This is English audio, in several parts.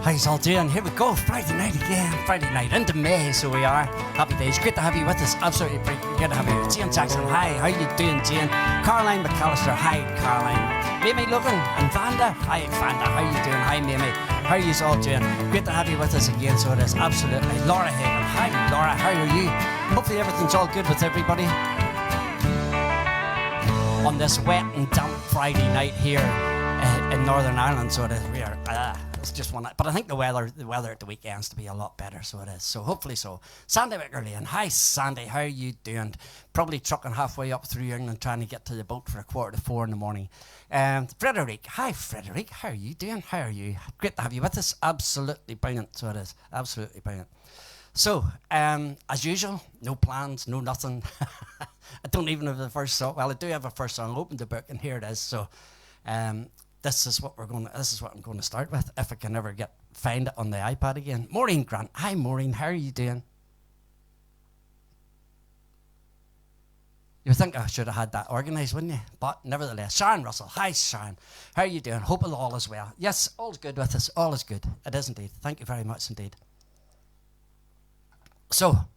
How's all doing? Here we go, Friday night again. Friday night into May, so we are. Happy days. Great to have you with us. Absolutely great to have you. Jane Jackson, hi. How you doing, Jane? Caroline McAllister, hi, Caroline. Mimi Logan and Vanda, hi, Vanda. How you doing? Hi, Mimi. How are you all doing? Great to have you with us again, so it is. Absolutely. Laura Hagan, hi, Laura. How are you? Hopefully everything's all good with everybody on this wet and damp Friday night here in Northern Ireland. So it is. We are. It's just one, but I think the weather at the weekends to be a lot better, so it is. So hopefully so. Sandy Wickerlane, hi Sandy, how are you doing? Probably trucking halfway up through England trying to get to the boat for 3:45 in the morning. Frederick, hi Frederick, how are you doing? How are you? Great to have you with us. Absolutely brilliant, so it is. Absolutely brilliant. So, as usual, no plans, no nothing. I don't even have the first song. Well, I do have a first song. I opened the book and here it is. So, this is what I'm going to start with, if I can ever find it on the iPad again. Maureen Grant. Hi Maureen, how are you doing? You would think I should have had that organised, wouldn't you? But nevertheless, Sharon Russell. Hi Sharon, how are you doing? Hope all is well. Yes, all's good with us. All is good. It is indeed. Thank you very much indeed. So,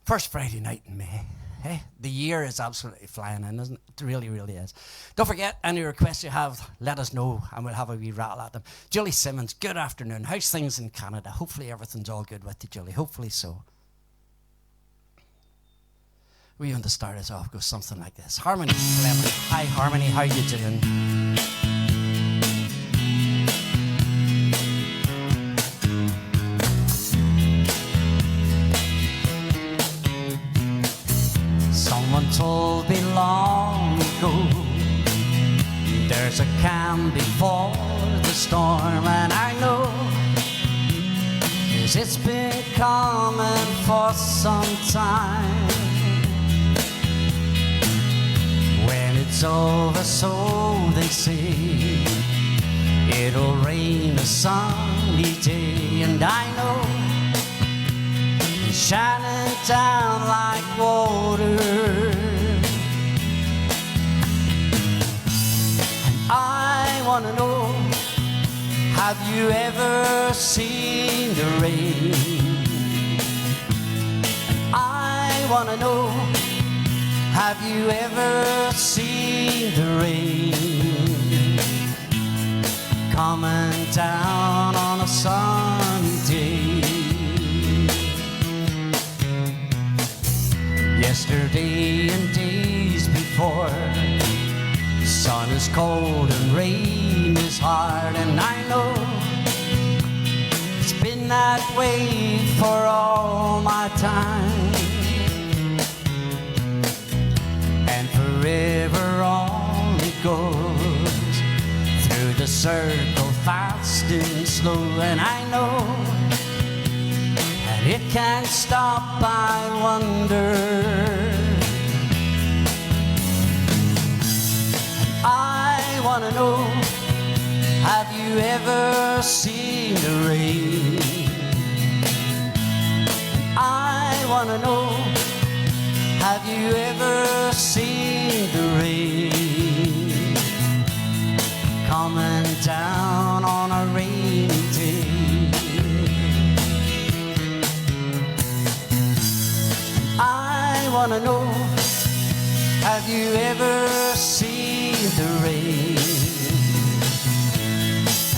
first Friday night in May. Hey, the year is absolutely flying in, isn't it? It really, really is. Don't forget, any requests you have, let us know, and we'll have a wee rattle at them. Julie Simmons, good afternoon. How's things in Canada? Hopefully everything's all good with you, Julie. Hopefully so. We want to start us off, go something like this. Harmony Fleming. Hi, Harmony. How you doing? Someone told me long ago there's a calm before the storm, and I know 'cause it's been coming for some time. When it's over, so they say, it'll rain a sunny day, and I know shining down like water. And I want to know, have you ever seen the rain? And I want to know, have you ever seen the rain coming down on a sunny day? Yesterday and days before, the sun is cold and rain is hard, and I know it's been that way for all my time, and forever on it goes through the circle fast and slow, and I know it can't stop, I wonder. And I want to know, have you ever seen the rain? And I want to know, have you ever seen the rain coming down on a rainy day? I want to know, have you ever seen the rain?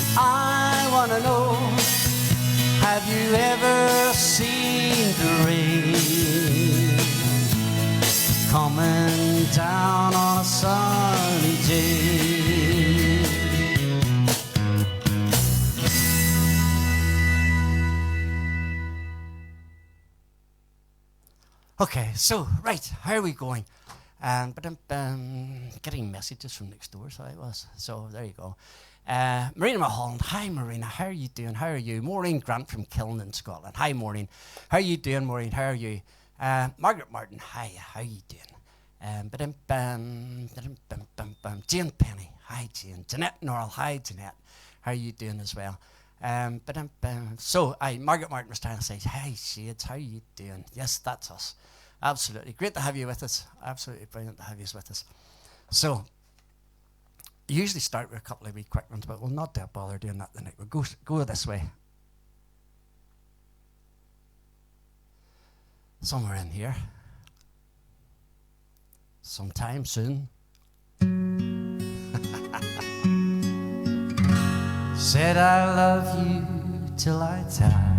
And I want to know, have you ever seen the rain coming down on a sunny day? Okay, so, right, how are we going? But I'm getting messages from next door, so I was. So, there you go. Marina Mulholland, hi Marina, how are you doing? How are you? Maureen Grant from Kiln in Scotland. Hi Maureen, how are you doing, Maureen? How are you? Margaret Martin, hi, how are you doing? Jane Penny, hi Jane. Jeanette Norrell, hi Jeanette, how are you doing as well? So, Margaret Martin was trying to say, hi Shades, how are you doing? Yes, that's us. Absolutely. Great to have you with us. Absolutely brilliant to have you with us. So, usually start with a couple of wee quick ones, but we'll not bother doing that tonight. We'll go this way. somewhere in here. Sometime soon. Said I love you till I die.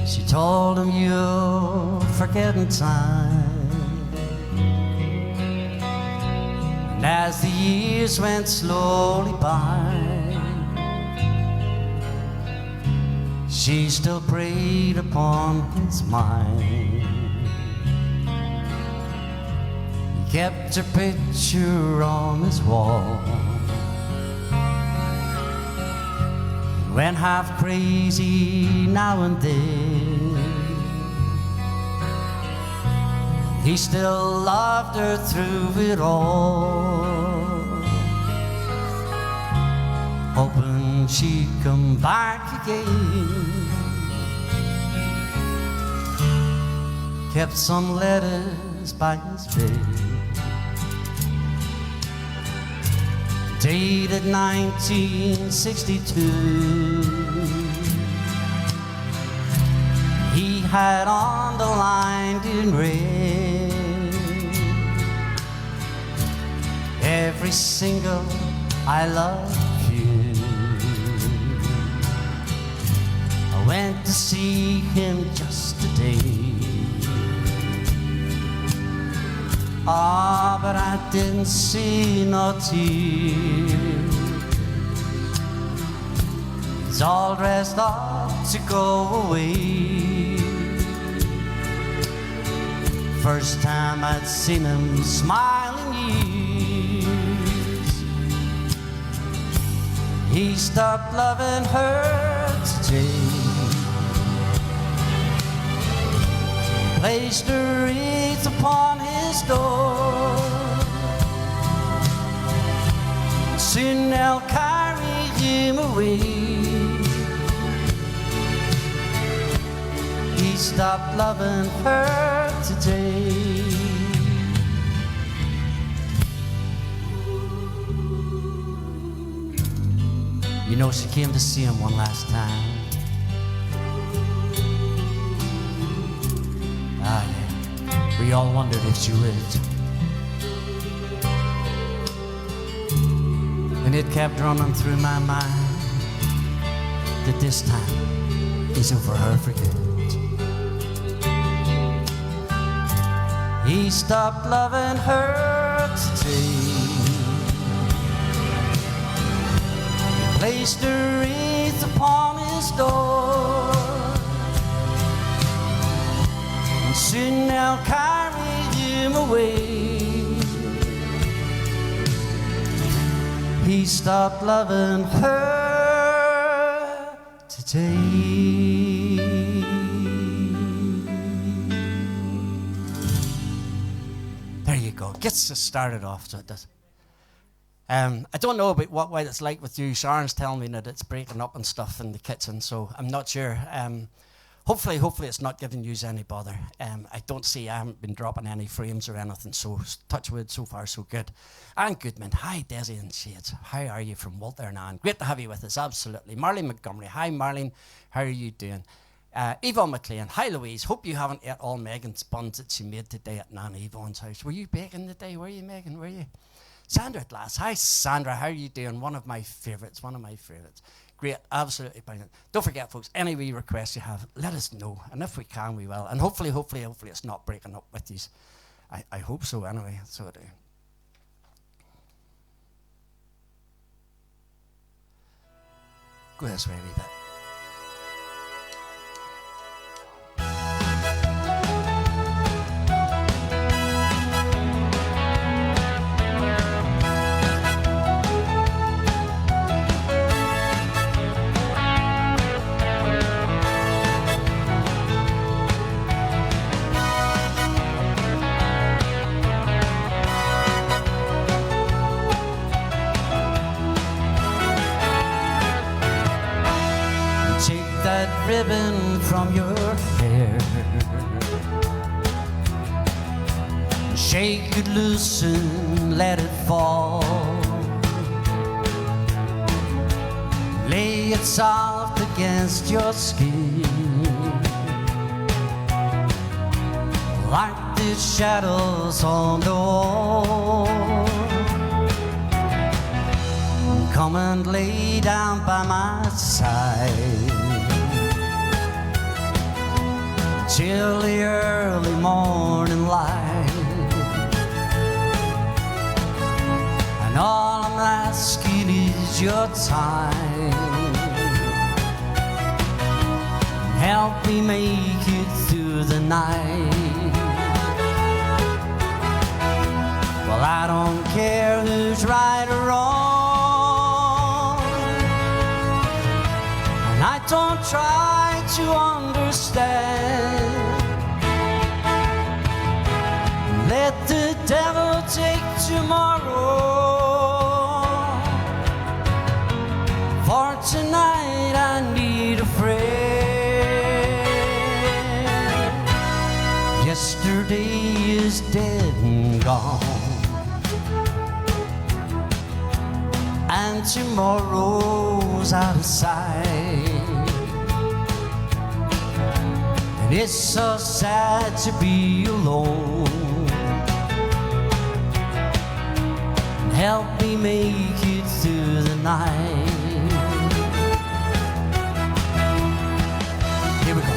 She told him you'll forget in time. And as the years went slowly by, she still preyed upon his mind. He kept her picture on his wall. He went half crazy now and then. He still loved her through it all, hoping she'd come back again. Kept some letters by his bed, dated 1962. He had underlined in red every single I love you. I went to see him just today. Ah, but I didn't see no tears. He's all dressed up to go away. First time I'd seen him smile in years. He stopped loving her today. Placed a wreath upon his door. Soon they'll carry him away. He stopped loving her today. You know, she came to see him one last time. Ah, yeah. We all wondered if she lived. And it kept running through my mind that this time he's over her for good. He stopped loving her today. He placed a wreath upon his door. And soon they'll carry him away. He stopped loving her today. There you go. Gets us started off, so it does. I don't know about what way it's like with you. Sharon's telling me that it's breaking up and stuff in the kitchen, so I'm not sure. Hopefully it's not giving you any bother. I haven't been dropping any frames or anything, so touch wood, so far so good. Anne Goodman, hi Desi and Shades. How are you from Walter and Anne? Great to have you with us, absolutely. Marlene Montgomery, hi Marlene, how are you doing? Yvonne McLean, hi Louise, hope you haven't ate all Megan's buns that she made today at Nana Yvonne's house. Were you baking today? Were you, Megan? Were you? Sandra at last, hi Sandra, how are you doing? One of my favourites. Great, absolutely brilliant. Don't forget, folks, any wee requests you have, let us know. And if we can, we will. And hopefully it's not breaking up with you. I hope so anyway. So I do. Go this way a wee bit. Ribbon from your hair, shake it loose and let it fall. Lay it soft against your skin. like the shadows on the wall. Come and lay down by my side till the early morning light. And all I'm asking is your time. Help me make it through the night. Well, I don't care who's right or wrong, and I don't try to understand. Let the devil take tomorrow, for tonight I need a friend. Yesterday is dead and gone, and tomorrow's out of sight. And it's so sad to be alone. Help me make it through the night. Here we go.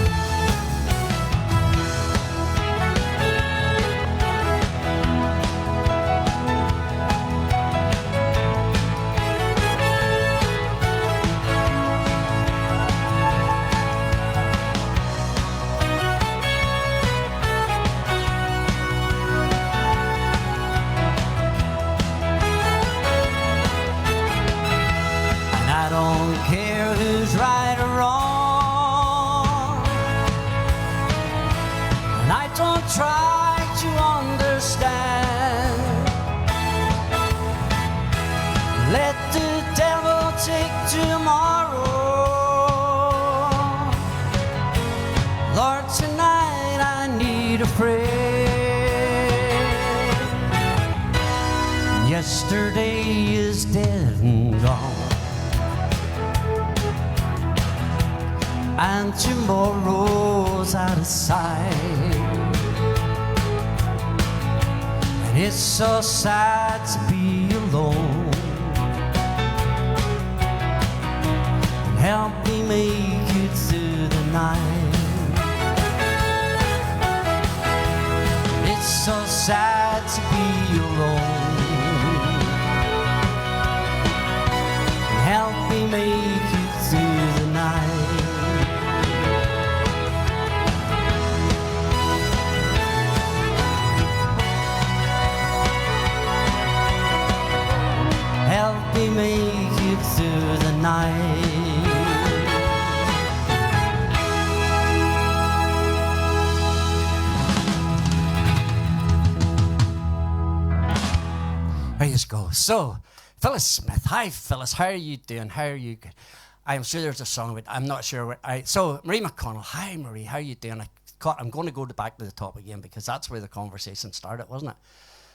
Try to understand. Let the devil take tomorrow. Lord, tonight I need a friend. Yesterday is dead and gone, and tomorrow's out of sight. It's so sad to be alone. Help me make it through the night. It's so sad to be alone. Help me make it through the night. Help me make it through the night. There you go. So, Phyllis Smith. Hi, Phyllis. How are you doing? How are you? I'm sure there's a song with. I'm not sure. So, Marie McConnell. Hi, Marie. How are you doing? I'm going to go back to the top again because that's where the conversation started, wasn't it?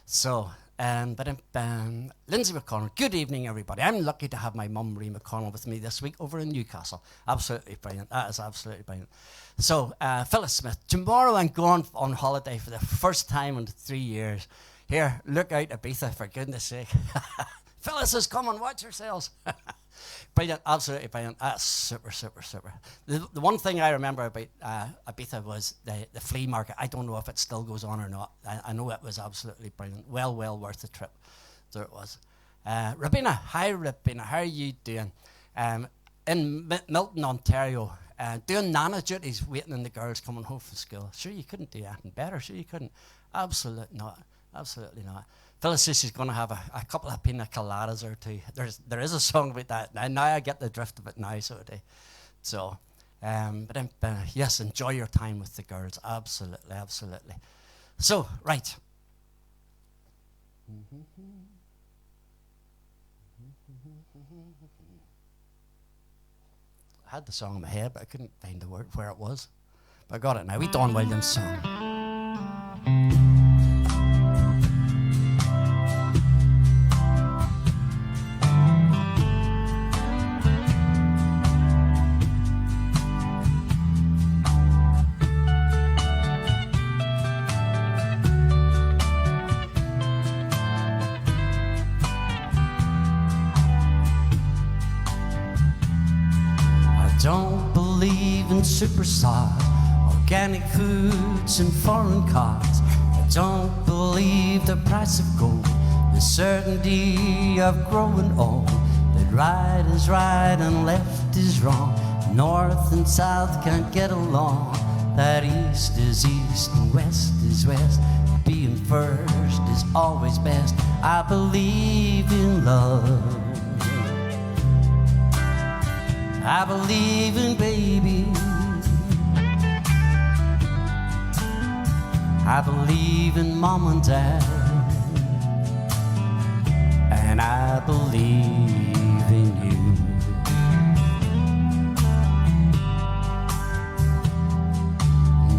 So. Lindsay McConnell, good evening everybody. I'm lucky to have my mum Marie McConnell with me this week over in Newcastle. Absolutely brilliant. That is absolutely brilliant. So, Phyllis Smith, tomorrow I'm going on holiday for the first time in 3 years. Here, look out Ibiza, for goodness sake. Phyllis is coming, watch yourselves. Brilliant, absolutely brilliant. That's super, super, super. The one thing I remember about Ibiza was the flea market. I don't know if it still goes on or not. I know it was absolutely brilliant. Well worth the trip. There it was. Rabina, hi Rabina, how are you doing? In Milton, Ontario, doing nana duties, waiting on the girls coming home from school. Sure, you couldn't do anything better. Sure, you couldn't. Absolutely not. Absolutely not. Phyllis says she's going to have a couple of pina coladas or two. There is a song about that. Now I get the drift of it now, so I do. So, yes, enjoy your time with the girls. Absolutely, absolutely. So, right. I had the song in my head, but I couldn't find the word where it was. But I got it now. We Don Williams song. Don't believe in superstar, organic foods and foreign cars. I don't believe the price of gold, the certainty of growing old. That right is right and left is wrong, north and south can't get along. That east is east and west is west, being first is always best. I believe in love, I believe in babies, I believe in mom and dad, and I believe in you.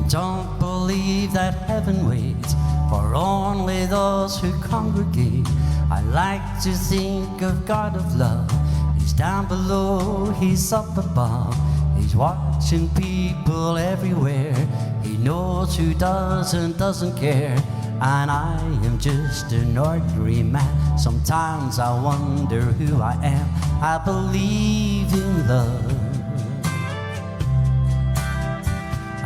Don't believe that heaven waits for only those who congregate. I like to think of God of love. He's down below, he's up above. He's watching people everywhere. He knows who does and doesn't care. And I am just an ordinary man. Sometimes I wonder who I am. I believe in love,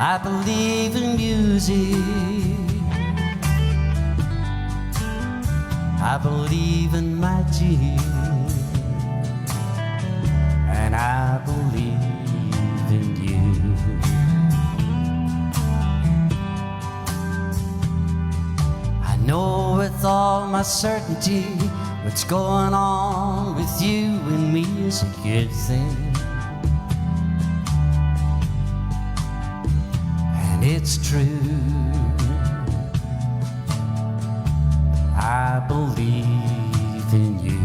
I believe in music, I believe in magic, and I believe in you. I know with all my certainty what's going on with you and me is a good thing. It's true, I believe in you.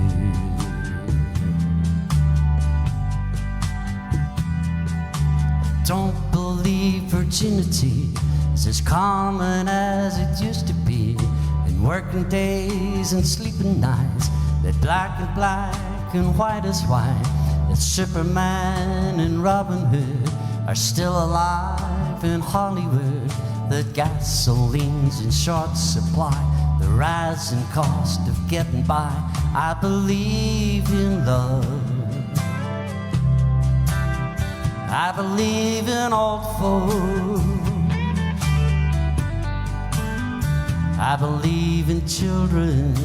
Don't believe virginity is as common as it used to be, and working days and sleeping nights, that black and black and white is white, that Superman and Robin Hood are still alive in Hollywood, that gasoline's in short supply, the rising cost of getting by. I believe in love, I believe in old folks, I believe in children,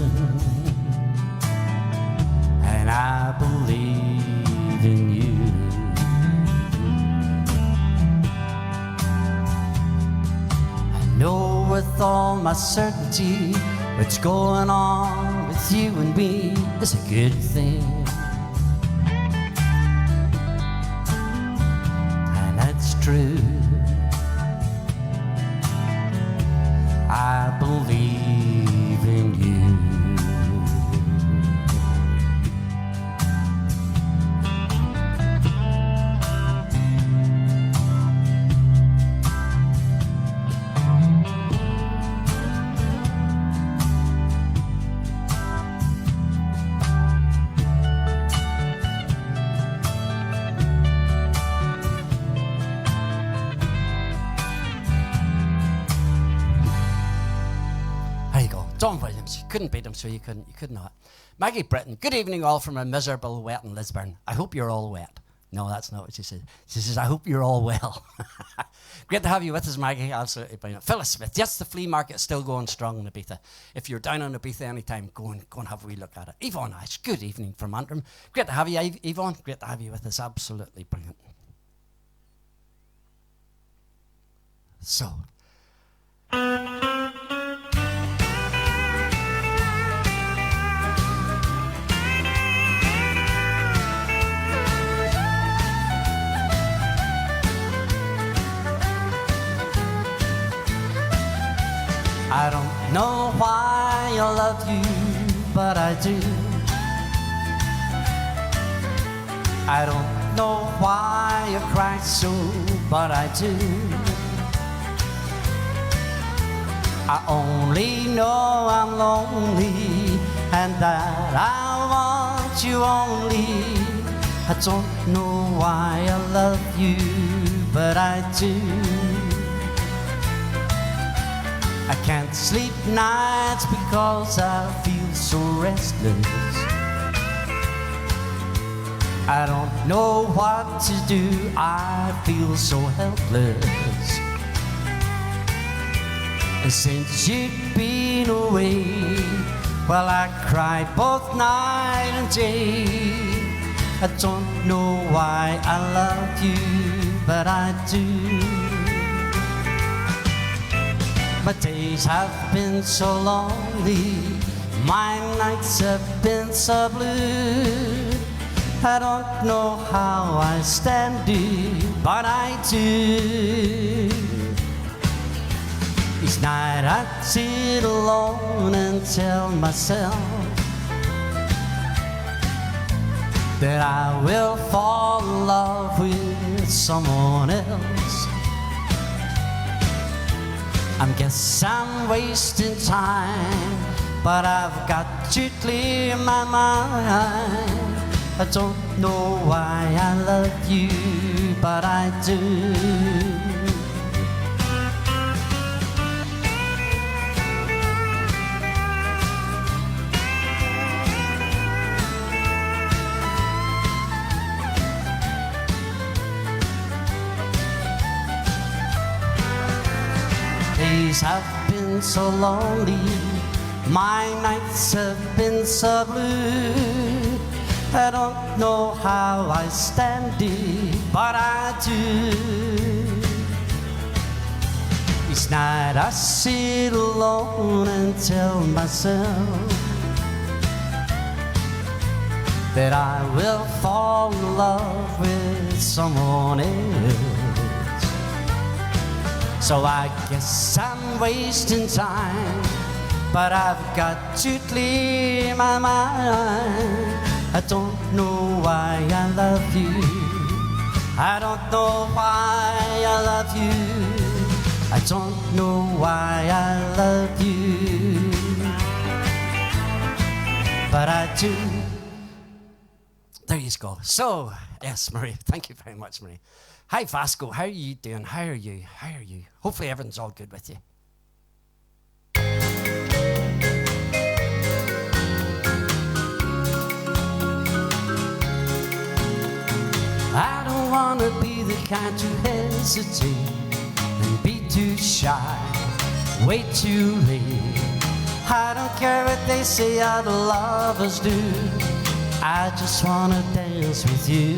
and I believe in you. Know with all my certainty what's going on with you and me is a good thing, and that's true. I believe in you. John Williams, you couldn't beat him, so you could not. Maggie Britton, good evening all from a miserable, wet in Lisburn. I hope you're all wet. No, that's not what she said. She says, I hope you're all well. Great to have you with us, Maggie. Absolutely brilliant. Phyllis Smith, yes, the flea market's still going strong in Ibiza. If you're down on Ibiza anytime, go and have a wee look at it. Yvonne Ash, good evening from Antrim. Great to have you, Yvonne. Great to have you with us. Absolutely brilliant. So. I don't know why I love you, but I do. I don't know why you cry so, but I do. I only know I'm lonely and that I want you only. I don't know why I love you, but I do. I can't sleep nights because I feel so restless. I don't know what to do, I feel so helpless. And since you've been away, well, I cry both night and day. I don't know why I love you, but I do. My days have been so lonely, my nights have been so blue. I don't know how I stand it, but I do. Each night I sit alone and tell myself that I will fall in love with someone else. I guess I'm wasting time, but I've got to clear my mind. I don't know why I love you, but I do. Days have been so lonely, my nights have been so blue. I don't know how I stand it, but I do. Each night I sit alone and tell myself that I will fall in love with someone else. So I guess I'm wasting time, but I've got to clear my mind. I don't know why I love you. I don't know why I love you. I don't know why I love you, but I do. There you go. So, yes, Marie, thank you very much, Marie. Hi, Vasco. How are you doing? How are you? How are you? Hopefully everything's all good with you. I don't want to be the kind to hesitate and be too shy, way too late. I don't care what they say other lovers do, I just want to dance with you.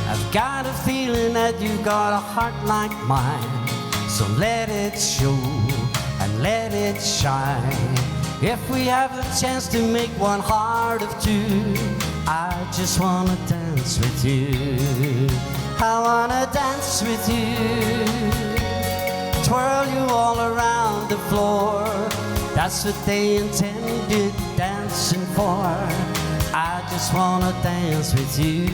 I've got a feeling that you've got a heart like mine, so let it show and let it shine. If we have a chance to make one heart of two, I just wanna dance with you. I wanna dance with you, twirl you all around the floor. That's what they intended dancing for. I just wanna dance with you.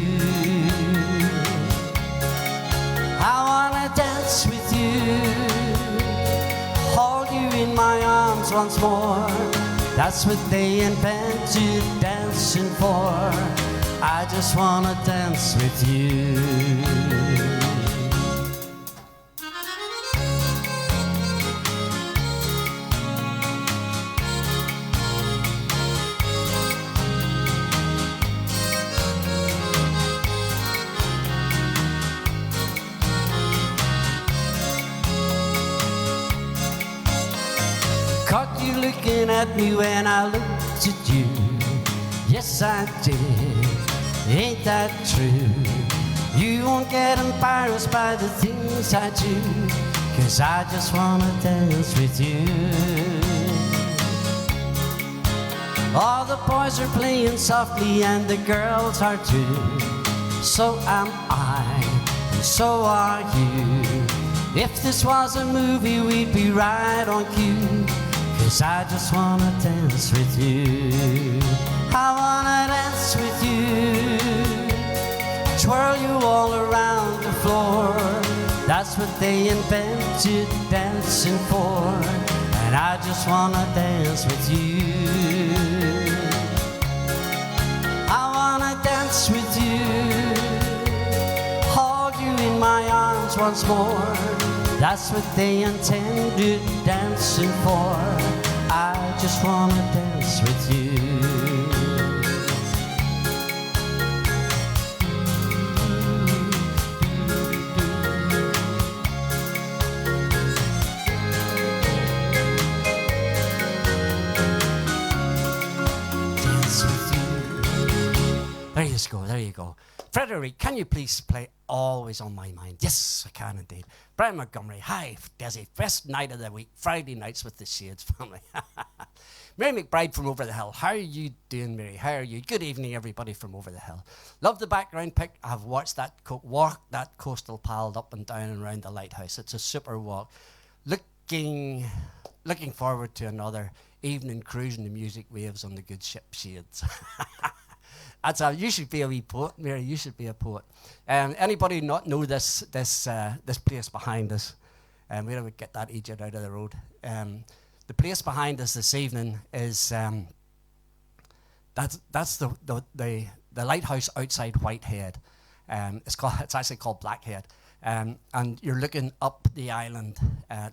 I wanna dance with you, hold you in my arms once more. That's what they invented dancing for. I just wanna dance with you. Caught you looking at me when I looked at you. Yes, I did. Ain't that true? You won't get embarrassed by the things I do, 'cause I just wanna dance with you. All the boys are playing softly and the girls are too. So am I, and so are you. If this was a movie, we'd be right on cue, 'cause I just wanna dance with you. I wanna dance with you, twirl you all around the floor. That's what they invented dancing for, and I just wanna dance with you. I wanna dance with you, hold you in my arms once more. That's what they intended dancing for. I just wanna dance with you. There you go, there you go. Frederick, can you please play Always on My Mind? Yes, I can indeed. Brian Montgomery, hi, Desi. First night of the week, Friday nights with the Shades family. Mary McBride from Over the Hill. How are you doing, Mary? How are you? Good evening, everybody from Over the Hill. Love the background pic. I've watched that walk that coastal path up and down and around the lighthouse. It's a super walk. Looking forward to another evening cruising the music waves on the good ship Shades. You should be a wee poet, Mary. You should be a poet. Anybody not know this place behind us? We don't get that idiot out of the road. The place behind us this evening is that's the lighthouse outside Whitehead. It's actually called Blackhead, and you're looking up the island,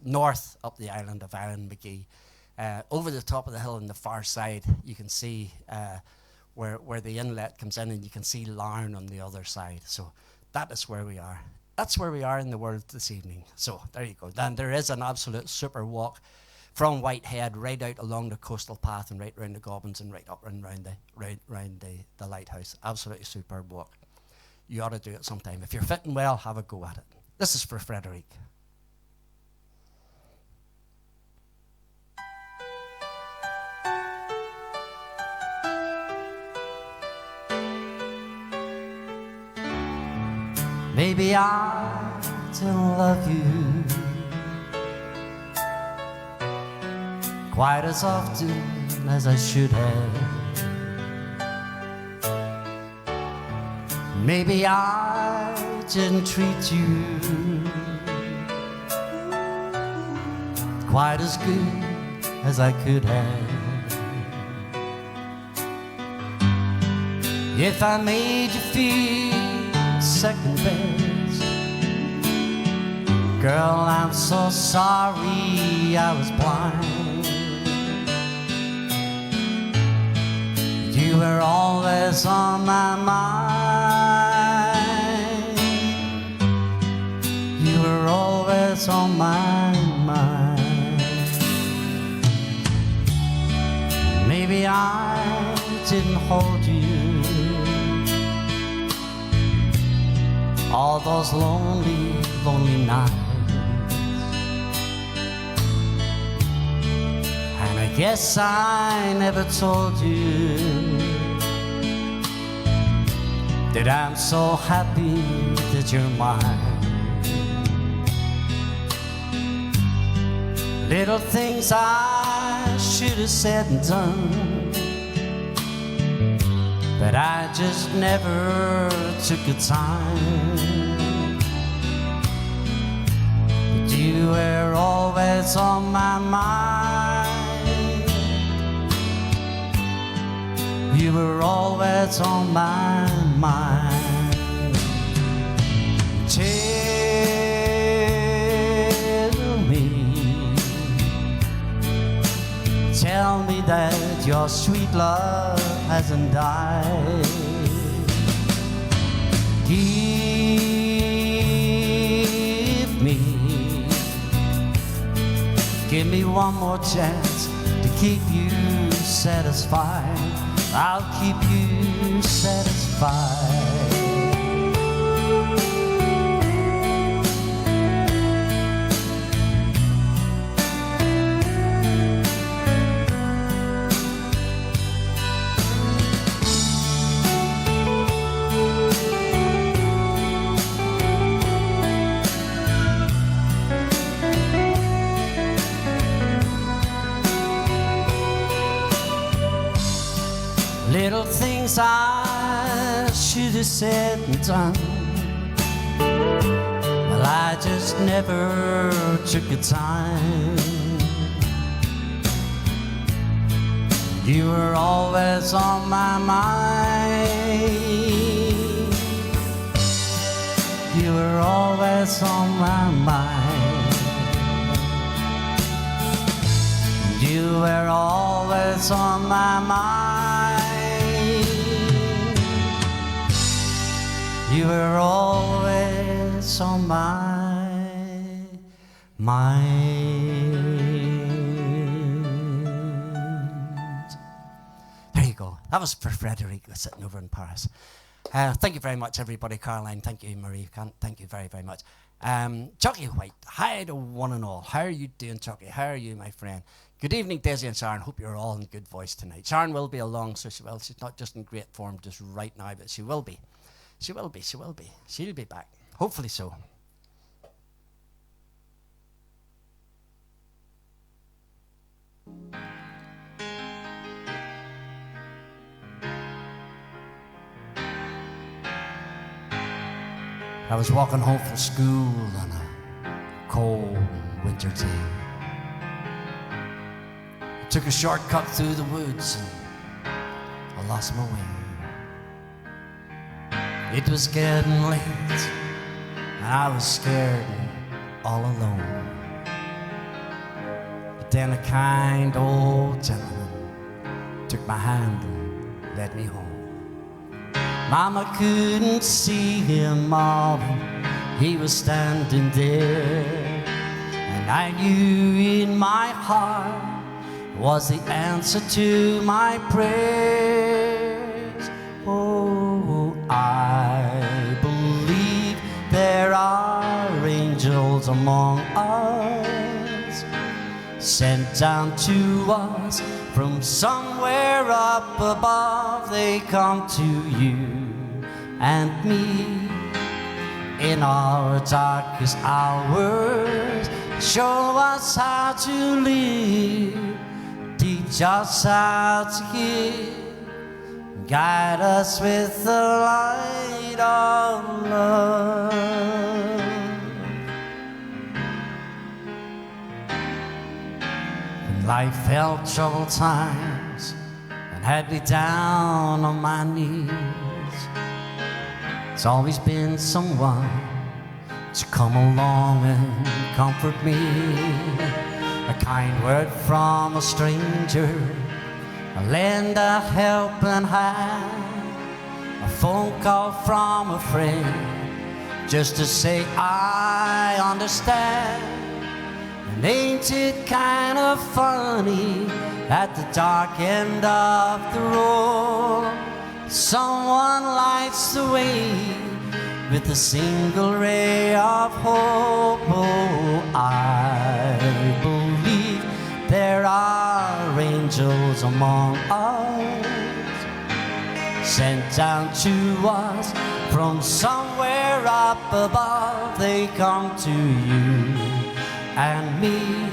north up the island of Ironmagee. Over the top of the hill on the far side, you can see where the inlet comes in, and you can see Larne on the other side. So that is where we are. That's where we are in the world this evening. So there you go. Then there is an absolute super walk from Whitehead right out along the coastal path and right round the Gobbins and right up and round the lighthouse. Absolutely superb walk. You ought to do it sometime. If you're fitting well, have a go at it. This is for Frederick. Maybe I didn't love you quite as often as I should have. Maybe I didn't treat you quite as good as I could have. If I made you feel second best, girl, I'm so sorry I was blind. You were always on my mind. You were always on my mind. Maybe I didn't hold you all those lonely, lonely nights. And I guess I never told you that I'm so happy that you're mine. Little things I should have said and done, but I just never took the time. But you were always on my mind. You were always on my mind. Tell me that your sweet love hasn't died. Give me one more chance to keep you satisfied. I'll keep you satisfied. Little things I should have said and done, well, I just never took the time. You were always on my mind. You were always on my mind. You were always on my mind. You were always on my mind. There you go. That was for Frederic sitting over in Paris. Thank you very much, everybody. Caroline, thank you. Marie, thank you very, very much. Chucky White, hi to one and all. How are you doing, Chucky? How are you, my friend? Good evening, Daisy and Sharon. Hope you're all in good voice tonight. Sharon will be along, so she will. She's not just in great form just right now, but she will be. She will be. She will be. She'll be back. Hopefully so. I was walking home from school on a cold winter day. I took a shortcut through the woods and I lost my way. It was getting late and I was scared and all alone. But then a kind old gentleman took my hand and led me home. Mama couldn't see him all, he was standing there. And I knew in my heart was the answer to my prayers. Oh, I believe there are angels among us, sent down to us from somewhere up above. They come to you and me in our darkest hours, show us how to live, teach us how to give, guide us with the light of love. When life felt troubled times and had me down on my knees, there's always been someone to come along and comfort me. A kind word from a stranger, a lend a helping hand, a phone call from a friend, just to say I understand. And ain't it kind of funny, at the dark end of the road, someone lights the way with a single ray of hope. Oh, I believe there are angels among us, sent down to us from somewhere up above. They come to you and me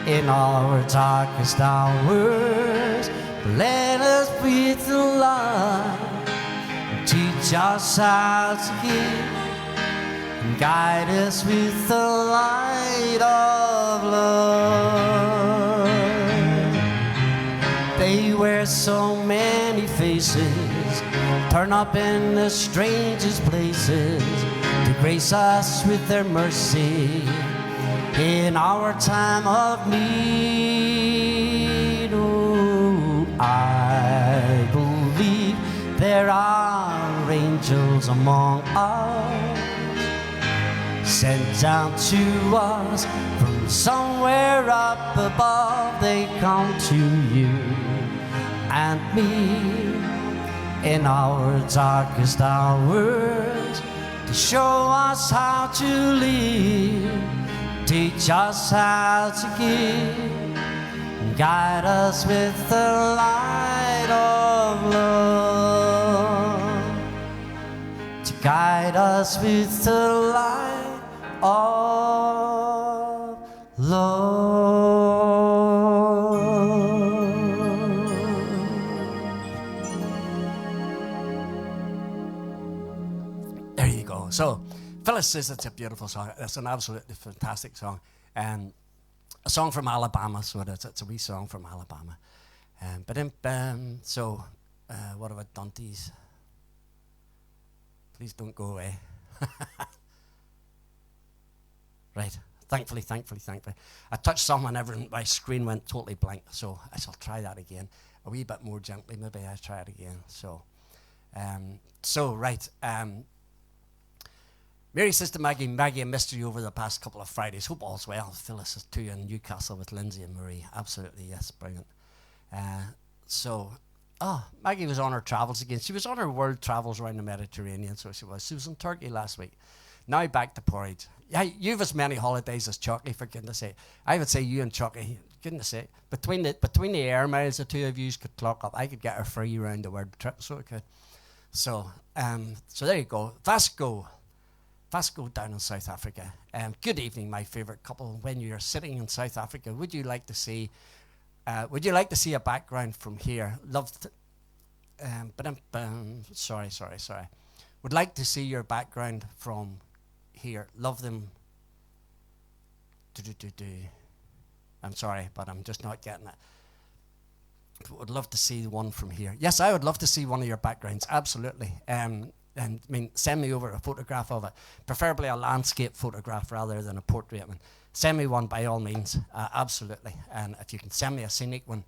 in our darkest hours. Let us breathe the love, teach us how to give, and guide us with the light of love. They wear so many faces, turn up in the strangest places, to grace us with their mercy in our time of need. Oh, I believe there are angels among us, sent down to us from somewhere up above. They come to you and me in our darkest hours, to show us how to live, teach us how to give, and guide us with the light of love, to guide us with the light of love. There you go. So Phyllis says it's a beautiful song. It's an absolutely fantastic song. A song from Alabama, so it's a wee song from Alabama. What about Dante's? Please don't go away. Right. Thankfully. I touched someone, my screen went totally blank, so I shall try that again. A wee bit more gently, maybe I'll try it again. Mary says to Maggie, I missed you over the past couple of Fridays. Hope all's well. Phyllis is too in Newcastle with Lindsay and Marie. Absolutely, yes, brilliant. Maggie was on her travels again. She was on her world travels around the Mediterranean, so she was. She was in Turkey last week. Now back to Porridge. Yeah, you've as many holidays as Chucky, for goodness sake. I would say you and Chucky, goodness sake, between the air miles the two of you could clock up, I could get her free round the world trip, so I could. So there you go. Vasco down in South Africa. Good evening, my favourite couple. When you're sitting in South Africa, would you like to see a background from here? Sorry. Would like to see your background from here. Love them. I'm sorry, but I'm just not getting it. Would love to see one from here. Yes, I would love to see one of your backgrounds. Absolutely. And I mean, send me over a photograph of it, preferably a landscape photograph rather than a portrait. I mean, send me one by all means. Absolutely. And if you can send me a scenic one,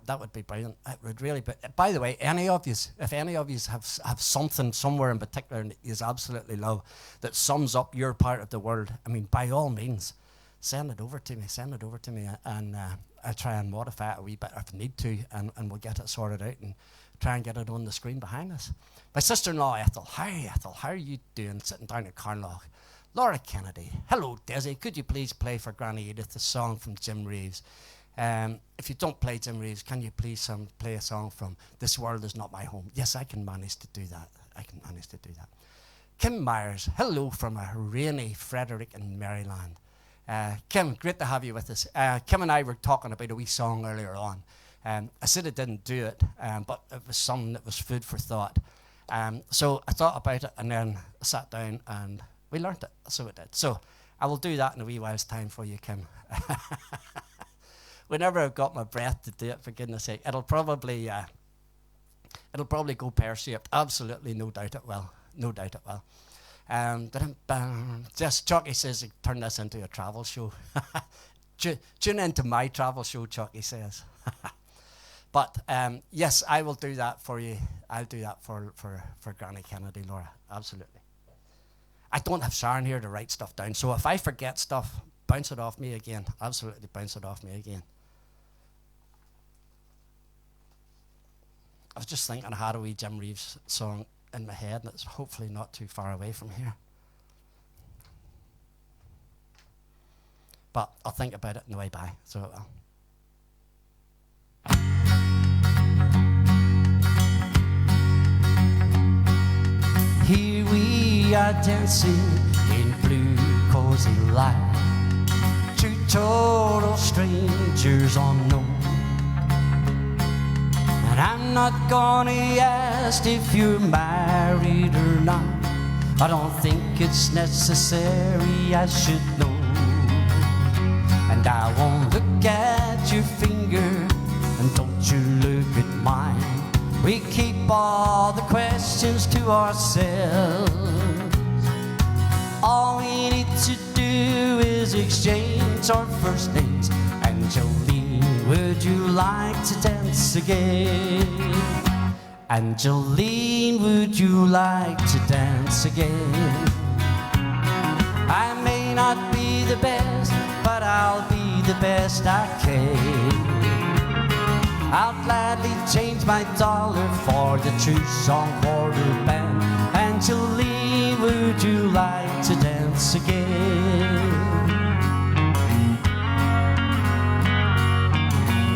that would be brilliant. It would really be. By the way, if any of you have something somewhere in particular that you absolutely love that sums up your part of the world, I mean, by all means, send it over to me, and I'll try and modify it a wee bit if I need to, and we'll get it sorted out and try and get it on the screen behind us. My sister-in-law, Ethel. Hi, Ethel. How are you doing sitting down at Carnlough? Laura Kennedy. Hello, Desi. Could you please play for Granny Edith a song from Jim Reeves? If you don't play Jim Reeves, can you please play a song from This World Is Not My Home? Yes, I can manage to do that. Kim Myers. Hello from a rainy Frederick in Maryland. Kim, great to have you with us. Kim and I were talking about a wee song earlier on. I said I didn't do it, but it was something that was food for thought. So I thought about it, and then I sat down and we learnt it. So we did. So I will do that in a wee while's time for you, Kim. Whenever I've got my breath to do it, for goodness sake, it'll probably go pear-shaped. Absolutely, no doubt it will. Just Chucky says turn this into a travel show. Tune into my travel show, Chucky says. But yes, I will do that for you. I'll do that for Granny Kennedy, Laura. Absolutely. I don't have Sharon here to write stuff down, so if I forget stuff, bounce it off me again. Absolutely, bounce it off me again. I was just thinking I had a wee Jim Reeves song in my head, and it's hopefully not too far away from here. But I'll think about it on the way by, so it will. Here we are dancing in blue cozy light, two total strangers unknown. And I'm not gonna ask if you're married or not. I don't think it's necessary, I should know. And I won't look at your finger, and don't you look at mine. We keep all the questions to ourselves. All we need to do is exchange our first names. And Jolene, would you like to dance again? And Jolene, would you like to dance again? I may not be the best, but I'll be the best I can. I'll gladly change my dollar for the true song quarter band. And Jolene, would you like to dance again?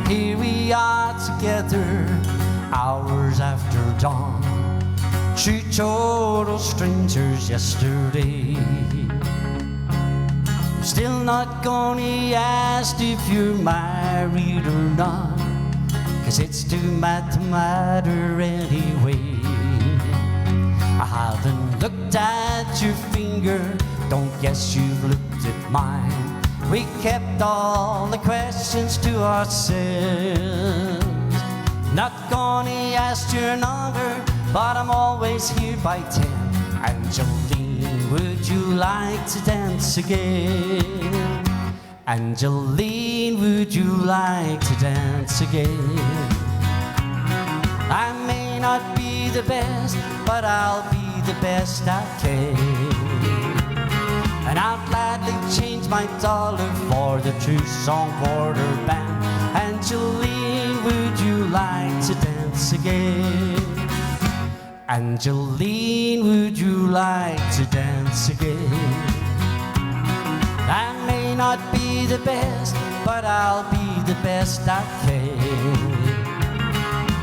Here we are together, hours after dawn, two total strangers yesterday. Still not gonna ask if you're married or not, 'cause it's too mad to matter anyway. I haven't looked at your finger, don't guess you've looked at mine. We kept all the questions to ourselves. Not gonna ask your number, but I'm always here by 10. And Jolene, would you like to dance again? And Jolene, would you like to dance again? I may not be the best, but I'll be the best I can. And I'll gladly change my dollar for the true song quarter band. And Jolene, would you like to dance again? again? Angeline, would you like to dance again? I may not be the best, but I'll be the best I can.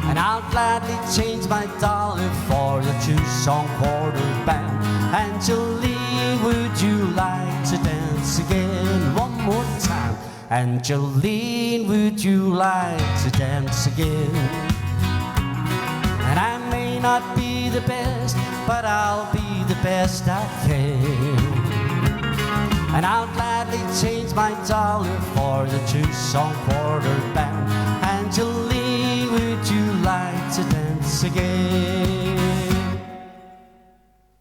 And I'll gladly change my dollar for the two-song quarter band. Angeline, would you like to dance again? One more time. Angeline, would you like to dance again? And I may not be the best, but I'll be the best I can. And I'll gladly change my dollar for the two-song quarter band. Angeline, would you like to dance again?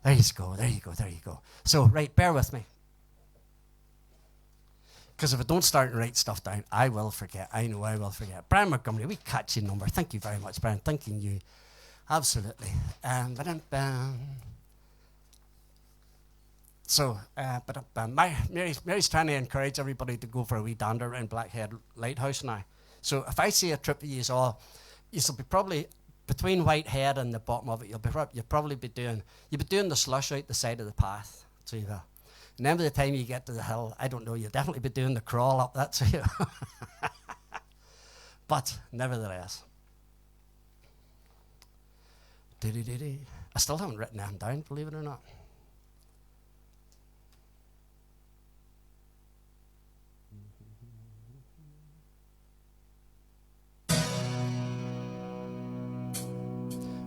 There you go, there you go, there you go. So, right, bear with me. Because if I don't start and write stuff down, I will forget. I know I will forget. Brian Montgomery, we catchy number. Thank you very much, Brian. Thanking you. Absolutely. So, Mary's trying to encourage everybody to go for a wee dander around Blackhead Lighthouse now. So if I see a trip of yous all, you'll be probably between Whitehead and the bottom of it. You'll probably be doing the slush out the side of the path. So you go. And then by the time you get to the hill, I don't know, you'll definitely be doing the crawl up that side. But nevertheless, I still haven't written them down, believe it or not.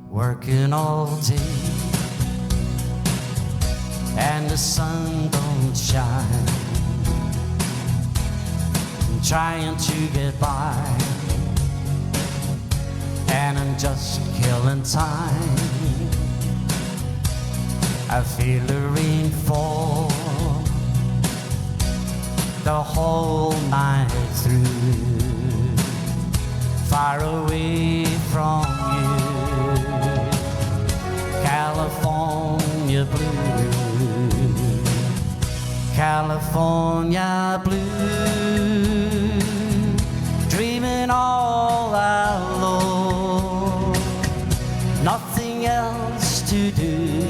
Working all day and the sun don't shine, I'm trying to get by and I'm just killing time. I feel the rain fall the whole night through, far away from you, California blue, California blue, dreaming all alone, nothing else to do,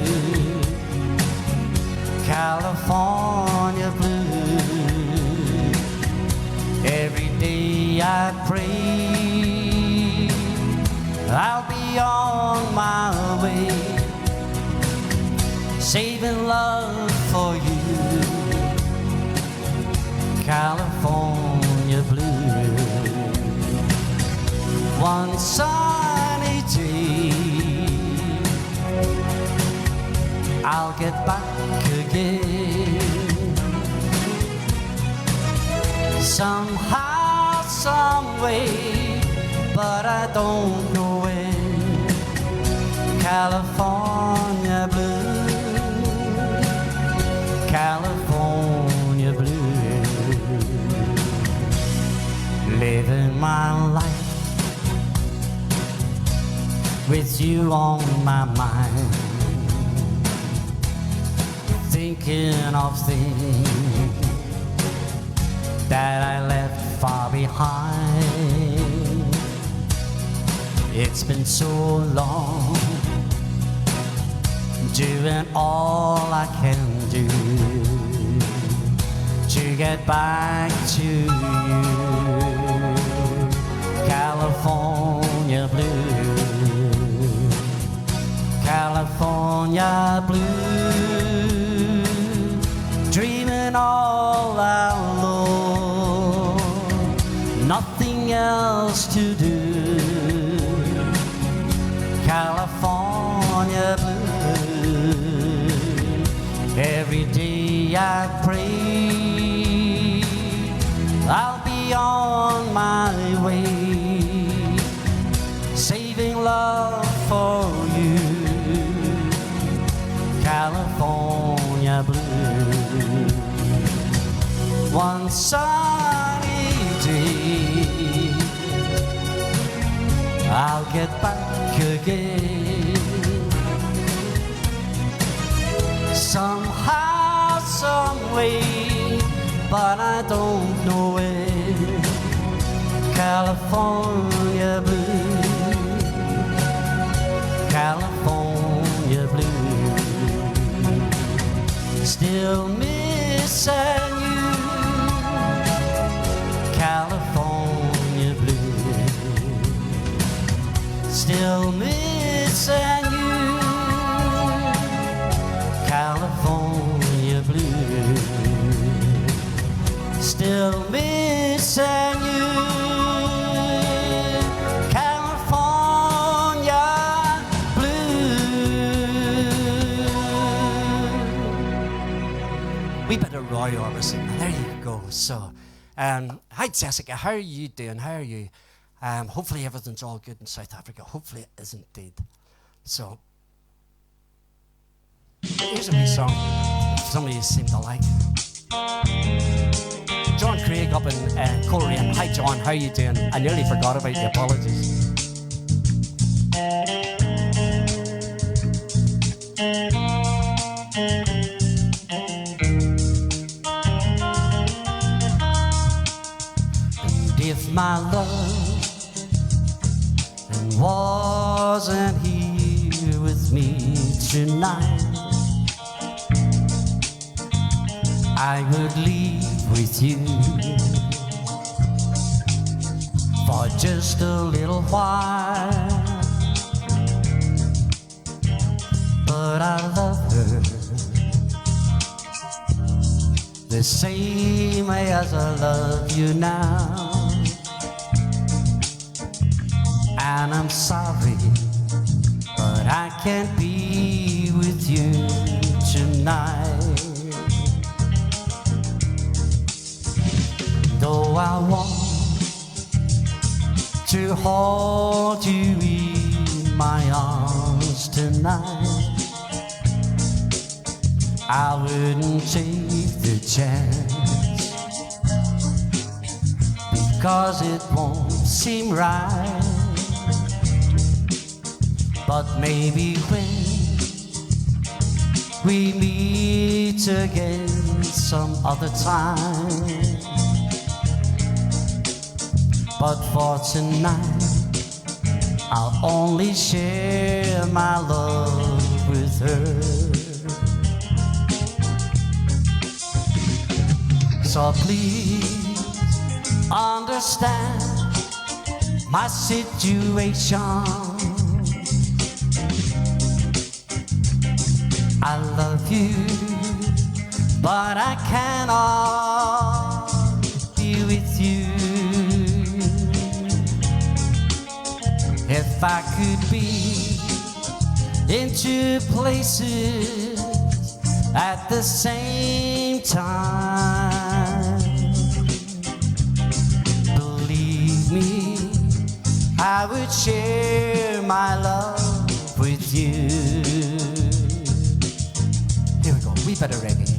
California blue, every day I pray I'll be on my way, saving love for you, California blue. One sunny day I'll get back again, somehow, some way, but I don't know when. California blue, California blue, living my life with you on my mind, thinking of things that I left far behind. It's been so long, doing all I can do to get back to you, California blue, California blue, dreaming all alone, nothing else to do, California blue, every day I pray I'll be on my way, saving love for you, California blue. One sunny day I'll get back again, somehow, some way, but I don't know when. California blue, Roy Orbison. There you go. So, hi Jessica, how are you doing? How are you? Hopefully everything's all good in South Africa. Hopefully it is indeed. So, here's a wee song somebody seemed to like. John Craig up in Coleraine. Hi John, how are you doing? I nearly forgot about you, apologies. And if my love wasn't here with me tonight, I would leave with you for just a little while. But I love her the same way as I love you now. And I'm sorry, but I can't be with you tonight. Though I want to hold you in my arms tonight, I wouldn't take the chance, because it won't seem right. But maybe when we meet again some other time. But for tonight, I'll only share my love with her. So please understand my situation. I love you, but I cannot be with you. If I could be in two places at the same time, believe me, I would share my love with you. Here we go, we better reggae.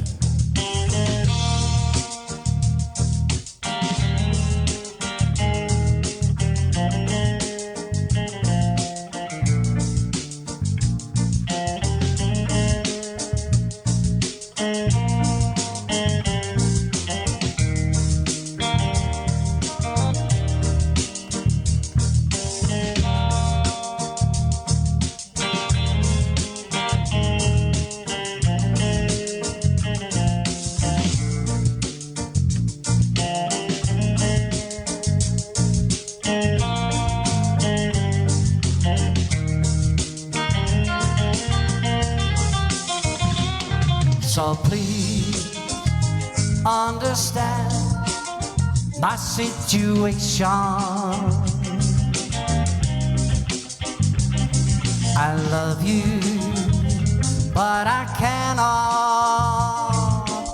So please understand my situation. I love you, but I cannot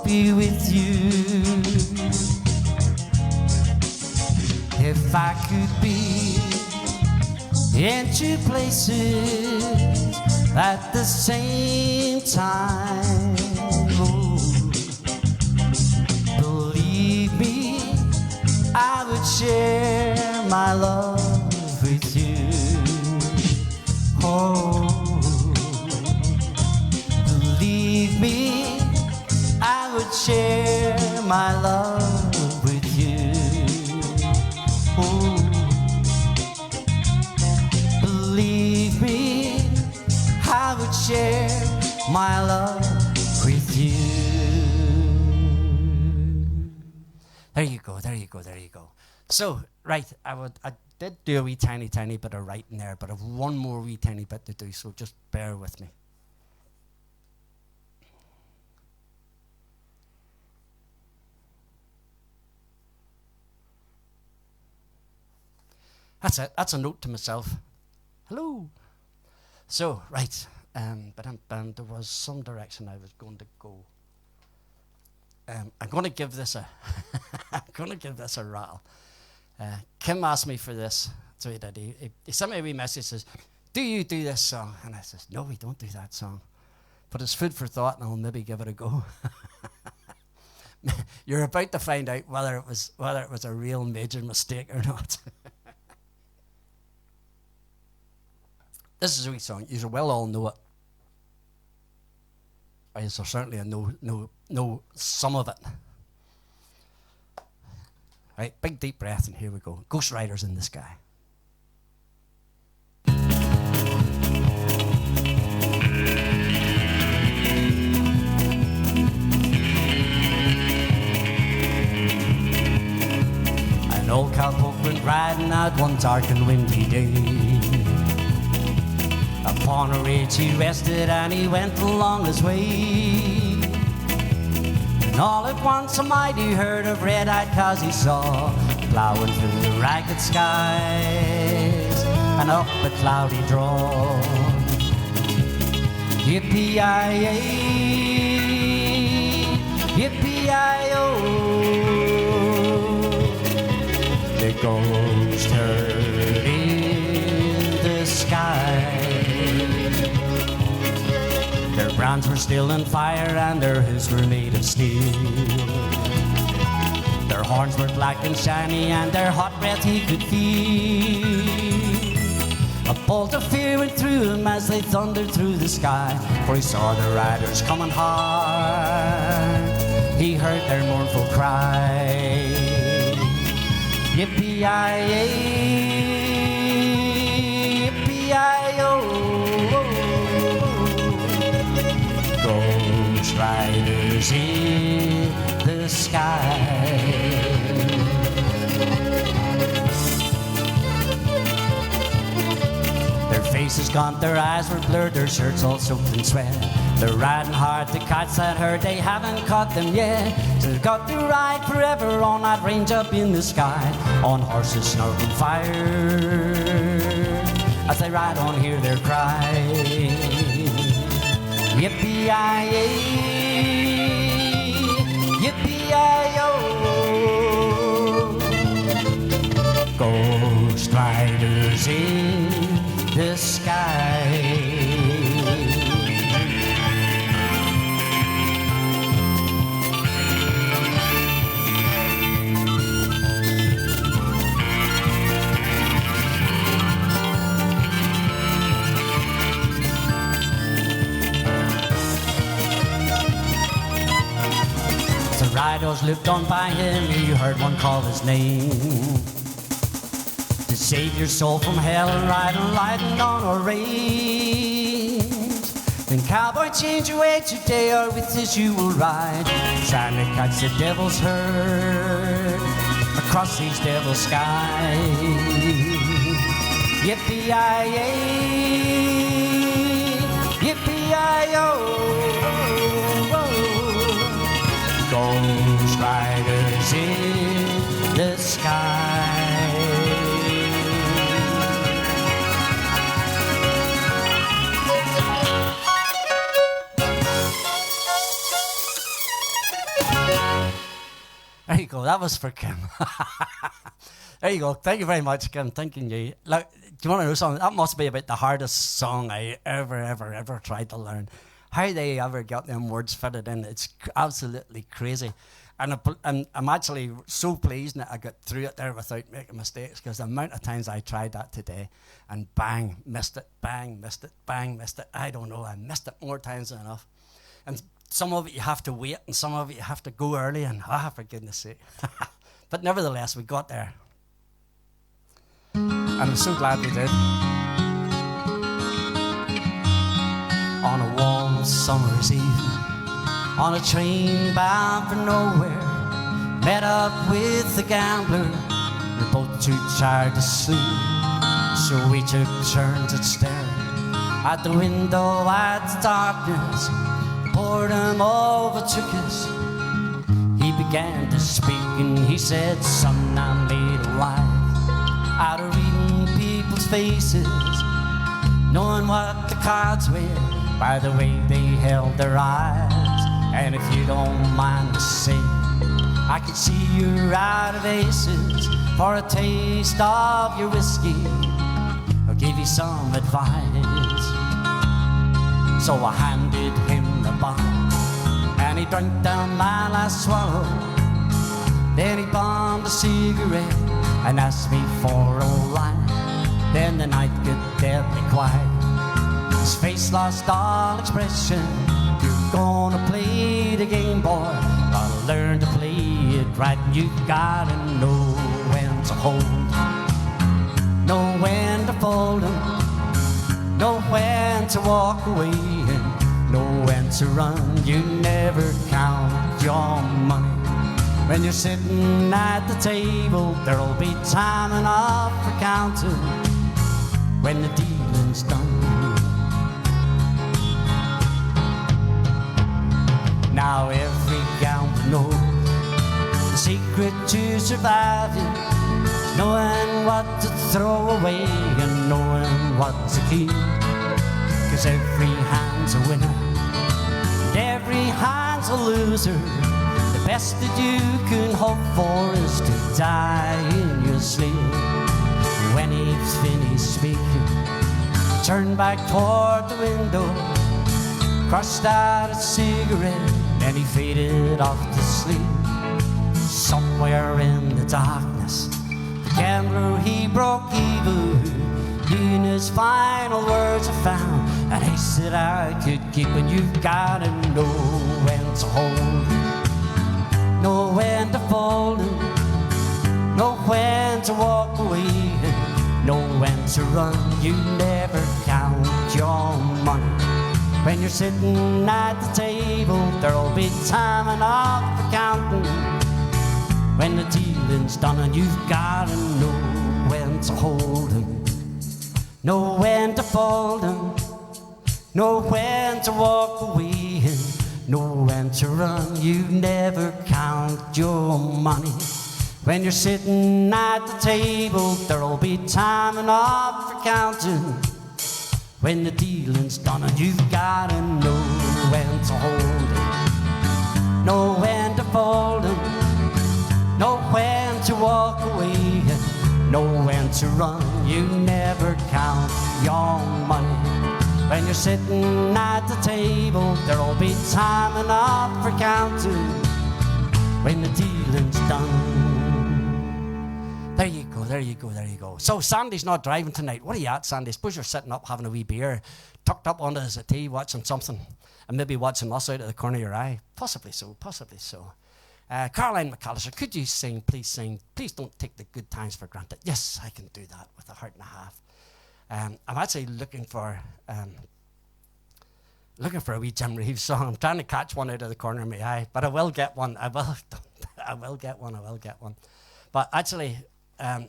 be with you. If I could be in two places at the same time, believe me, I would share my love with you. Oh, believe me, I would share my love with you. Oh, believe me, I would share my love with you. There you go, there you go, there you go. So, right, I did do a wee tiny bit of writing there, but I've one more wee tiny bit to do, so just bear with me. That's it, that's a note to myself. Hello. So, right, but there was some direction I was going to go. I'm going to give this a I'm going to give this a rattle. Kim asked me for this, so he did. He sent me a wee message, says, do you do this song? And I says, no, we don't do that song. But it's food for thought, and I'll maybe give it a go. You're about to find out whether it was a real major mistake or not. This is a wee song. You will all know it. Or you'll certainly know some of it. Right, big deep breath, and here we go. Ghost Riders in the Sky. An old cowpoke went riding out one dark and windy day. Upon a ridge he rested and he went along his way. And all at once a mighty herd of red-eyed cows he saw, plowing through the ragged skies and up a cloudy draw. Yippee-yi-yay, yippee-yi-yo, the ghost herd in the sky. Their brands were still on fire and their hooves were made of steel. Their horns were black and shiny and their hot breath he could feel. A bolt of fear went through him as they thundered through the sky, for he saw the riders coming hard. He heard their mournful cry. Yippee-yi-yay, yippee-yi-yo, ghost riders in the sky. Their faces gaunt, their eyes were blurred, their shirts all soaked in sweat. They're riding hard to catch that herd, they haven't caught them yet. So they've got to ride forever on that range up in the sky, on horses snorting fire. As they ride on, hear their cry. Yippee-yi-yay, yippee-yi-yo, ghost riders in the sky. Riders looked on by him, he heard one call his name. To save your soul from hell and ride on lightning on a range. Then cowboy, change your way today, or with this you will ride, trying to catch the devil's herd across these devil skies. Yippee-yi-yay, yippee-yi-yo, ghost riders in the sky. There you go, that was for Kim. There you go, thank you very much, Kim, thanking you. Look, do you want to know something? That must be about the hardest song I ever tried to learn. How they ever got them words fitted in, it's absolutely crazy. And I'm actually so pleased that I got through it there without making mistakes, because the amount of times I tried that today and bang, missed it, bang, missed it, bang, missed it. I don't know, I missed it more times than enough. And some of it you have to wait and some of it you have to go early, and for goodness sake. But nevertheless, we got there. And I'm so glad we did. On a warm summer's evening, on a train bound for nowhere, met up with the gambler. We're both too tired to sleep, so we took turns at staring out the window at the darkness. Boredom overtook us. He began to speak and he said, "Son, I made a life out of reading people's faces, knowing what the cards were by the way they held their eyes. And if you don't mind to say, I can see you're out of aces. For a taste of your whiskey, I'll give you some advice. So I handed him the bottle, and he drank down my last swallow. Then he bummed a cigarette and asked me for a light. Then the night got deadly quiet. His face lost all expression. You're gonna play the game, boy, but learn to play it right. You gotta know when to hold, know when to fold 'em, know when to walk away, and know when to run. You never count your money. When you're sitting at the table, there'll be time enough for counting when the dealing's done. Now every gambler knows the secret to surviving is knowing what to throw away and knowing what to keep. 'Cause every hand's a winner and every hand's a loser. The best that you can hope for is to die in your sleep. When he's finished speaking, he turned back toward the window, crushed out a cigarette, and he faded off to sleep. Somewhere in the darkness, the gambler, he broke even. In his final words I found an ace that I could keep. And you've gotta know when to hold, know when to fold, know when to walk away, know when to run. You never count your money. When you're sitting at the table, there'll be time enough for counting when the dealing's done. And you've gotta know when to hold 'em, know when to fold 'em, know when to walk away, and know when to run. You never count your money. When you're sitting at the table, there'll be time enough for counting when the dealing's done. And you've gotta know when to hold 'em, know when to fold 'em, know when to walk away, and know when to run. You never count your money. When you're sitting at the table, there'll be time enough for counting when the dealing's done. There you go, there you go, there you go. So Sandy's not driving tonight. What are you at, Sandy? Suppose you're sitting up having a wee beer, tucked up under the settee, watching something, and maybe watching us out of the corner of your eye. Possibly so, possibly so. Caroline McAllister, could you sing, please sing? Please don't take the good times for granted. Yes, I can do that with a heart and a half. I'm actually looking for a wee Jim Reeves song. I'm trying to catch one out of the corner of my eye, but I will get one. I will get one. But actually, to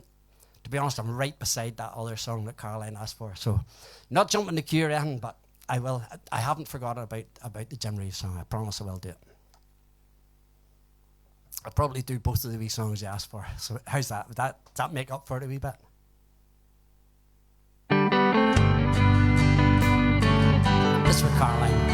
be honest, I'm right beside that other song that Caroline asked for. So, not jumping the queue or anything, but I will. I haven't forgotten about the Jim Reeves song. I promise I will do it. I'll probably do both of the wee songs you asked for. So how's that? Does that make up for it a wee bit? This is for Caroline.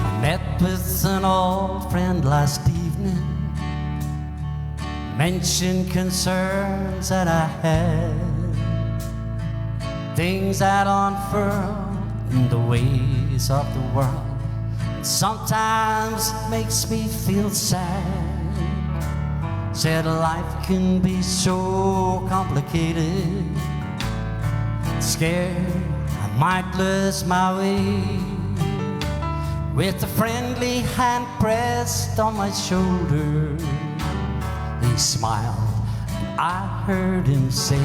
I met with an old friend last evening, mentioned concerns that I had, things that unfurled in the ways of the world. Sometimes it makes me feel sad. Said life can be so complicated. Scared I might lose my way. With a friendly hand pressed on my shoulder, he smiled and I heard him say,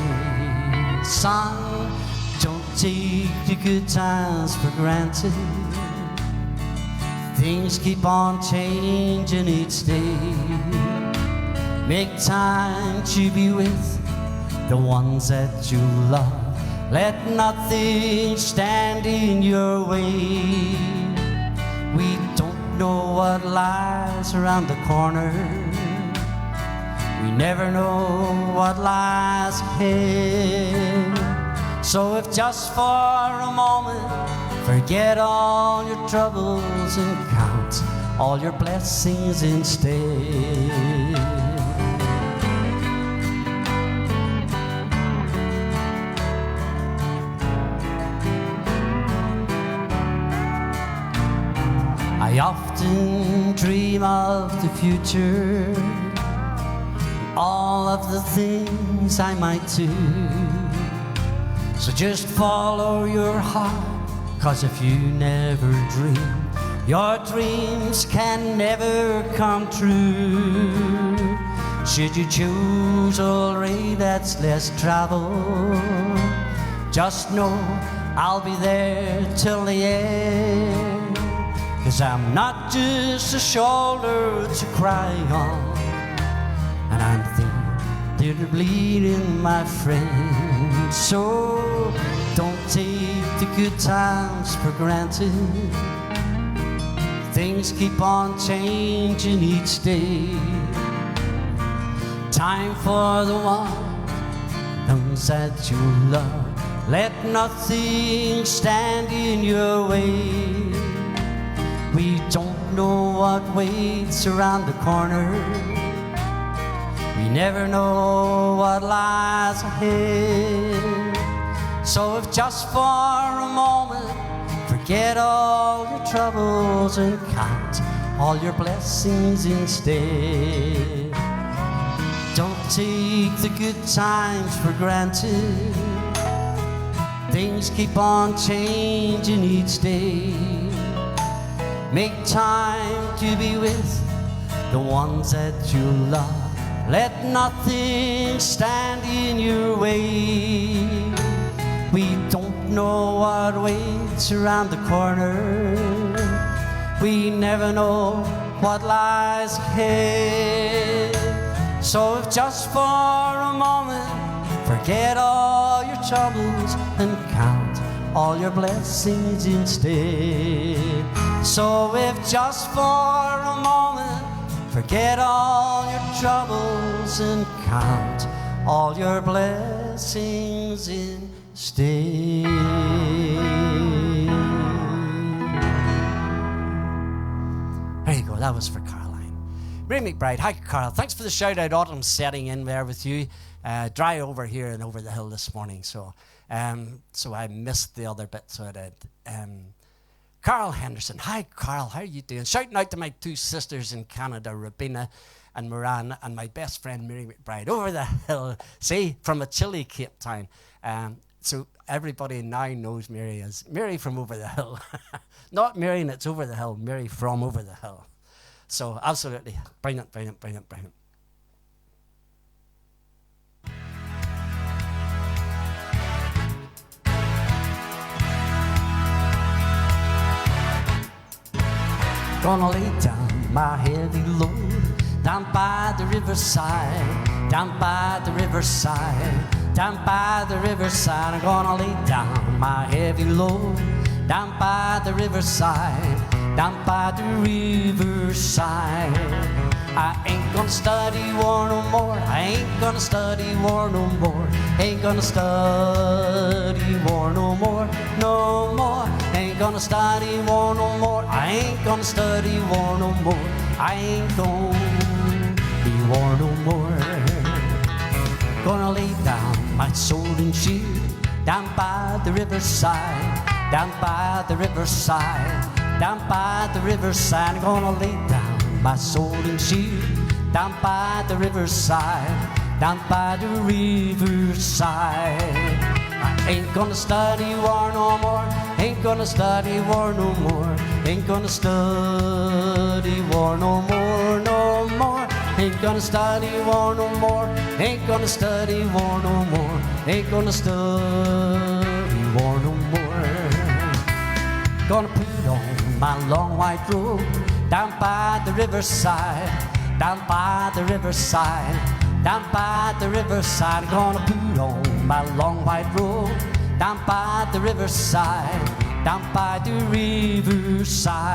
"Son, don't take the good times for granted. Things keep on changing each day. Make time to be with the ones that you love. Let nothing stand in your way. We don't know what lies around the corner. We never know what lies ahead. So if just for a moment, forget all your troubles and count all your blessings instead. I often dream of the future, all of the things I might do. So just follow your heart, 'cause if you never dream, your dreams can never come true. Should you choose a way that's less traveled, just know I'll be there till the end. 'Cause I'm not just a shoulder to cry on, and I'm thin, they're bleeding, my friend. So don't take the good times for granted. Things keep on changing each day. Time for the one, those that you love. Let nothing stand in your way. We don't know what waits around the corner. We never know what lies ahead. So if just for a moment, forget all your troubles and count all your blessings instead. Don't take the good times for granted. Things keep on changing each day. Make time to be with the ones that you love. Let nothing stand in your way. We don't know what waits around the corner. We never know what lies ahead. So if just for a moment, forget all your troubles and count all your blessings instead. So if just for a moment, forget all your troubles and count all your blessings instead. There you go, that was for Caroline. Ray McBride, hi Carl, thanks for the shout out. Autumn setting in there with you. Dry over here and over the hill this morning, so I missed the other bit, so I did. Carl Henderson, hi Carl, how are you doing? Shouting out to my two sisters in Canada, Rabina and Moran, and my best friend Mary McBride over the hill, see, from a chilly Cape Town. So everybody now knows Mary as Mary from over the hill. Not Mary that's over the hill, Mary from over the hill. So absolutely, brilliant, brilliant, brilliant, brilliant. Gonna lay down my heavy load down by the riverside, down by the riverside, down by the riverside. I'm gonna lay down my heavy load down by the riverside, down by the riverside. I ain't gonna study war no more. I ain't gonna study war no more. Ain't gonna study war no more, no more. Ain't gonna study war no more. I ain't gonna study war no more. I ain't gonna be war no more. Gonna lay down my sword and shield down by the riverside, down by the riverside, down by the riverside. I'm gonna lay down my sword and shield down by the riverside, down by the riverside. I ain't gonna study war no more. Ain't gonna study war no more. Ain't gonna study war no more, no more. Ain't gonna study war no more. Ain't gonna study war no more. Ain't gonna study war no more. Gonna put on my long white robe down by the riverside, down by the riverside, down by the riverside. Gonna put on my long white robe down by the riverside, down by the riverside.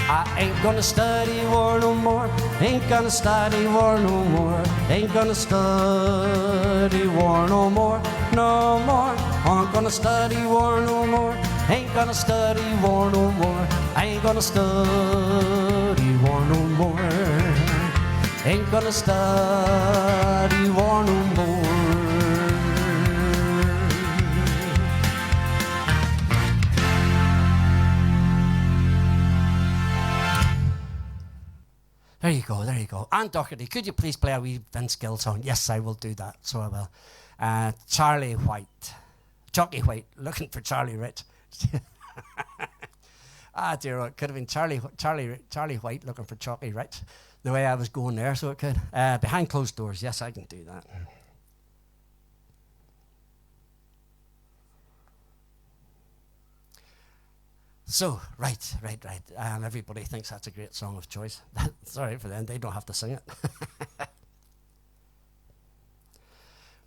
I ain't gonna study war no more. Ain't gonna study war no more. Ain't gonna study war no more. No more. Aren't gonna study war no more. Ain't gonna study war no more. I ain't gonna study war no more. Ain't gonna study war no more. There you go, there you go. Aunt Doherty, could you please play a wee Vince Gill song? Yes, I will do that, so I will. Charlie White. Jockey White, looking for Charlie Rich. Dear, it could have been Charlie White looking for Jockey Rich. The way I was going there, so it could. Behind closed doors, yes, I can do that. So, right. Everybody thinks that's a great song of choice. Sorry for them, they don't have to sing it.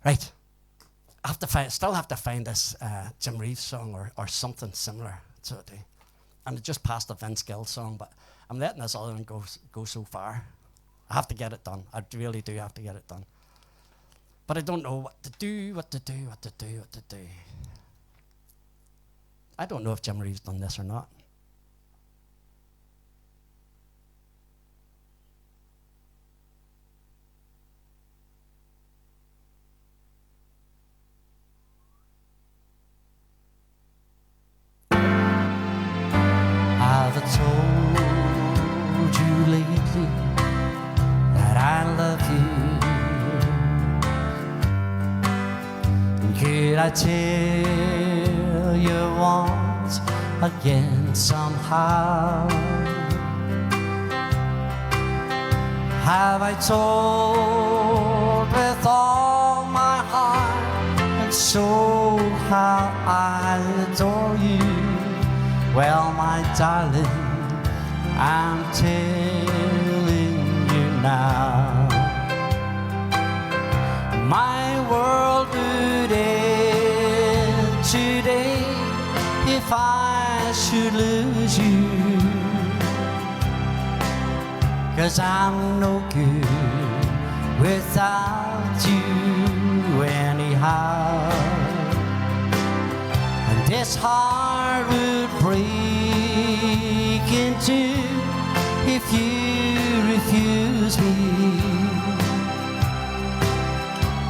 Right. Still have to find this Jim Reeves song or something similar to it. And it just passed the Vince Gill song, but I'm letting this other one go so far. I have to get it done. I really do have to get it done. But I don't know what to do. I don't know if Jim Reeves done this or not. I've told you lately that I love you. Could I tell you once again somehow? Have I told with all my heart and soul how I adore you? Well, my darling, I'm telling you now. My world would end today if I should lose you. 'Cause I'm no good without you anyhow. And this heart would break in two if you refuse me.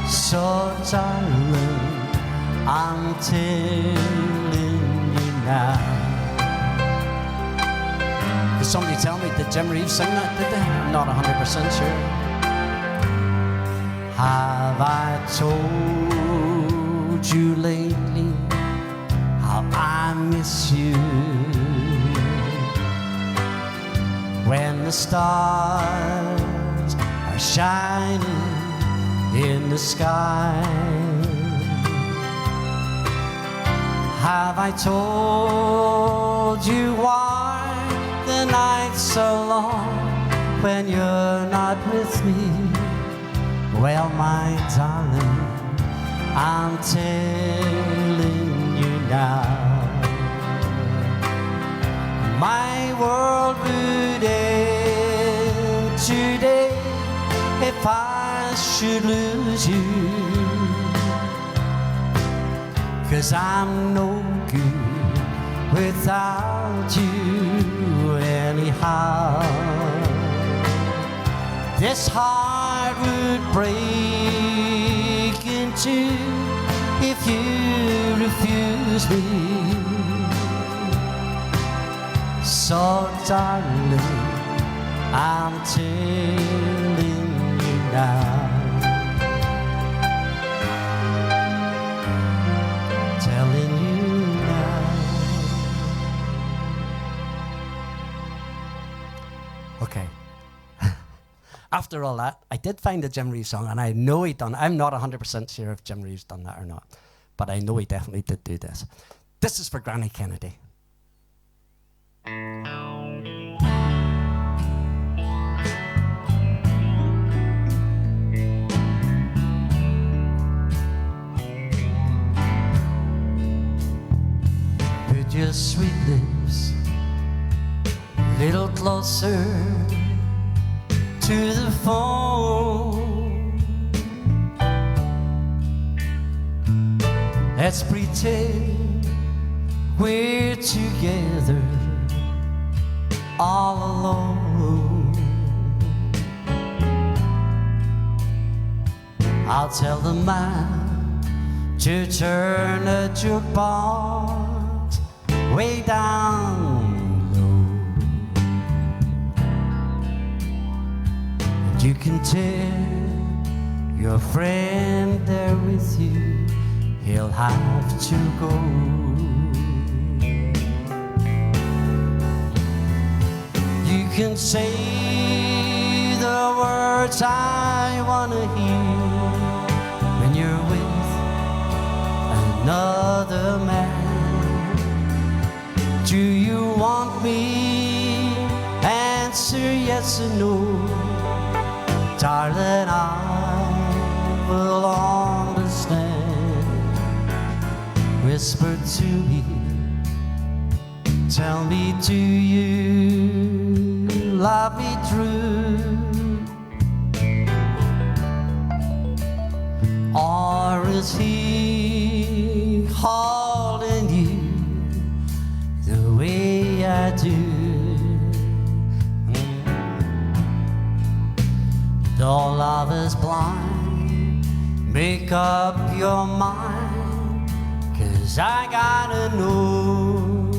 So darling, I'm telling you now. Did somebody tell me, did Jim Reeves sing that, did they? I'm not 100% sure. Have I told you lately how I miss you? When the stars are shining in the sky, have I told you why the night's so long when you're not with me? Well, my darling, I'm telling you now. My world would end today if I should lose you. 'Cause I'm no good without you anyhow. This heart would break in two if you refuse me. So darling, I'm telling you now. Telling you now. Okay. After all that, I did find a Jim Reeves song, and I know he done. I'm not 100% sure if Jim Reeves done that or not, but I know he definitely did do this. This is for Granny Kennedy. Put your sweet lips little closer to the phone. Let's pretend we're together all alone. I'll tell the man to turn the jukebox way down low. And you can tell your friend there with you, he'll have to go. You can say the words I wanna hear when you're with another man. Do you want me? Answer yes or no. Darling, I will understand. Whisper to me, tell me, do you love me true? Or is he holding you the way I do? Though love is blind, make up your mind, 'cause I gotta know.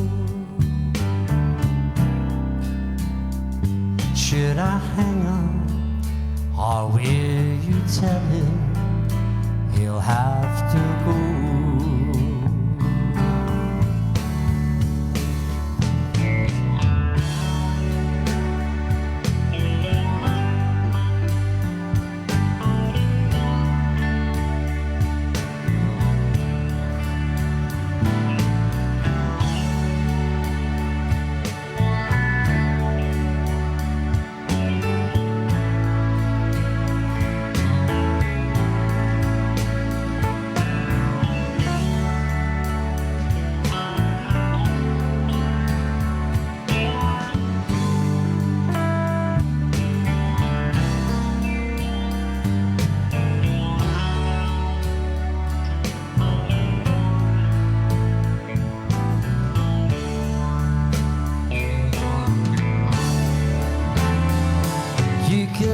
Should I hang on, or will you tell him he'll have to go?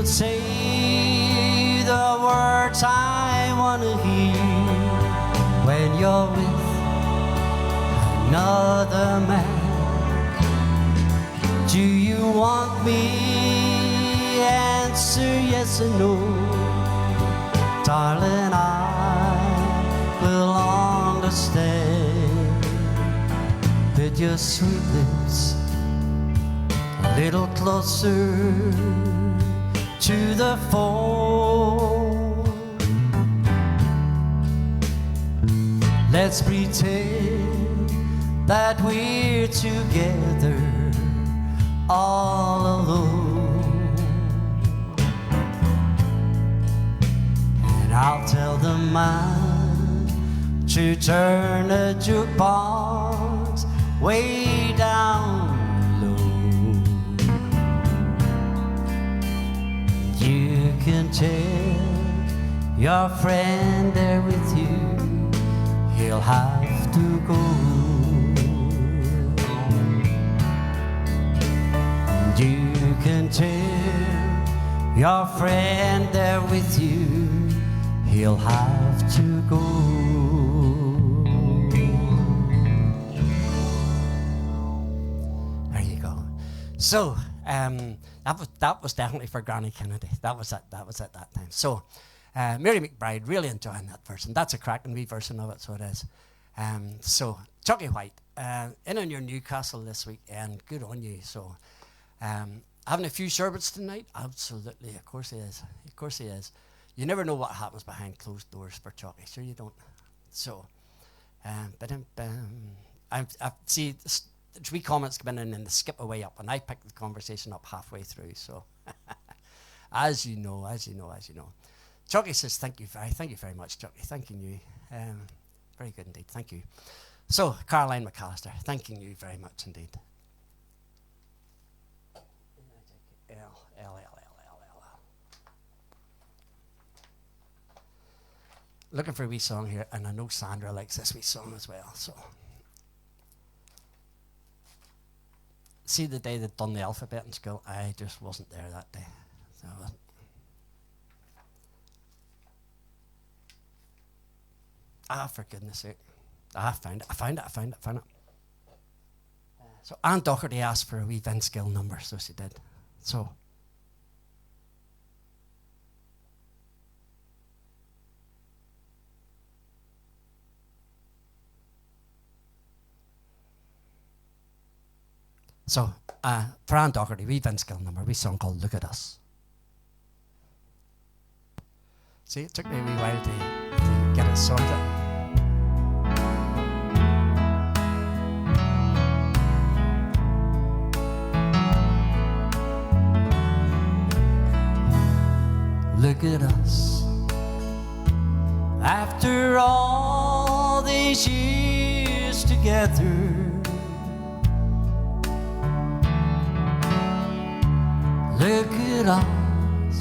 Say the words I wanna hear when you're with another man. Do you want me? Answer yes or no. Darling, I will understand. Put your sweet lips a little closer to the phone. Let's pretend that we're together all alone. And I'll tell the man to turn the jukebox way down. You can tell your friend there with you, he'll have to go. You can tell your friend there with you, he'll have to go. There you go. So, that was definitely for Granny Kennedy. That was at that time. So, Mary McBride, really enjoying that version. That's a cracking wee version of it, so it is. So, Chucky White, in on your Newcastle this weekend. Good on you. So, having a few sherbets tonight? Absolutely. Of course he is. Of course he is. You never know what happens behind closed doors for Chucky. Sure you don't. So, I see. Three comments come in and they skip away up, and I pick the conversation up halfway through. So, as you know, Chucky says, thank you very much, Chucky. Thanking you, very good indeed. Thank you. So, Caroline McAllister, thanking you very much indeed. looking for a wee song here, and I know Sandra likes this wee song as well. So, see the day they'd done the alphabet in school, I just wasn't there that day. So I wasn't. For goodness sake. I found it. So Anne Doherty asked for a wee Vince Gill number, so she did. So for Anne Doherty, wee Vince Gill number, wee song called Look at Us. See, it took me a wee while to get it sorted. Look at us. After all these years together, look at us.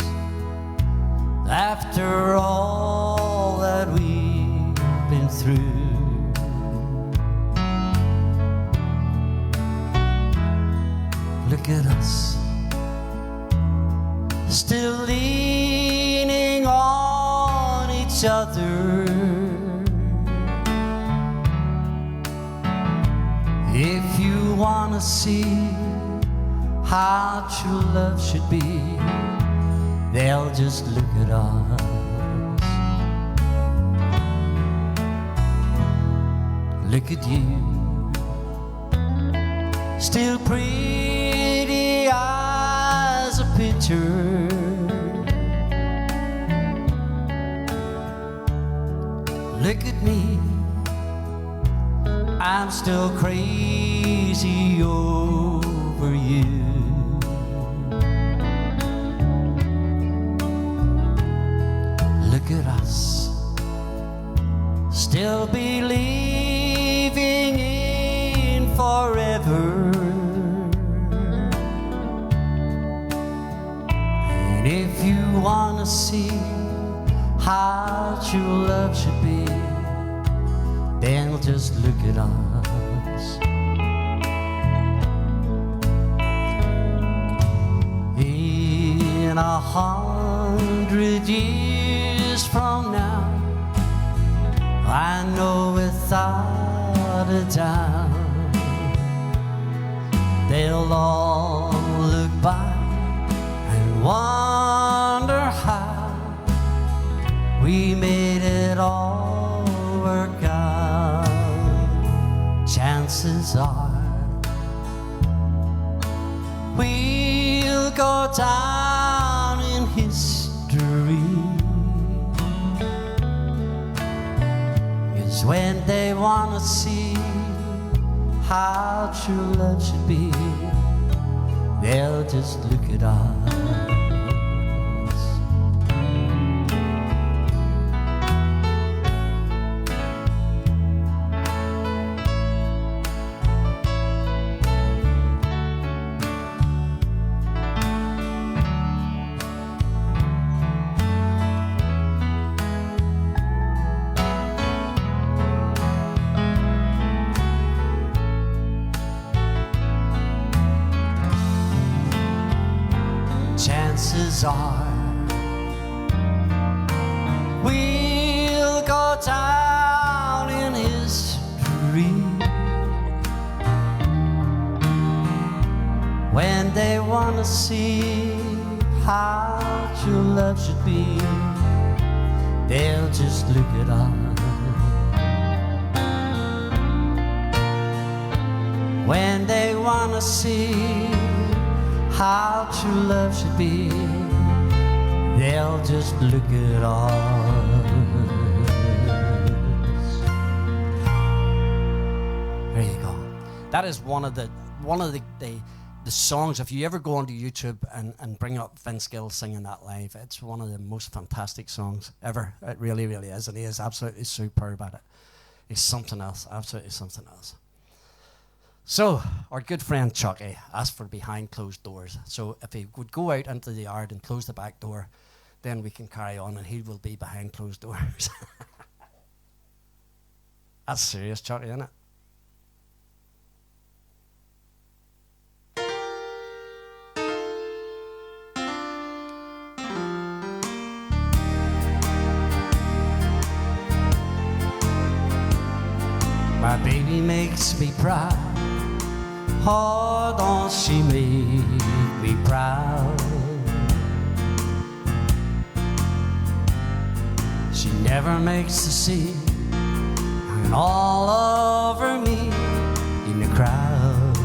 After all that we've been through, look at us. Still leaning on each other. If you want to see how true love should be, they'll just look at us. Look at you, still pretty as a picture. Look at me, I'm still crazy over you. Look at us, still believing in forever. And if you want to see how true love should be, then just look at us. In 100 years from now, I know without a doubt they'll all look back and wonder how we made it all work out. Chances are we'll go down in history, 'cause when they want to see how true love should be, they'll just look at us. Chances are we'll go down in history when they want to see how true love should be. They'll just look at us. When they want to see how true love should be, they'll just look at us. There you go. That is one of the songs. If you ever go onto YouTube and bring up Vince Gill singing that live, it's one of the most fantastic songs ever. It really, really is, and he is absolutely superb at it. He's something else, absolutely something else. So, our good friend Chucky asked for behind closed doors. So, if he would go out into the yard and close the back door, then we can carry on and he will be behind closed doors. That's serious, Chucky, isn't it? My baby makes me proud. Oh, don't she make me proud? She never makes a scene and all over me in the crowd.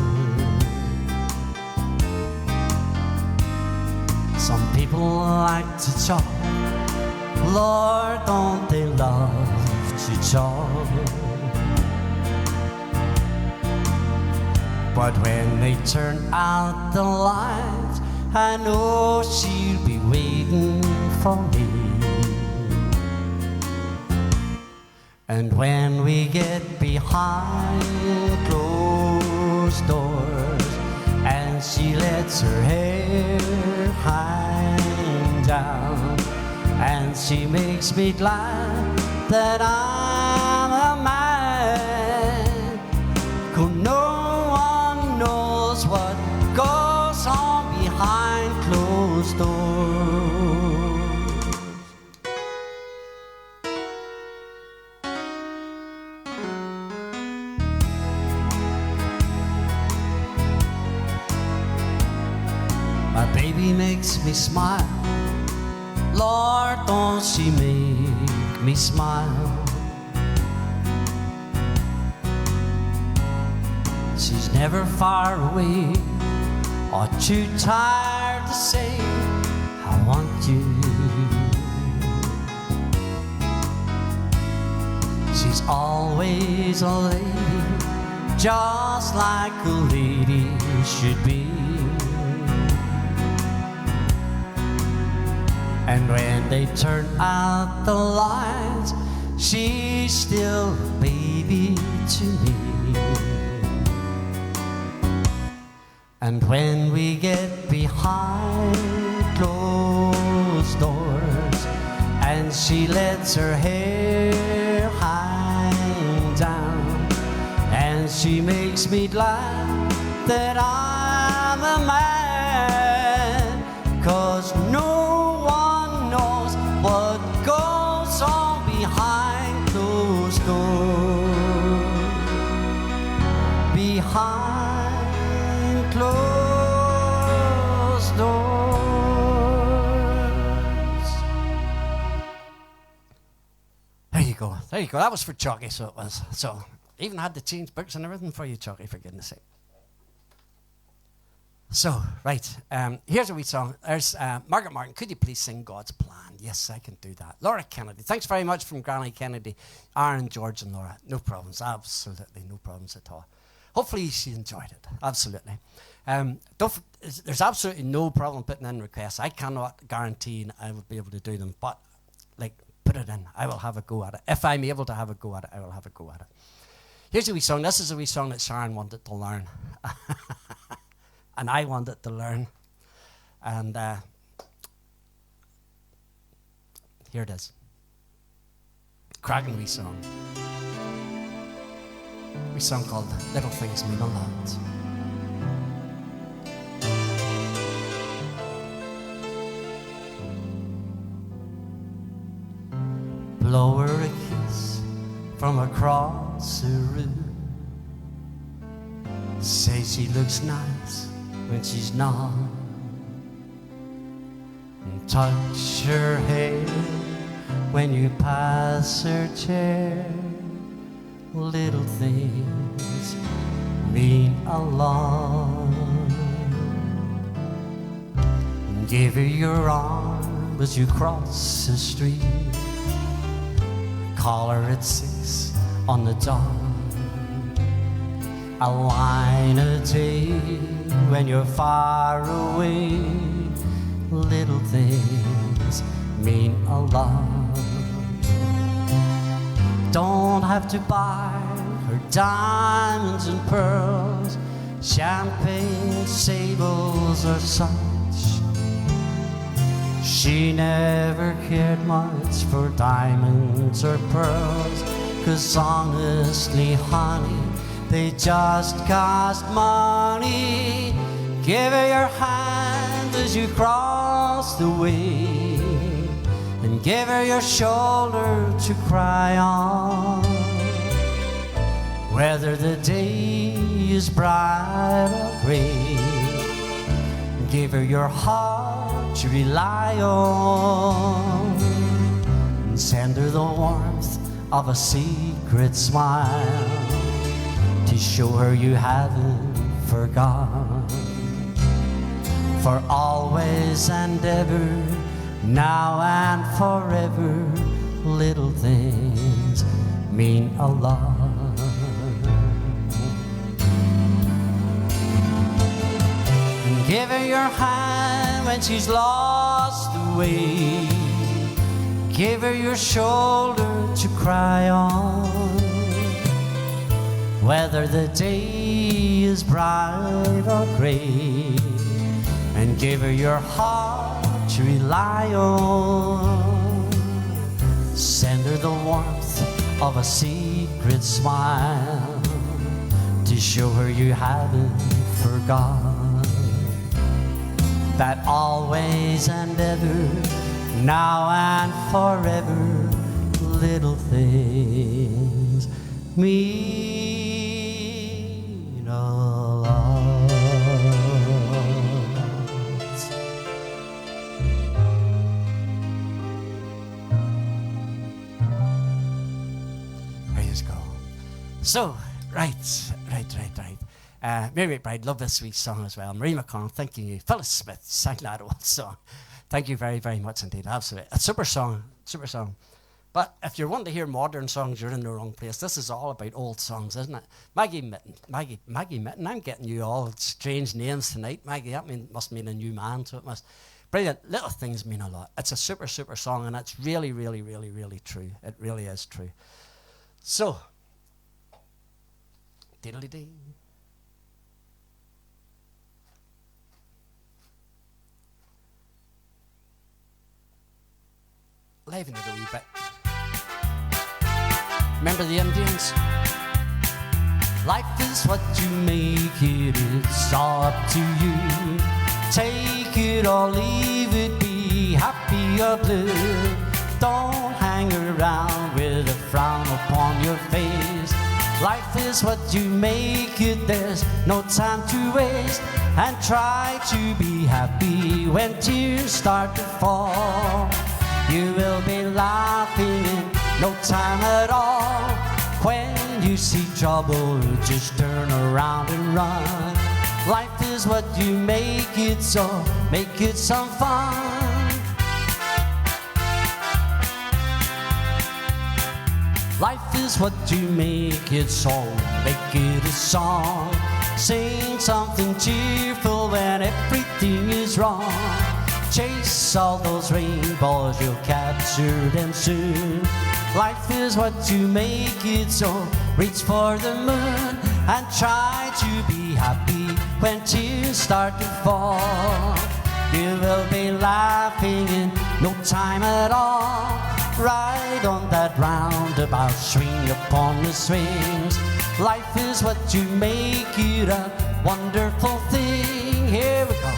Some people like to talk, Lord, don't they love to talk? But when they turn out the lights, I know she'll be waiting for me. And when we get behind closed doors and she lets her hair hang down, and she makes me glad that I'm a man, 'cause no one knows what goes on behind closed doors. My baby makes me smile. Lord, don't she make me smile? She's never far away or too tired to say, I want you. She's always a lady, just like a lady should be. And when they turn out the lights, she's still a baby to me. And when we get behind closed doors and she lets her hair hang down, and she makes me glad that I'm a man, 'cause no one knows what goes on behind closed doors. Behind closed doors. There you go. There you go. That was for Chucky, so it was. So even had to change books and everything for you, Chucky, for goodness sake. So, right, here's a wee song. There's Margaret Martin. Could you please sing God's Plan? Yes, I can do that. Laura Kennedy. Thanks very much from Granny Kennedy. Aaron, George, and Laura. No problems. Absolutely no problems at all. Hopefully she enjoyed it. Absolutely. There's absolutely no problem putting in requests. I cannot guarantee I will be able to do them, but put it in. I will have a go at it. If I'm able to have a go at it, I will have a go at it. Here's a wee song. This is a wee song that Sharon wanted to learn. And I wanted to learn. And here it is. Cracking wee song. Wee song called Little Things Mean a Lot. Blow her a kiss from across the room. Say she looks nice when she's not. And touch her hair when you pass her chair. Little things mean a lot. Give her your arm as you cross the street. Call her at 6 on the dot. A line a day when you're far away. Little things mean a lot. Don't have to buy her diamonds and pearls, champagne, sables or such. She never cared much for diamonds or pearls, 'cause honestly, honey, they just cost money. Give her your hand as you cross the way, and give her your shoulder to cry on. Whether the day is bright or gray, give her your heart to rely on, and send her the warmth of a secret smile to show her you haven't forgotten. For always and ever, now and forever, little things mean a lot. Give her your hand when she's lost the way. Give her your shoulder to cry on. Whether the day is bright or gray, and give her your heart to rely on. Send her the warmth of a secret smile to show her you haven't forgotten. That always and ever, now and forever, little things mean a lot. Praise God. So, right. Mary McBride, love this sweet song as well. Marie McConnell, thank you. Phyllis Smith sang that old song. Thank you very, very much indeed. Absolutely. A super song. But if you're wanting to hear modern songs, you're in the wrong place. This is all about old songs, isn't it? Maggie Mitten. I'm getting you all strange names tonight. Maggie, that must mean a new man, so it must. Brilliant. Little things mean a lot. It's a super song, and it's really, really, really, really true. It really is true. So, diddly-dee. Liven it a wee bit. Remember the Indians? Life is what you make it, it's all up to you. Take it or leave it, be happy or blue. Don't hang around with a frown upon your face. Life is what you make it, there's no time to waste. And try to be happy when tears start to fall. You will be laughing in no time at all. When you see trouble, just turn around and run. Life is what you make it, so make it some fun. Life is what you make it, so make it a song. Sing something cheerful when everything is wrong. Chase all those rainbows, you'll capture them soon. Life is what you make it, so reach for the moon. And try to be happy when tears start to fall. You will be laughing in no time at all. Ride on that roundabout, swing upon the swings. Life is what you make it, a wonderful thing. Here we go.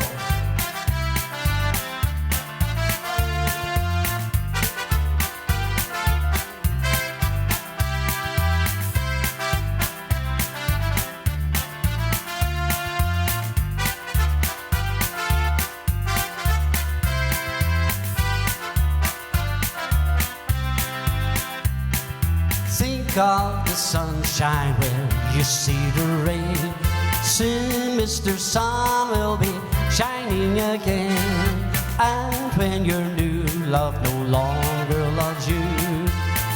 Think of the sunshine when you see the rain. Soon Mr. Sun will be shining again. And when your new love no longer loves you,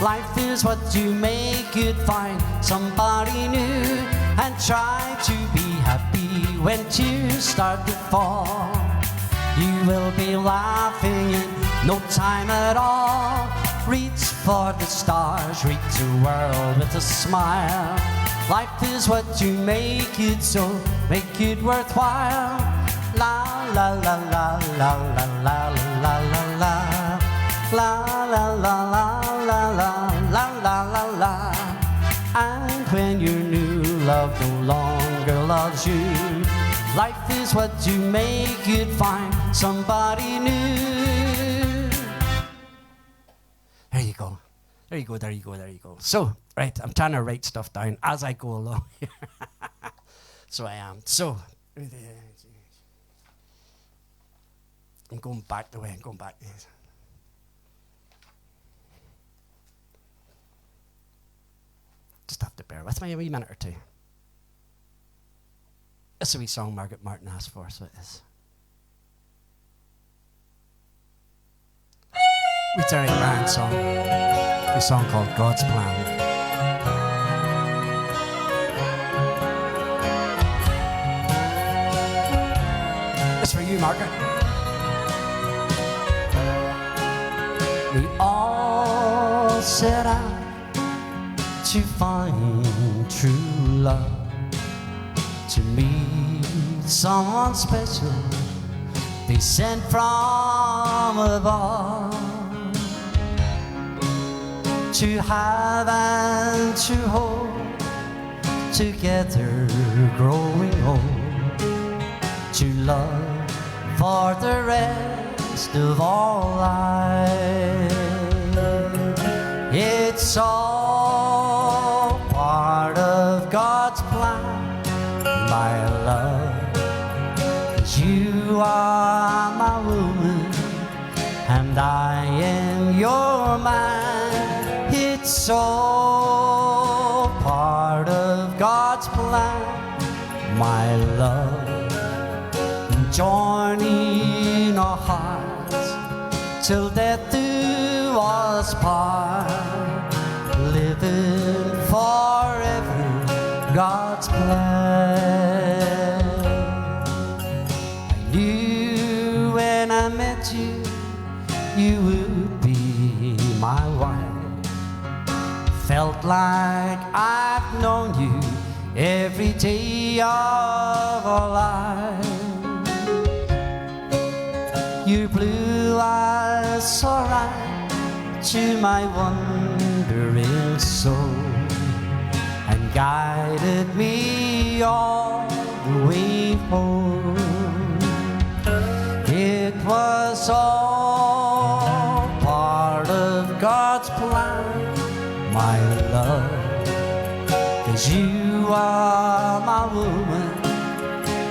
life is what you make it, find somebody new. And try to be happy when tears start to fall. You will be laughing in no time at all. Reach for the stars, reach the world with a smile. Life is what you make it, so make it worthwhile. La la la la la la la la la la la la la la la la la la la la. when your new love no longer loves you. Life is what you make it, find somebody new. There you go. There you go, there you go, there you go. So, right, I'm trying to write stuff down as I go along here. So I am. So, I'm going back the way I'm going back. Just have to bear with me a wee minute or two. It's a wee song Margaret Martin asked for, so it is. It's Eric Bryan song. A song called God's Plan. It's for you, Margaret. We all set out to find true love, to meet someone special they sent from above, to have and to hold, together growing old, to love for the rest of our life. It's all part of God's plan, my love. 'Cause you are my woman and I am your man. It's all part of God's plan, my love. Joining our hearts till death do us part, living forever God's plan. I knew when I met you, you would be my wife. Felt like I've known you every day of our life. Your blue eyes saw right to my wondering soul and guided me all the way home. It was all part of God's plan, my love. 'Cause you are my woman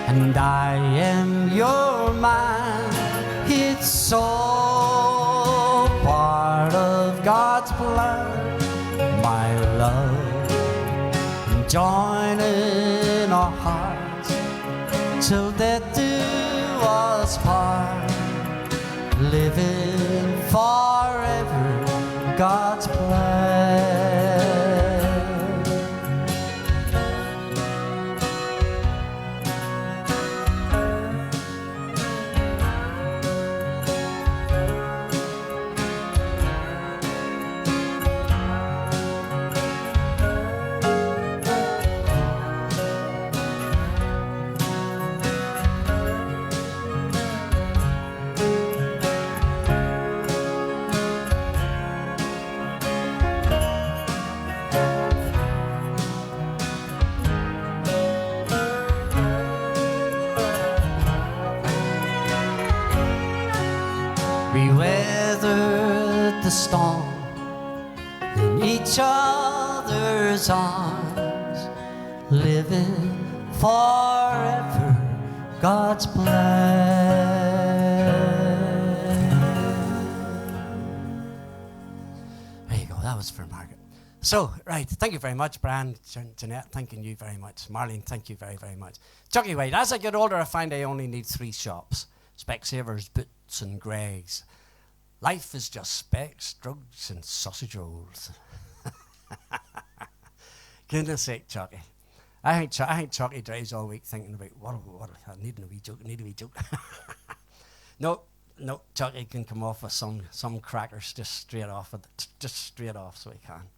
and I am your man. It's all part of God's plan, my love. Joining our hearts till death do us part, living forever God's plan. We weathered the storm in each other's arms, living forever God's plan. There you go, that was for Margaret. So, right, thank you very much, Brian, Jeanette, thanking you very much. Marlene, thank you very, very much. Chucky White, as I get older, I find I only need 3 shops: Specsavers, Boots and Greggs. Life is just specs, drugs and sausage rolls. Goodness sake, Chucky. I think Chucky drives all week thinking about, what I need a wee joke. No, Chucky can come off with some crackers just straight off, so he can.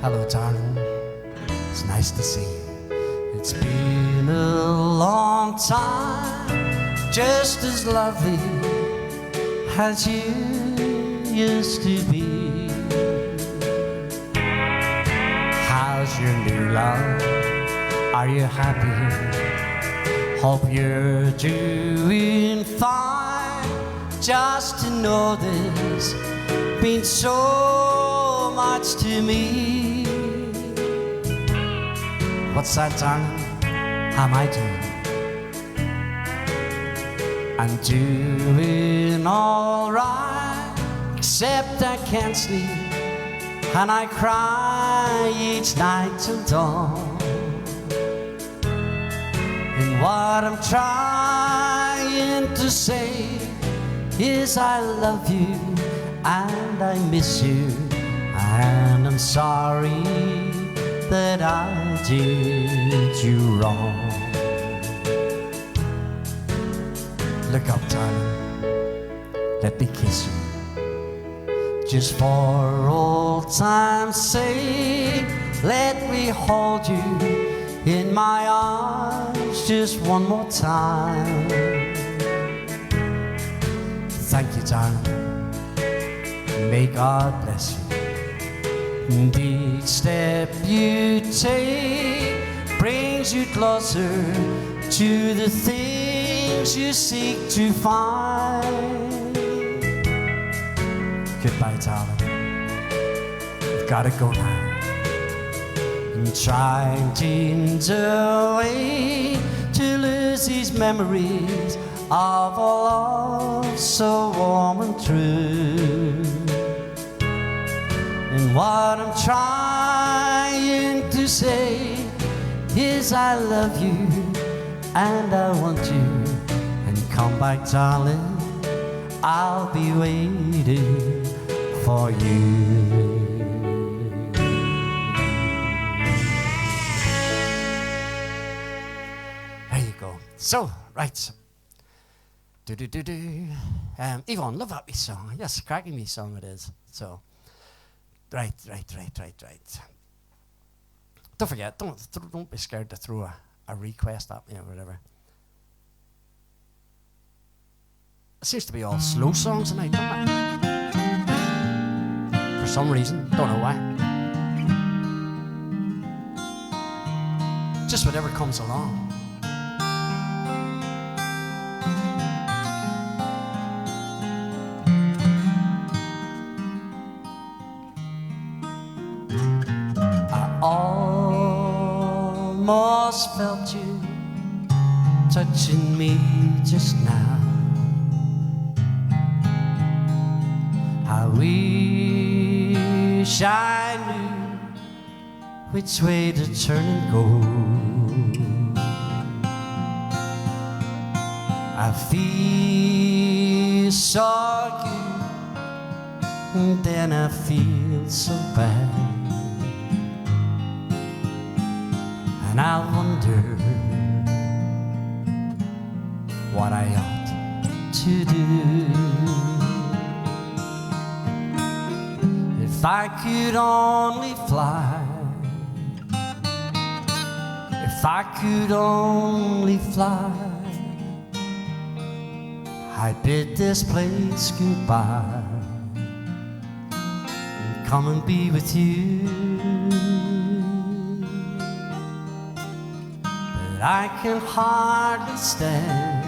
Hello, darling. It's nice to see you. It's been a long time, just as lovely as you used to be. How's your new love? Are you happy? Hope you're doing fine. Just to know this means so much to me. What's that, darling? How am I doing? I'm doing all right, except I can't sleep and I cry each night till dawn. And what I'm trying to say is I love you and I miss you, and I'm sorry that I did you wrong. Look up, darling, let me kiss you. Just for old time's sake, let me hold you in my arms just one more time. Thank you, darling, may God bless you. And each step you take brings you closer to the things you seek to find. Goodbye, darling, I've gotta go now. I'm trying to way to lose these memories of a love so warm and true. And what I'm trying to say is I love you and I want you. And come back, darling, I'll be waiting for you. There you go. So, right. Yvonne, love that wee song. Yes, cracking wee song it is. So, right. Don't forget, don't be scared to throw a request at me or whatever. It seems to be all slow songs tonight, doesn't it? For some reason, don't know why. Just whatever comes along. Almost felt you touching me just now. I wish I knew which way to turn and go. I feel so good, and then I feel so bad. And I wonder what I ought to do. If I could only fly, if I could only fly, I'd bid this place goodbye and come and be with you. I can hardly stand,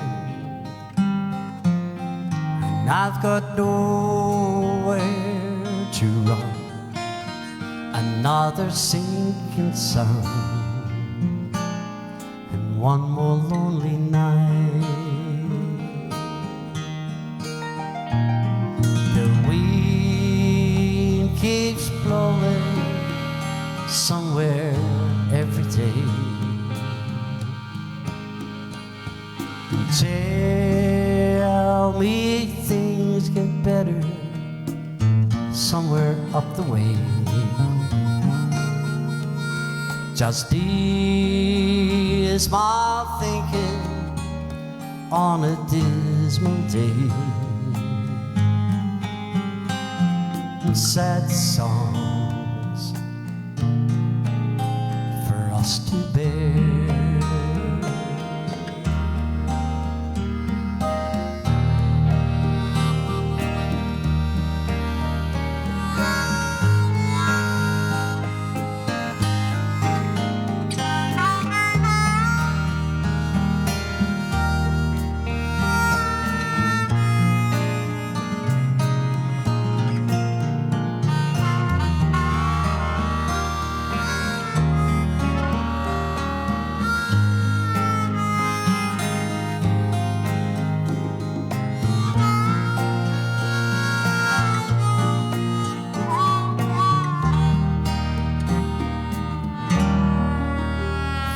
and I've got nowhere to run. Another sinking sun, and one more lonely night. The wind keeps blowing somewhere every day. Tell me things get better somewhere up the way. Just dismal thinking on a dismal day. Sad songs for us to bear.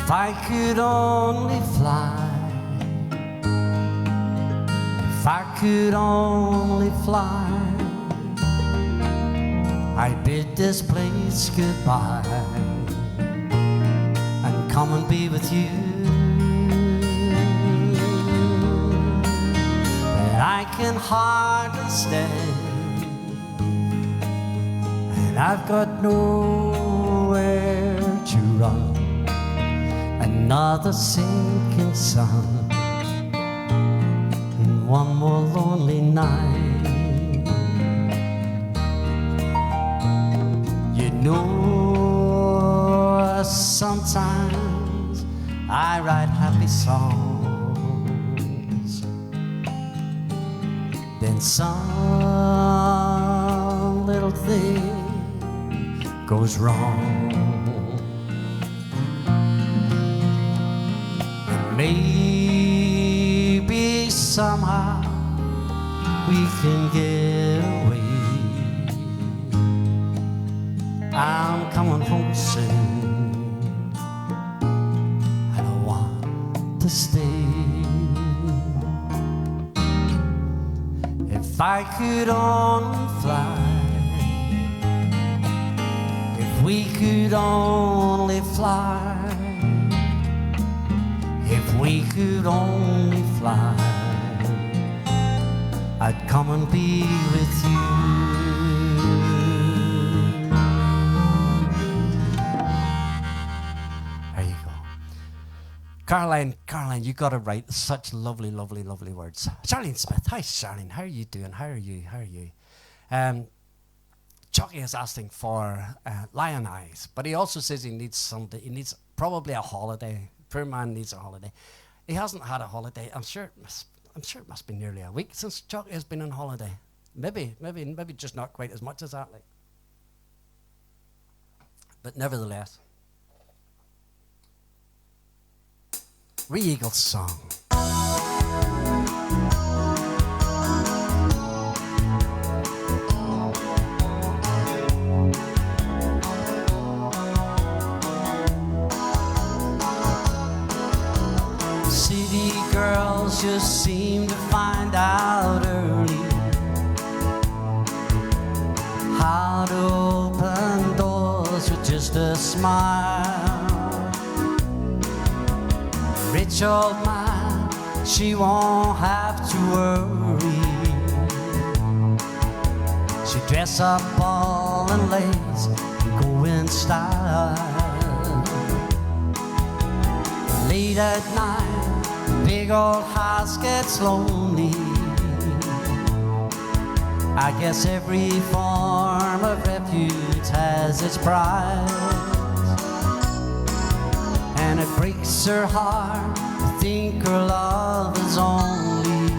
If I could only fly, if I could only fly, I'd bid this place goodbye and come and be with you. But I can hardly stay, and I've got nowhere to run. Another sinking sun, and one more lonely night. You know, sometimes I write happy songs, then some little thing goes wrong. Maybe somehow we can get away. I'm coming home soon. I don't want to stay. If I could only fly, if we could only fly, if we could only fly, I'd come and be with you. There you go. Caroline, you got it right. Such lovely, lovely, lovely words. Charlene Smith. Hi, Charlene. How are you doing? How are you? Chucky is asking for lion eyes, but he also says he needs something. He needs probably a holiday. Poor man needs a holiday. He hasn't had a holiday. I'm sure it must be nearly a week since Chuck has been on holiday. Maybe just not quite as much as that. But nevertheless, Wee Eagles song. City girls just seem to find out early how to open doors with just a smile. Rich old man, she won't have to worry. She dress up all in lace and go in style. Late at night, big old house gets lonely. I guess every form of refuge has its price, and it breaks her heart to think her love is only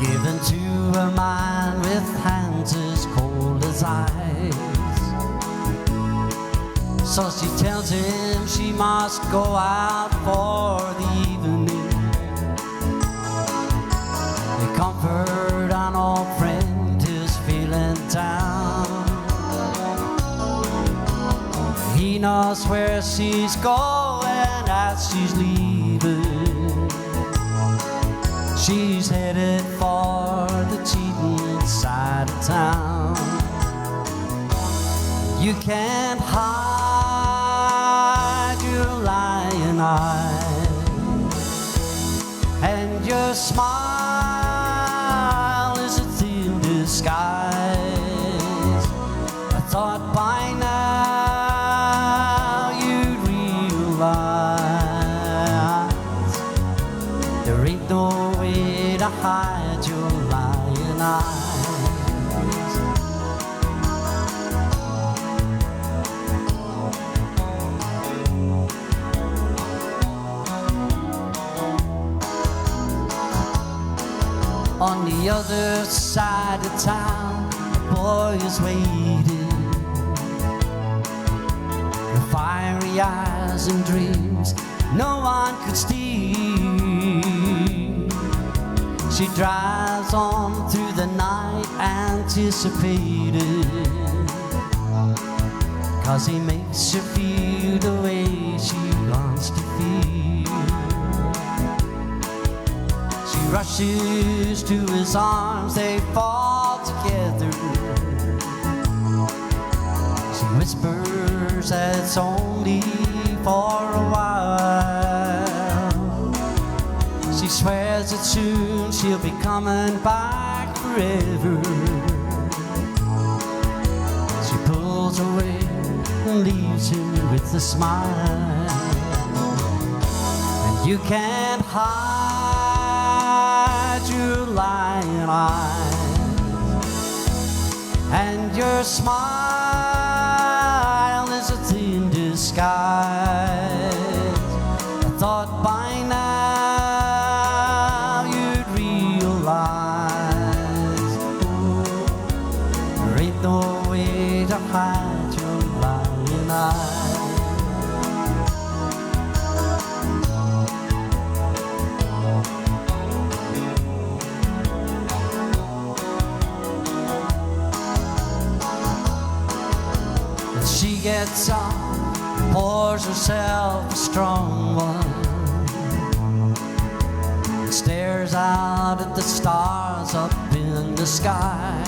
given to a man with hands as cold as ice. So she tells him she must go out for the evening. The comfort an old friend is feeling down. He knows where she's going as she's leaving. She's headed for the cheating side of town. You can't hide your lion eyes, and your smile is a thin disguise. I thought by now you'd realize there ain't no way to hide your lion eyes. On the other side of town, a boy is waiting. The fiery eyes and dreams no one could steal. She drives on through the night anticipating, 'cause he makes her feel the way rushes to his arms, they fall together. She whispers that it's only for a while. She swears that soon she'll be coming back forever. She pulls away and leaves him with a smile. And you can't hide your lying eyes, and your smile is a thin disguise. I thought by now you'd realize, there ain't no way to hide your lying eyes. She gets up, pours herself a strong one, and stares out at the stars up in the sky.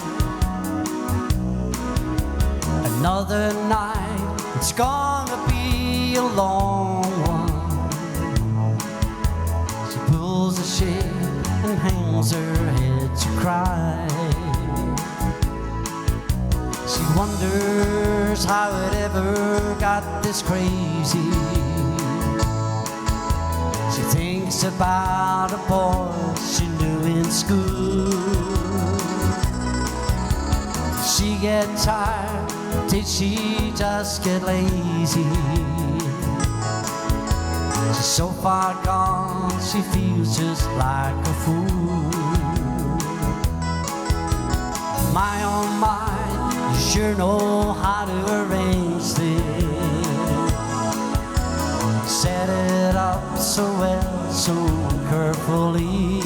Another night, it's gonna be a long one. She pulls a shade and hangs her head to cry. She wonders how it ever got this crazy. She thinks about a boy she knew in school. She get tired, did she just get lazy? She's so far gone, she feels just like a fool. My oh my, you sure know how to arrange things. Set it up so well, so carefully.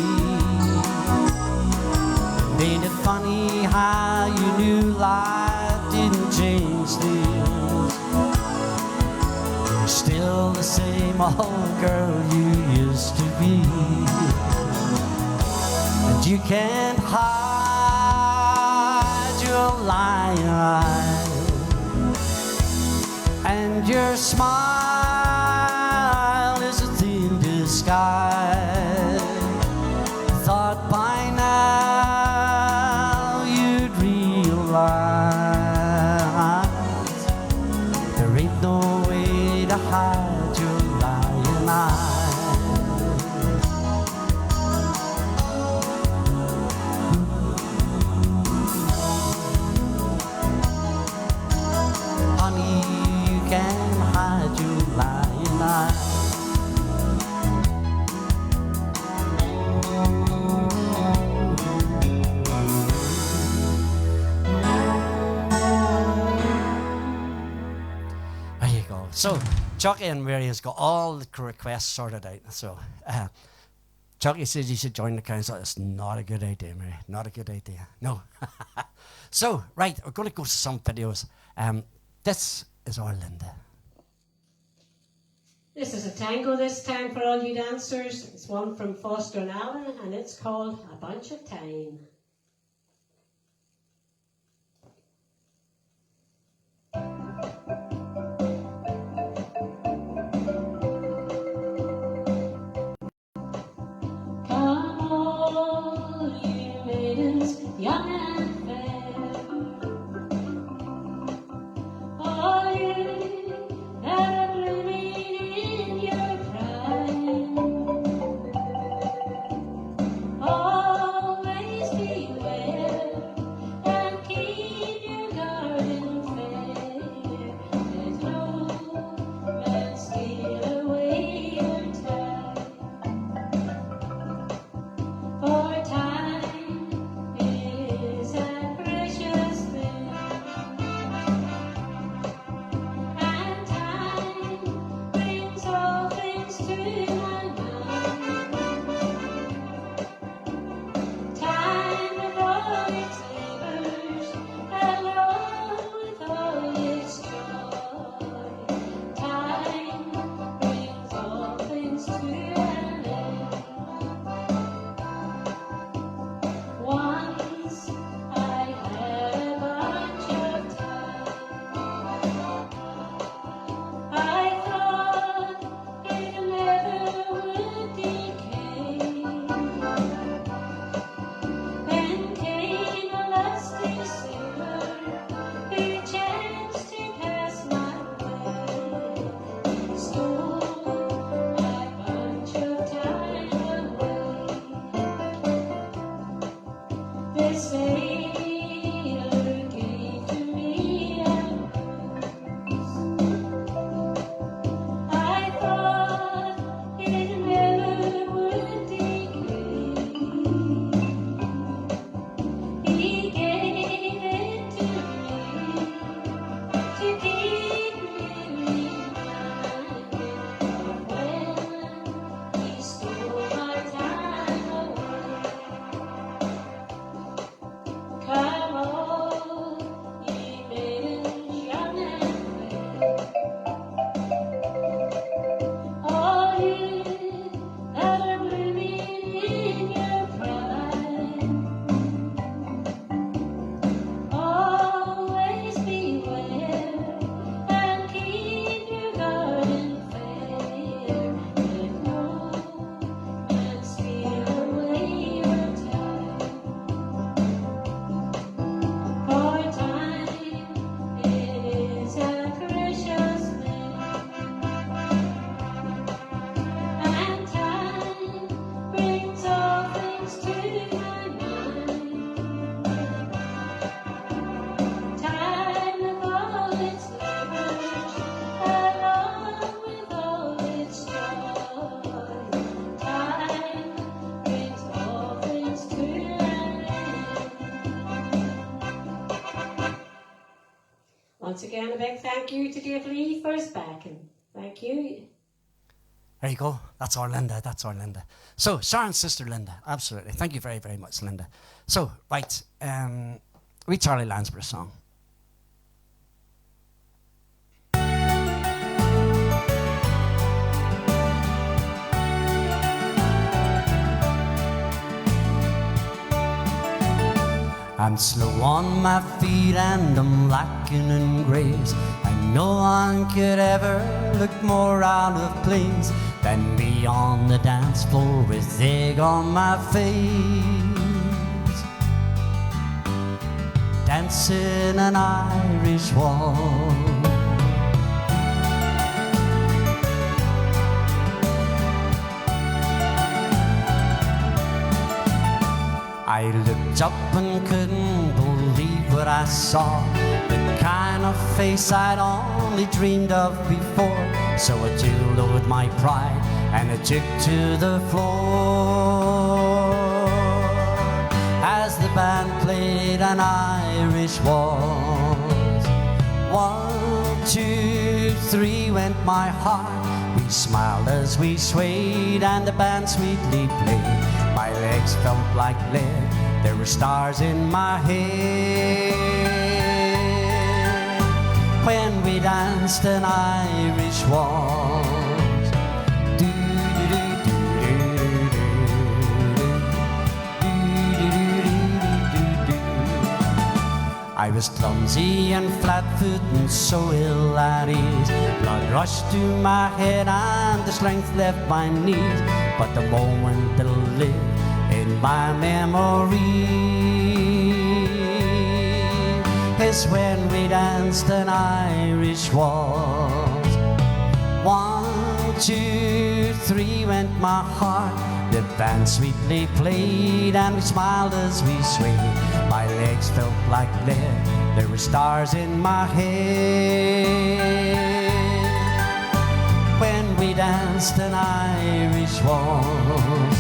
Ain't it funny how you knew life didn't change things? You're still the same old girl you used to be, and you can't hide your lying eyes, and your smile is a thin disguise. Thought by now you'd realize, there ain't no way to hide your lying eyes. So, Chucky and Mary has got all the requests sorted out. So, Chucky says you should join the council. It's not a good idea, Mary. Not a good idea. No. So, right, we're going to go to some videos. This is our Linda. This is a tango this time for all you dancers. It's one from Foster and Allen, and it's called A Bunch of Time. Young and fair, all you that are blooming in your prime, always be Once again, a big thank you to Dave Lee for his backing. Thank you. There you go. That's our Linda. That's our Linda. So, Sharon's sister Linda. Absolutely. Thank you very, very much, Linda. So, right. We Charlie Lansbury song. I'm slow on my feet and I'm lacking in grace, and no one could ever look more out of place than me on the dance floor with egg on my face, dancing an Irish waltz. I looked up and couldn't believe what I saw, the kind of face I'd only dreamed of before. So I took my pride and I took to the floor as the band played an Irish waltz. 1, 2, 3 went my heart. We smiled as we swayed and the band sweetly played. My legs felt like lead, there were stars in my head. When we danced an Irish waltz, I was clumsy and flat-footed and so ill at ease. Blood rushed to my head and the strength left my knees. But the moment that'll live in my memory is when we danced an Irish waltz. 1, 2, 3 went my heart. The band sweetly played and we smiled as we swayed. My legs felt like lead, there were stars in my head. When we danced an Irish waltz.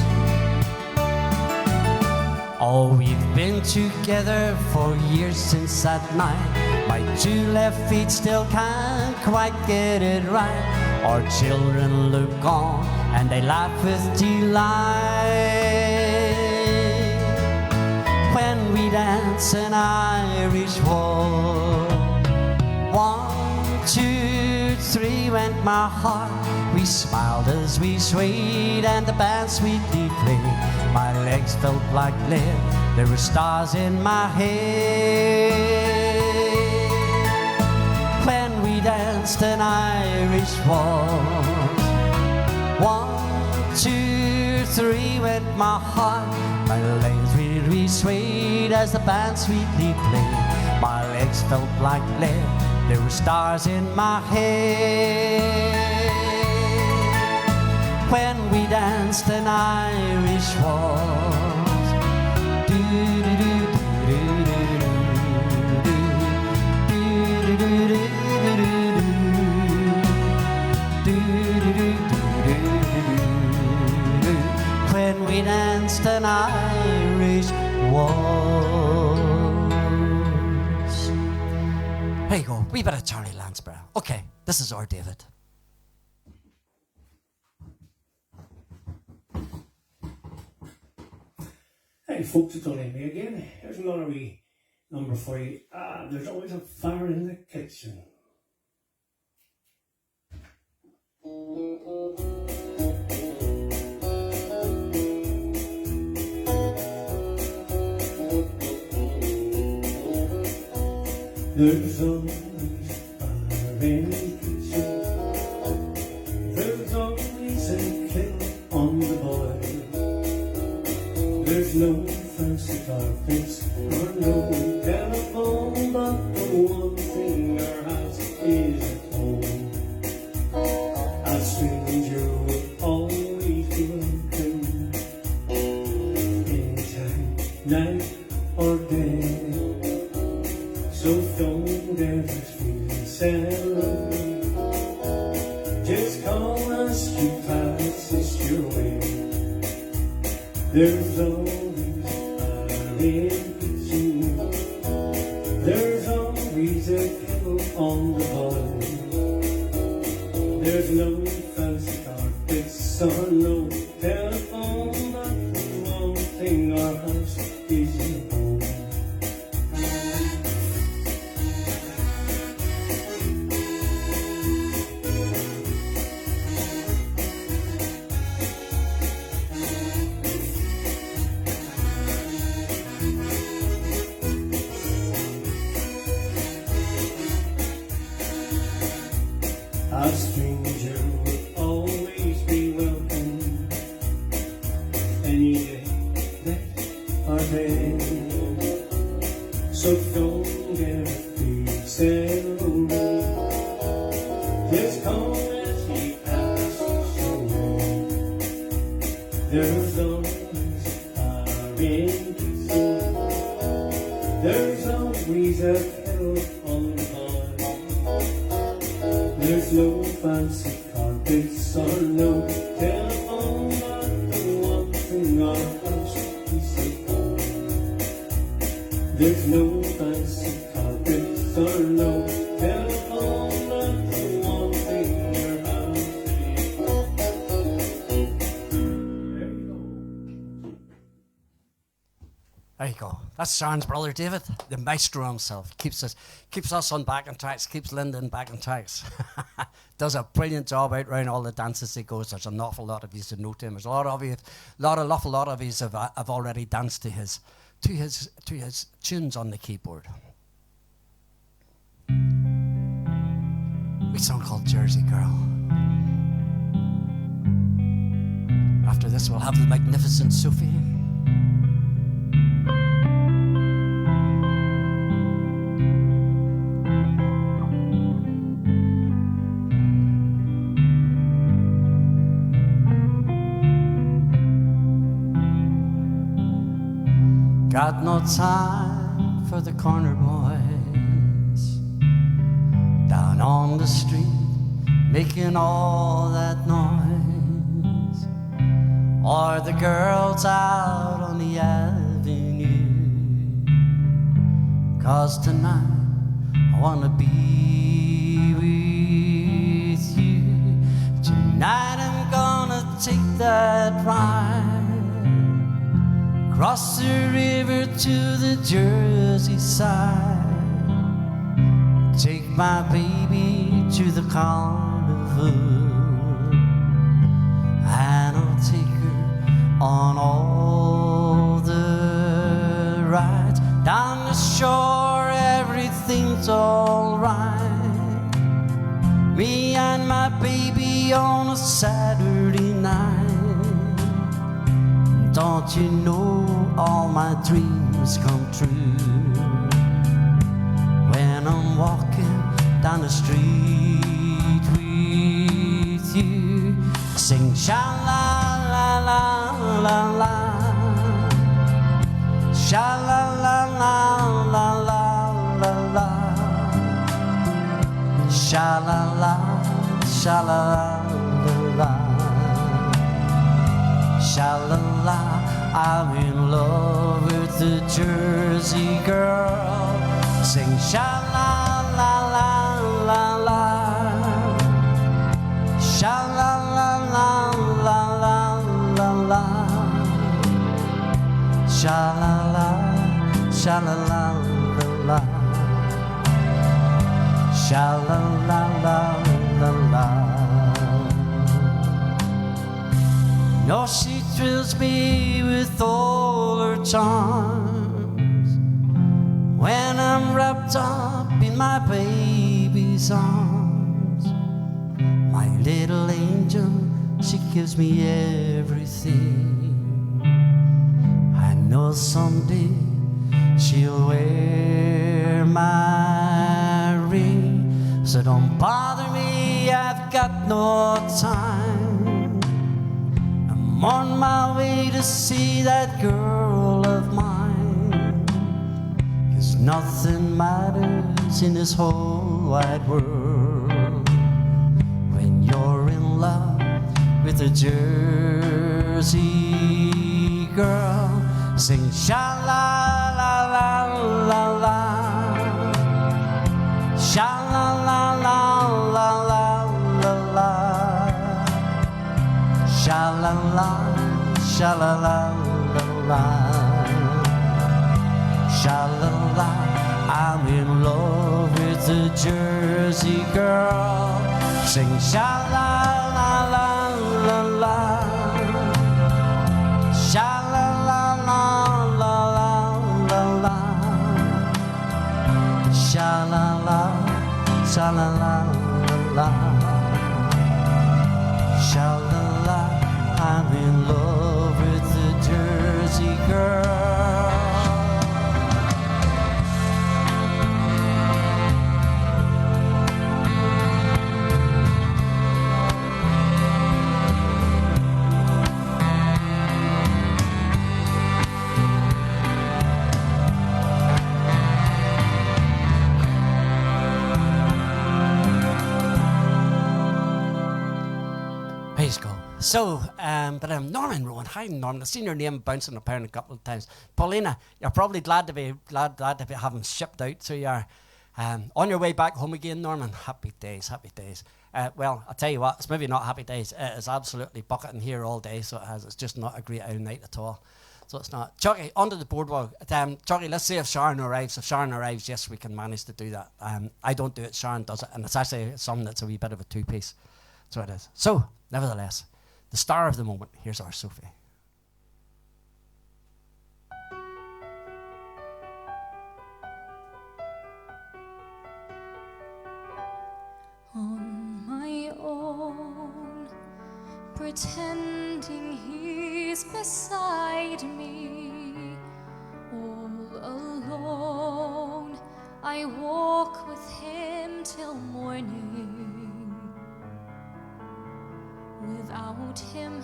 Oh, we've been together for years since that night. My 2 left feet still can't quite get it right. Our children look on and they laugh with delight when we dance an Irish waltz. 1, 2, 3 went my heart. We smiled as we swayed and the band sweetly played. My legs felt like lead, there were stars in my head when we danced an Irish waltz. 1, 2, 3 went my heart. My legs really swayed as the band sweetly played. My legs felt like lead, there were stars in my head when we danced an Irish waltz. Do do do do do do do do do do. When we danced an Irish waltz. There you go, wee bit of Charlie Lansbury. Okay, this is our David. Hey folks, it's only me again. Here's another wee number for you. There's always a fire in the kitchen. There's always fire in the kitchen. There's always a kettle on the boil. There's no fancy carpets or no telephone, but the one thing our house is at home. A stranger will always be welcome, anytime, night or day. So don't ever feel sad. Just call us to pass us your way. There's always fire in the kitchen. There's always a kettle on There's no fancy carpets or no telephone, but the one thing our house is a home. A stranger will always be welcome any day that are there. So don't get yourself. Just come as he asks you. There's always a rain to see. There's always a kettle on the fire. There's no fancy carpets or no telephone, but the one thing our house is a home. There's no fancy carpets or no telephone, but the one thing our house is a home. There you go. There you go. That's Sharon's brother David, the maestro himself. Keeps us on back on tracks, keeps Lyndon back on tracks. Does a brilliant job out round all the dances he goes. There's an awful lot of you who know him. There's an awful lot of you have already danced to his tunes on the keyboard. A song called Jersey Girl. After this, we'll have the magnificent Sophie. Got no time for the corner boys down on the street making all that noise, or the girls out on the avenue. 'Cause tonight I wanna be with you. Tonight I'm gonna take that ride across the river to the Jersey side. Take my baby to the carnival, and I'll take her on all the rides. Down the shore, everything's alright. Me and my baby on a Saturday night. Don't you know all my dreams come true when I'm walking down the street with you? Sing sha-la-la-la-la-la, sha-la-la-la-la-la-la, sha-la-la, sha-la-la-la-la, sha-la-la. I'm in love with the Jersey girl. Sing sha-la-la-la-la-la, sha-la-la-la-la-la-la, sha-la-la, sha-la-la-la-la, sha-la-la-la-la-la. No, she thrills me with all her charms when I'm wrapped up in my baby's arms. My little angel, she gives me everything. I know someday she'll wear my ring. So don't bother me, I've got no time. I'm on my way to see that girl of mine. 'Cause nothing matters in this whole wide world when you're in love with a Jersey girl. Sing sha-la-la-la-la-la, sha-la-la-la-la-la-la, Sha-la-la, sha-la-la-la-la. Sha-la-la, I'm in love with a Jersey girl. Sing sha-la-la-la-la-la. Sha-la-la-la-la-la-la. Sha-la-la, sha-la-la-la-la. Sha-la-la, I'm in love with the Jersey girl. Please go. So, but Norman Rowan. Hi, Norman. I've seen your name bouncing around a couple of times. Paulina, you're probably glad to be having shipped out. So you're on your way back home again, Norman. Happy days, happy days. Well, I'll tell you what. It's maybe not happy days. It is absolutely bucketing here all day. So it has. It's just not a great out night at all. So it's not. Chucky, onto the boardwalk. Chucky, let's see if Sharon arrives. If Sharon arrives, yes, we can manage to do that. I don't do it. Sharon does it, and it's actually something that's a wee bit of a two-piece. So it is. So, nevertheless, the star of the moment, here's our Sophie. On my own, pretending he's beside me, all alone, I walk with him till morning. Without him,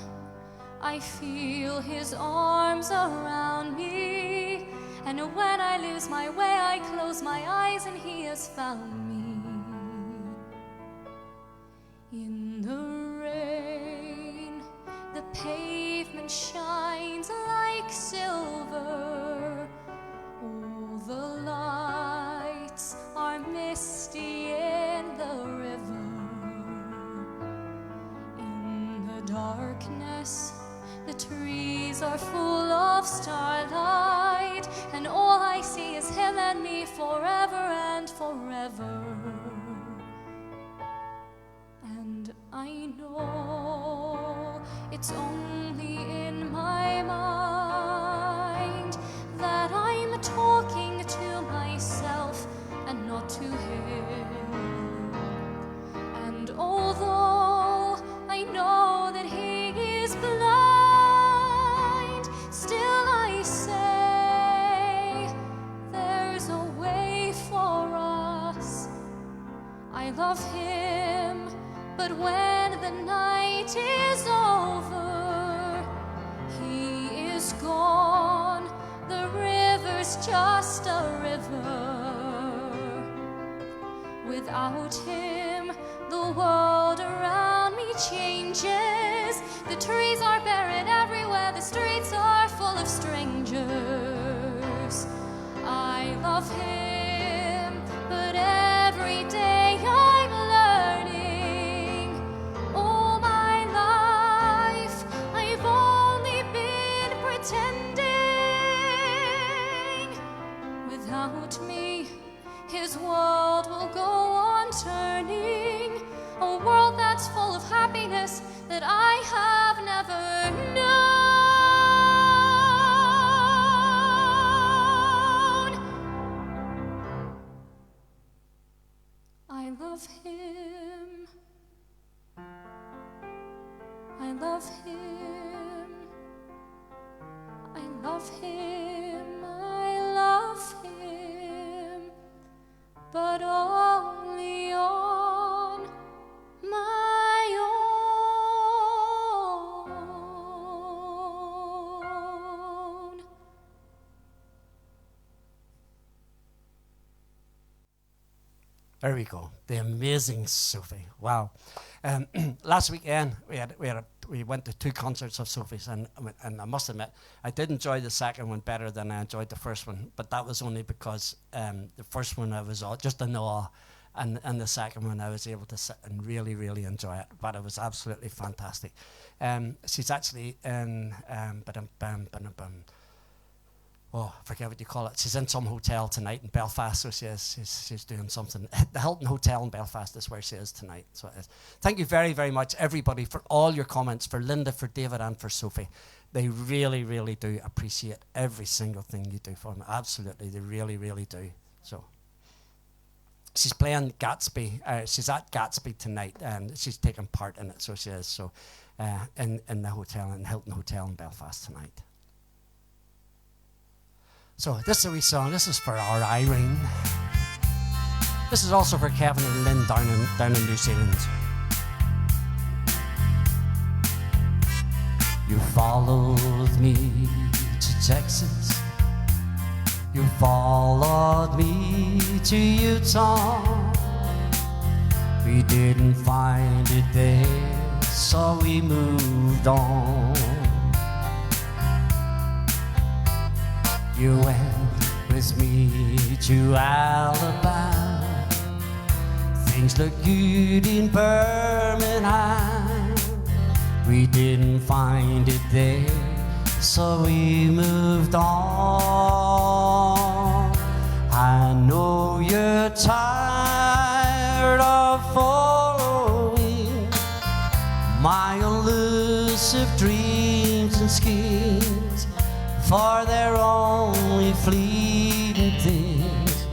I feel his arms around me, and when I lose my way, I close my eyes and he has found me. In the rain, the pavement shines like silver. All the lights are misty in the river. Darkness, the trees are full of starlight, and all I see is him and me forever and forever. And I know it's only in my mind that I'm talking to myself and not to him. And although I know that he is blind, still I say there's a way for us. I love him, but when the night is over, he is gone. The river's just a river. Without him, the world around me changes. The trees are barren everywhere, the streets are full of strangers. I love him, but every day I'm learning. All my life I've only been pretending. Without me, his world will go on turning. A world that's full of happiness that I have never known. I love him. I love him. I love him. I love him. But only on my own. There we go. The amazing Sophie. Wow. Last weekend we went to 2 concerts of Sophie's, and I must admit I did enjoy the second one better than I enjoyed the first one. But that was only because the first one I was just in awe and the second one I was able to sit and really, really enjoy it. But it was absolutely fantastic. She's actually in oh, I forget what you call it. She's in some hotel tonight in Belfast, so she is. She's doing something. The Hilton Hotel in Belfast is where she is tonight. So it is. Thank you very, very much, everybody, for all your comments, for Linda, for David, and for Sophie. They really, really do appreciate every single thing you do for them. Absolutely, they really, really do. So she's playing Gatsby. She's at Gatsby tonight, and she's taking part in it. So she is. So in the hotel, in Hilton Hotel in Belfast tonight. So this is a wee song. This is for our Irene. This is also for Kevin and Lynn down in New Zealand. You followed me to Texas. You followed me to Utah. We didn't find it there, so we moved on. You went with me to Alabama. Things look good in Birmingham. We didn't find it there, so we moved on. I know you're tired of following my elusive dreams and schemes, for they're only fleeting things,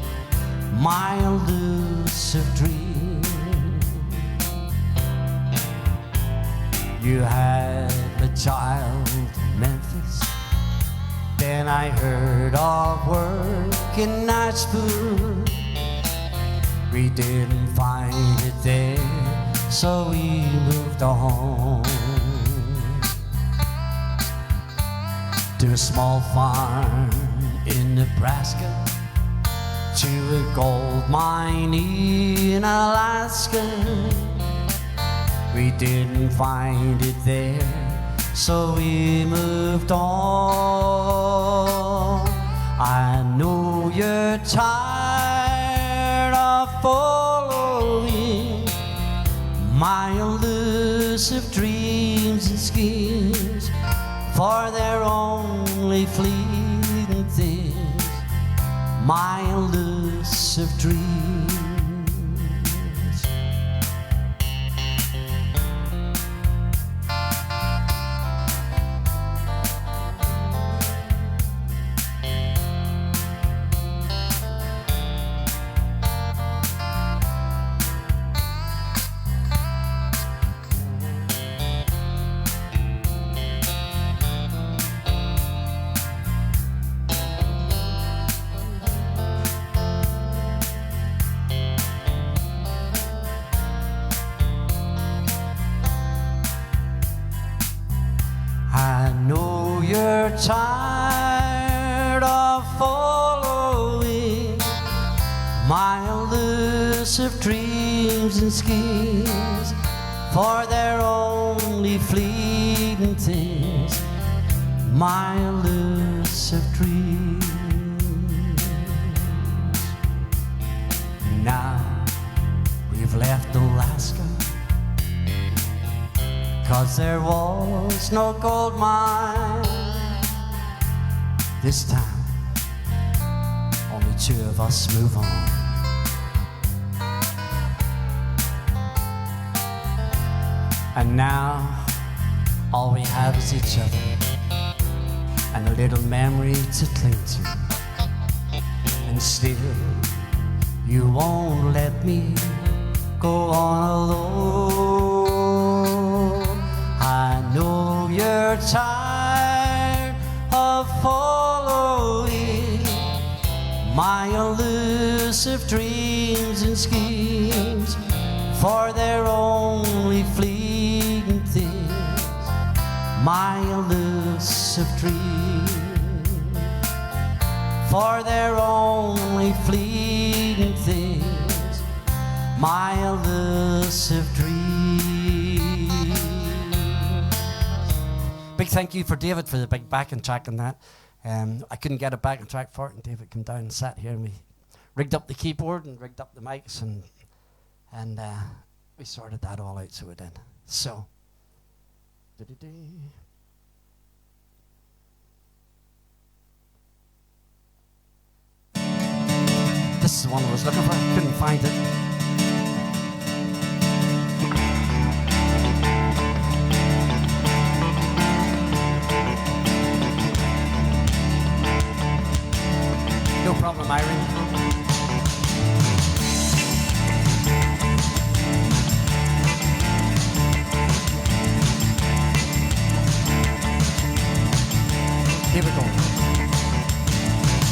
my elusive dreams. You had a child in Memphis, then I heard of work in Nashville. We didn't find it there, so we moved on. To a small farm in Nebraska, to a gold mine in Alaska. We didn't find it there, so we moved on. I know you're tired of following my elusive dreams and schemes, for they're only fleeting things, my elusive dreams. I know you're tired of following my elusive dreams and schemes, for they're only fleeting things, my elusive dreams. Now we've left Alaska, 'cause there was no gold mine. This time, only two of us move on. And now, all we have is each other, and a little memory to cling to. And still, you won't let me go on alone. I know you're tired of following my elusive dreams and schemes, for they're only fleeting things, my elusive dreams, for they're only fleeting things, my elusive dreams. Big thank you for David for the big backing track on that. I couldn't get a backing track for it, and David came down and sat here, and we rigged up the keyboard and rigged up the mics, and And we sorted that all out, so we did. So, this is the one I was looking for. Couldn't find it. No problem, Irene. Here we go.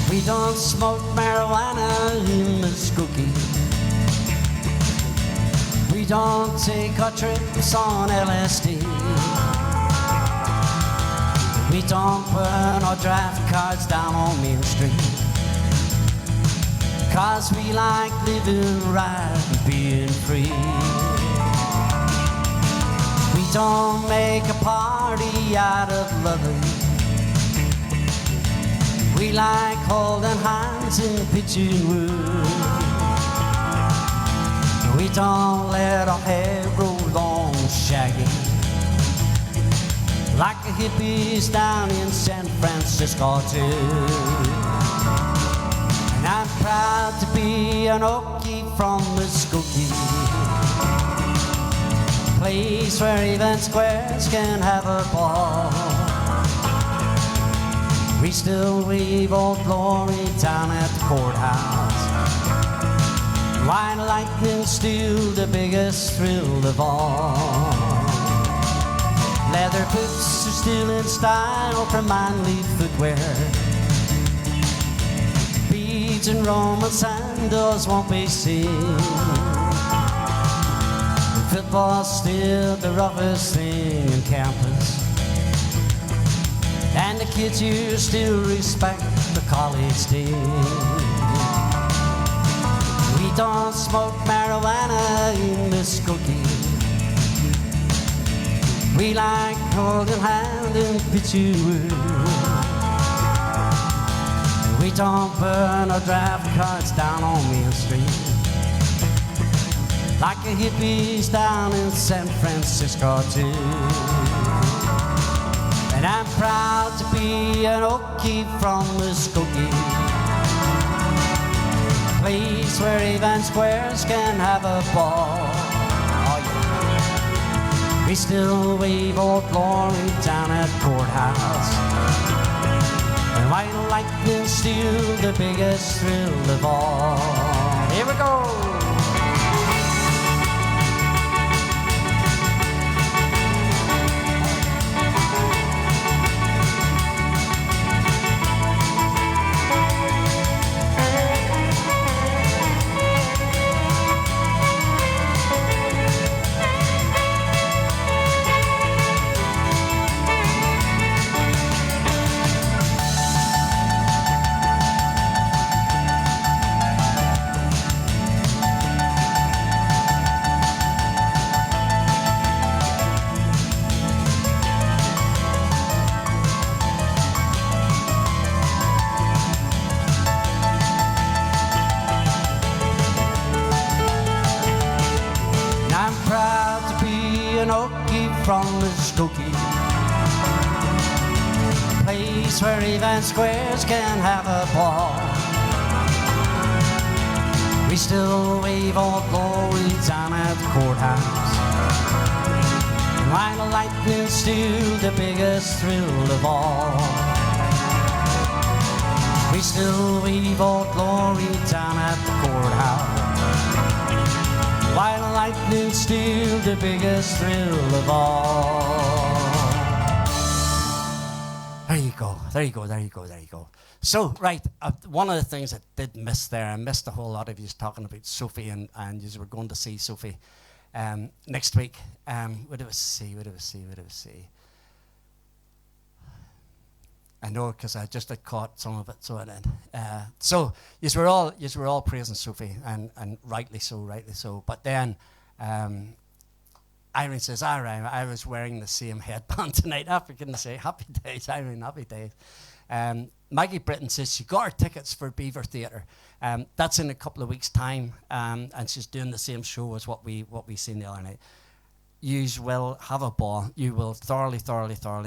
We don't smoke marijuana in Muskogee. We don't take our trips on LSD. We don't burn our draft cards down on Main Street. 'Cause we like living right and being free. We don't make a party out of loving. We like holding hands and pitching wood. We don't let our hair grow long and shaggy like the hippies down in San Francisco too. And I'm proud to be an Okie from Muskogee, a place where even squares can have a ball. We still wave Old Glory down at the courthouse. White lightning's still the biggest thrill of all. Leather boots are still in style for manly footwear. Beads and Roman sandals won't be seen. Football's still the roughest thing in campus. And the kids here still respect the college team. We don't smoke marijuana in Muskogee. We like holding hand and pitching wood. We don't burn our draft cards down on Main Street like the hippies down in San Francisco too. And I'm proud to be an Okie from Muskogee, a place where even squares can have a ball. Oh yeah. We still wave Old Glory down at courthouse, and white lightning's still the biggest thrill of all. Here we go. From Muskogee, place where even squares can have a ball. We still wave Old Glory down at the courthouse, and white lightning's still the biggest thrill of all. We still wave Old Glory down at the courthouse, white lightning's still the biggest thrill of all. There you go, there you go, there you go, there you go. So, right, one of the things I did miss there, I missed a whole lot of you talking about Sophie, and you were going to see Sophie next week. What do we see? I know, because I just had caught some of it, so I did. So, you were all praising Sophie, and rightly so. But then, Irene says, I was wearing the same headband tonight. I forgot to say, happy days, Irene, happy days. Maggie Britton says she got her tickets for Beaver Theatre. That's in a couple of weeks' time, and she's doing the same show as what we seen the other night. You will have a ball. You will thoroughly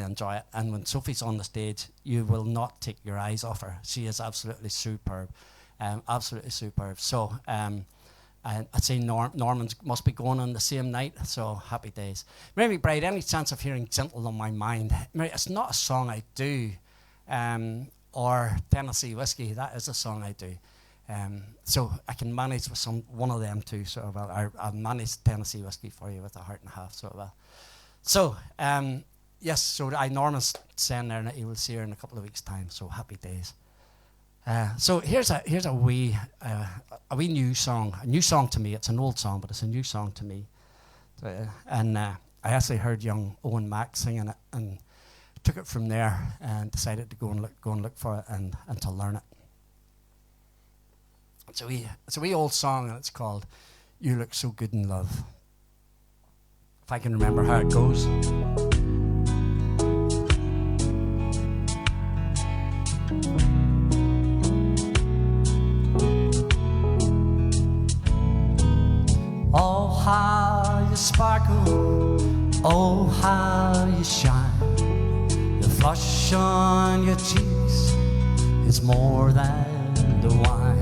enjoy it. And when Sophie's on the stage, you will not take your eyes off her. She is absolutely superb, absolutely superb. So I'd say Norman must be going on the same night. So happy days. Mary McBride, any chance of hearing "Gentle on My Mind"? Mary, it's not a song I do. Or Tennessee Whiskey, that is a song I do. So I can manage with one of them too. So I'll manage Tennessee Whiskey for you with a heart and a half. So yes. So Norman's saying there that he will see her in a couple of weeks' time. So happy days. So here's a wee new song. A new song to me. It's an old song, but it's a new song to me. And I actually heard young Owen Mack singing it and took it from there and decided to go and look for it and to learn it. It's a wee old song, and it's called "You Look So Good in Love." If I can remember how it goes. Oh, how you sparkle, oh, how you shine. The flush on your cheeks is more than the wine.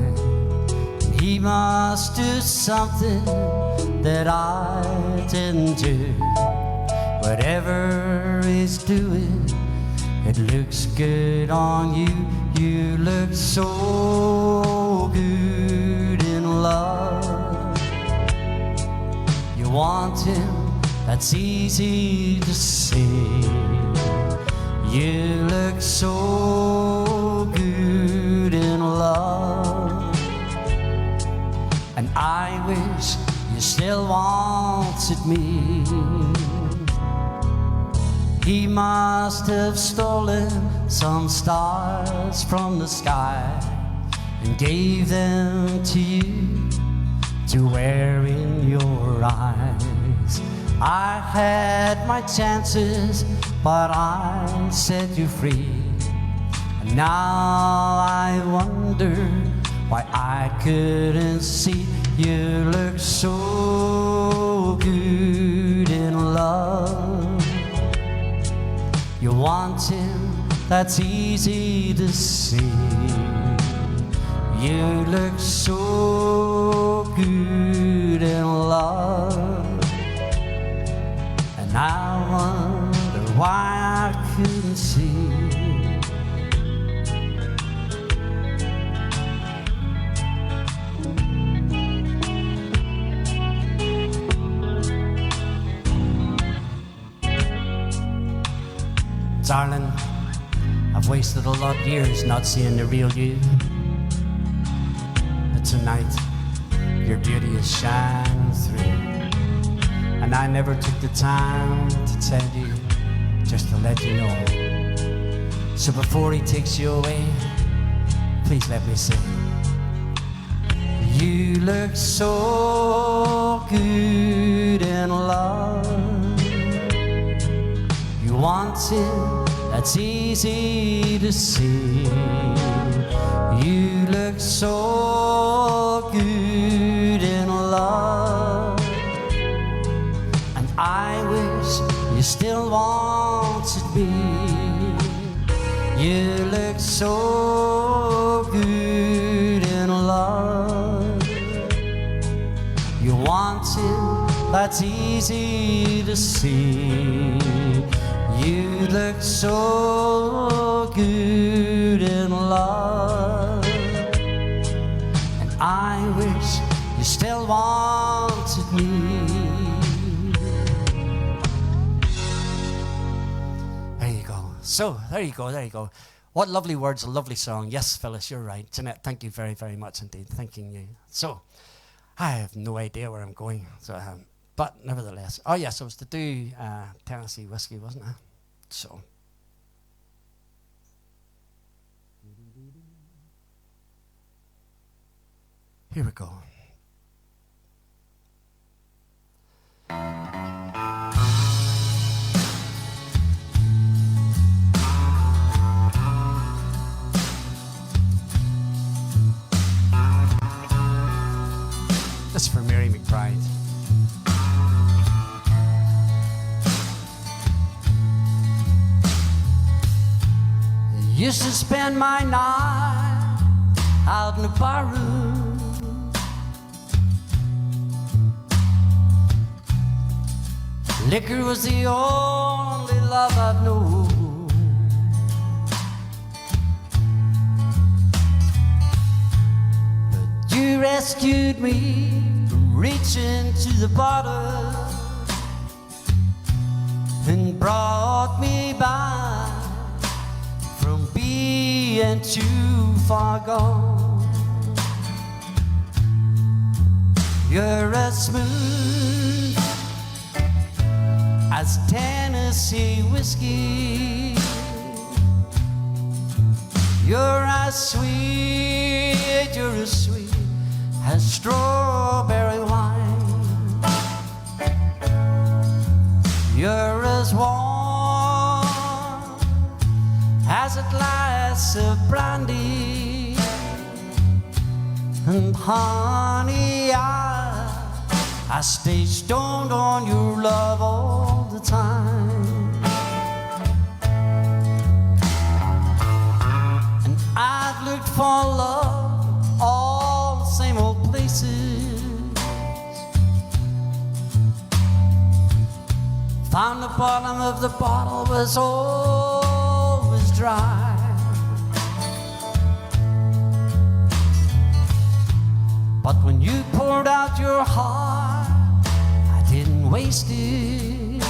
He must do something that I didn't do. Whatever he's doing, it looks good on you. You look so good in love. You want him, that's easy to see. You look so good in love. And I wish you still wanted me. He must have stolen some stars from the sky and gave them to you to wear in your eyes. I had my chances, but I set you free. And now I wonder why I couldn't see. You look so good in love. You want him, that's easy to see. You look so good in love. And I wonder why I couldn't see. Darling, I've wasted a lot of years not seeing the real you. But tonight, your beauty is shining through. And I never took the time to tell you, just to let you know. So before he takes you away, please let me say, you look so good in love. You want it, that's easy to see. You look so good in love. And I wish you still wanted me. You look so good in love. You want it, that's easy to see. You look so good in love. And I wish you still wanted me. There you go. So, there you go. What lovely words, a lovely song. Yes, Phyllis, you're right. Jeanette, thank you very, very much indeed. Thanking you. So, I have no idea where I'm going. So, but nevertheless. Oh, yes, it was to do Tennessee Whiskey, wasn't it? So. Here we go. Used to spend my night out in the bar room. Liquor was the only love I've known. But you rescued me from reaching to the bottom and brought me back from being too far gone. You're as smooth as Tennessee whiskey. You're as sweet, you're as sweet as strawberry wine. You're as warm as a glass of brandy. And honey, I stay stoned on your love all the time. And I've looked for love all the same old places. Found the bottom of the bottle was always dry. But when you poured out your heart, I didn't waste it.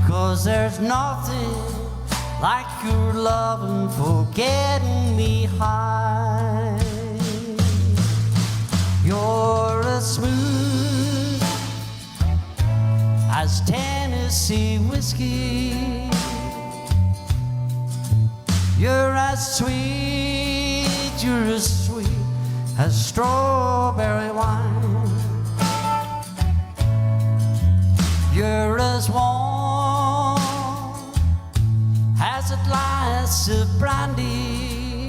'Cause there's nothing like your loving for getting me high. You're as smooth as Tennessee whiskey. You're as sweet, you're as sweet as strawberry wine. You're as warm as a glass of brandy.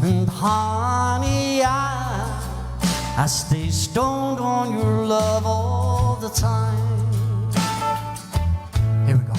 And honey, I stay stoned on your love all the time. Here we go.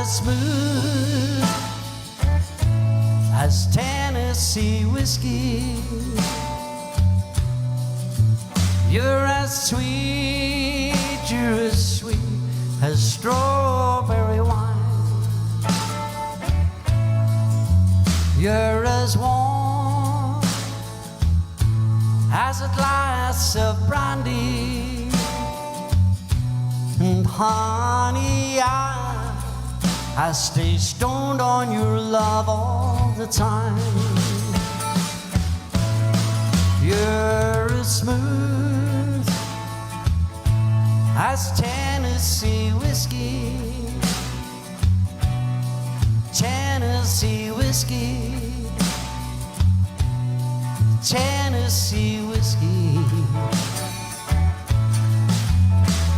Smooth as Tennessee whiskey. You're as sweet, you're as sweet as strawberry wine. You're as warm as a glass of brandy. And honey, I stay stoned on your love all the time. You're as smooth as Tennessee whiskey. Tennessee whiskey. Tennessee whiskey.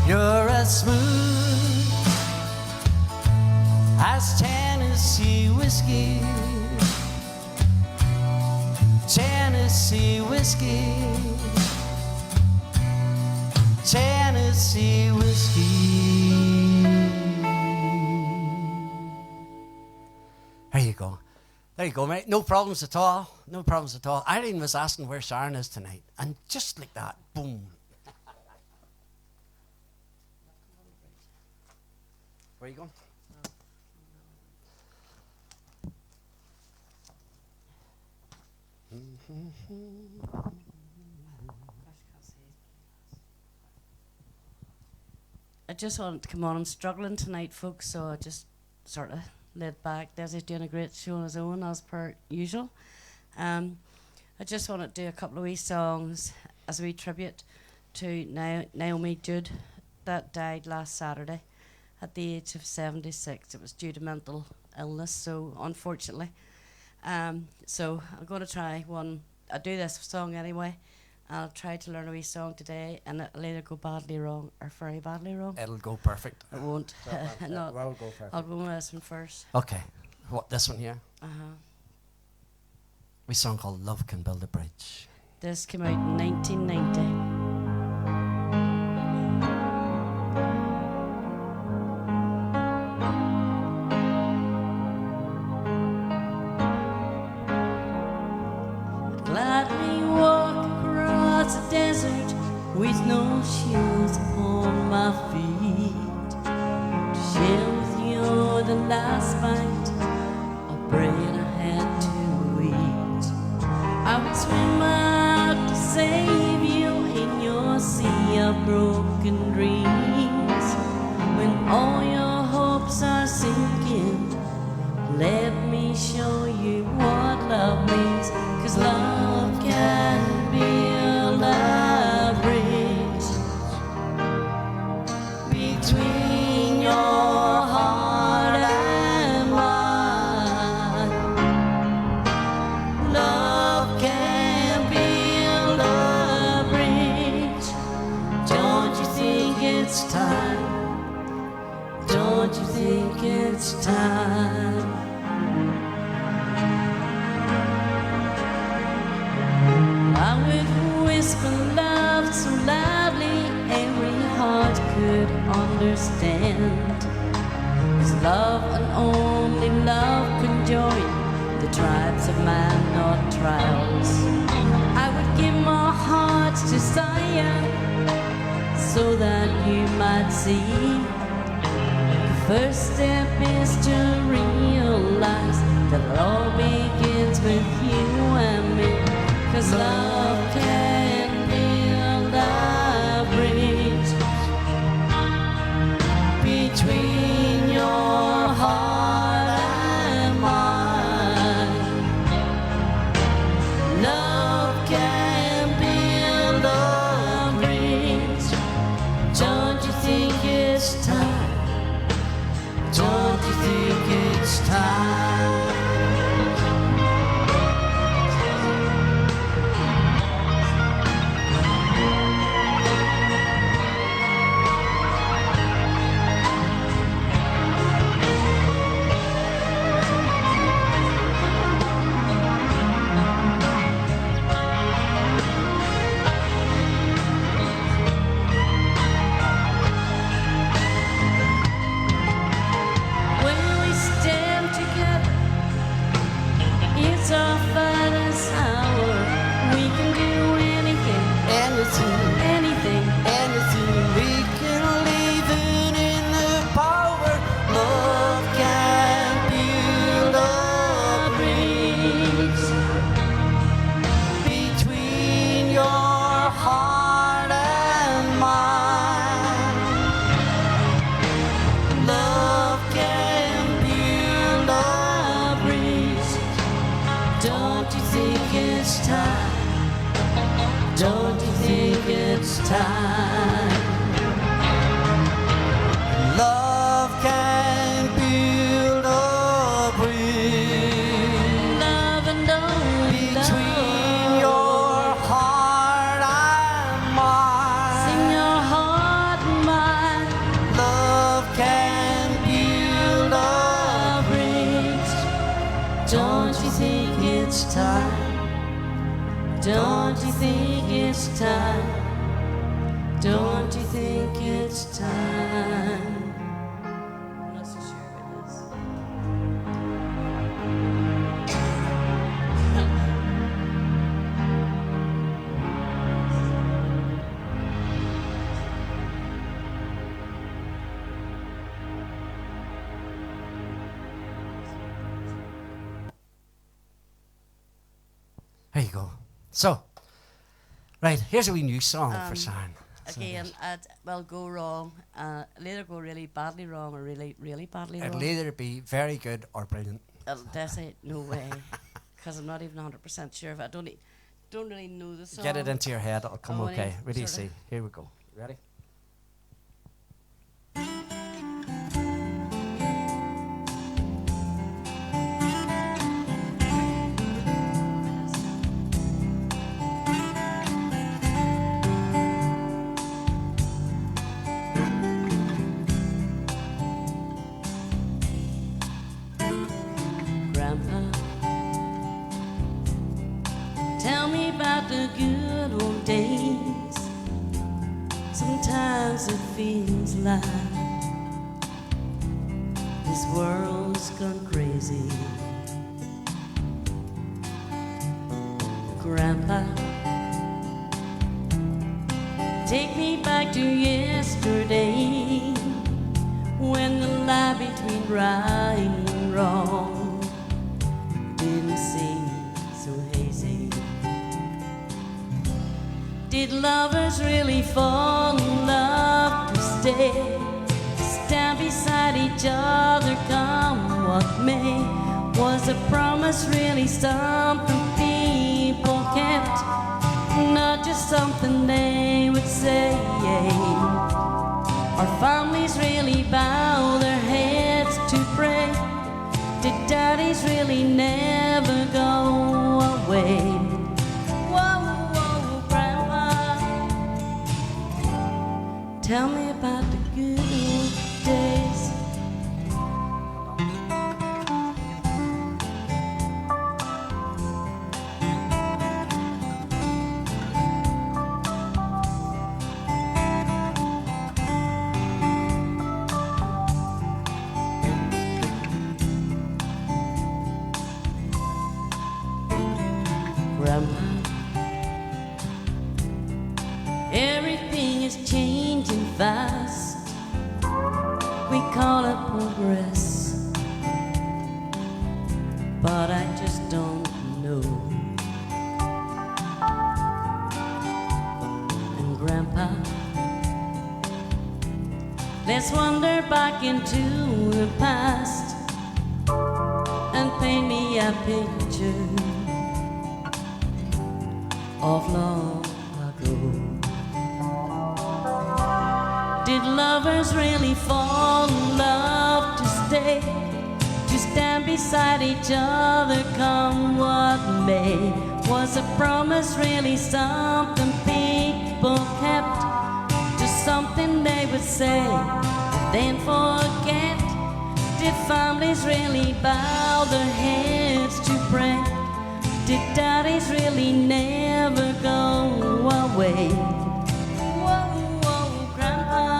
You're as smooth as Tennessee whiskey. Tennessee whiskey. Tennessee whiskey. There you go. There you go, mate. No problems at all. No problems at all. Irene was asking where Sharon is tonight. And just like that, boom. Where are you going? I just wanted to come on. I'm struggling tonight, folks, so I just sort of laid back. Desi's doing a great show on his own, as per usual. I just want to do a couple of wee songs as a wee tribute to Naomi Judd that died last Saturday at the age of 76. It was due to mental illness, so unfortunately. So I'm going to try one. I do this song anyway. I'll try to learn a wee song today, and it'll either go badly wrong or very badly wrong. It'll go perfect. It won't. No, Well, go for it. I'll go with this one first. Okay. What, this one here? Uh-huh. We song called Love Can Build a Bridge. This came out in 1990. Gladly walk across the desert with no shoes upon my feet to share with you the last bite of bread I had to eat. I would swim out to save you in your sea of broken dreams. When all your hopes are sinking, let me show you what love means. 'Cause love can build a bridge between your heart and mine. Love can build a bridge. Don't you think it's time? Don't you think it's time? I would whisper love so loudly every heart could understand. 'Cause love and only love can join the tribes of man, not trials. I would give my heart to Zion so that you might see. The first step is to realize that it all begins with you and me. 'Cause love can build a bridge between your heart and mine. Love can build a bridge. Don't you think it's time? Don't you think it's time? When we stand together, it's our finest hour. We can do anything, anything. We can live in the power. Love can build a bridge between your heart and mine. Love can build a bridge. Don't you think it's time? Don't you think it's time? Love can build a bridge. Love and only Between your heart and mine. Sing your heart and mine. Love can build a Bridge. Don't you think it's time? Don't you think it's time? Don't you think it's time? I'm not so sure about this. There you go. So, right, here's a wee new song for Sharon. So Again, will go wrong. It'll either go really badly wrong or really, really badly it'll wrong. either be very good or brilliant. That's it, no way. Because I'm not even 100% sure if I don't. don't really know the song. Get it into your head, it'll come I wanna okay. Ready, sorta- see. Here we go. Ready? Grandpa, tell me about the good old days. Sometimes it feels like this world's gone crazy. Grandpa, take me back to yesterday, when the line between right and wrong didn't seem so hazy. Did lovers really fall in love to stay? Stand beside each other, come what may? Was a promise really something people kept? Not just something they would say. Our families really bow their heads to pray. Did daddies really never go away? Whoa, whoa, Grandma, tell me about the good old days. Grandma, everything is changing fast. We call it progress, but I just don't know. And Grandpa, let's wander back into the past and paint me a picture of long ago. Did lovers really fall in love to stay? To stand beside each other, come what may? Was a promise really something people kept? Just something they would say, then forget? Did families really bow their heads to pray? Did daddies really never go away? Whoa, whoa, Grandpa,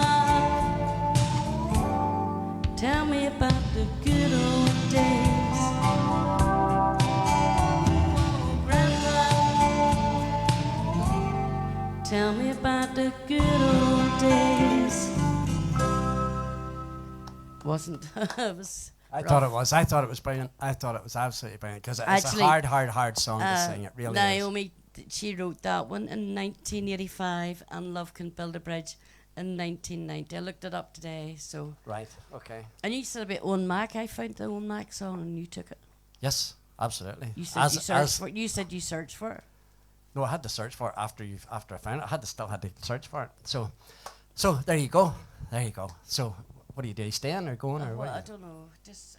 tell me about the good old days. Whoa, Grandpa, tell me about the good old days. Wasn't it was I thought it was. I thought it was brilliant. I thought it was absolutely brilliant because it's Actually, a hard song to sing. It really is. Naomi, she wrote that one in 1985, and Love Can Build a Bridge in 1990. I looked it up today, so. Right. Okay. And you said about Owen Mac. I found the Owen Mac song, and you took it. Yes, absolutely. You said you searched for it. You said you searched for it. No, I had to search for it after I found it. I still had to search for it. So there you go. There you go. So what do? You staying or going or Well, I what? don't know. Just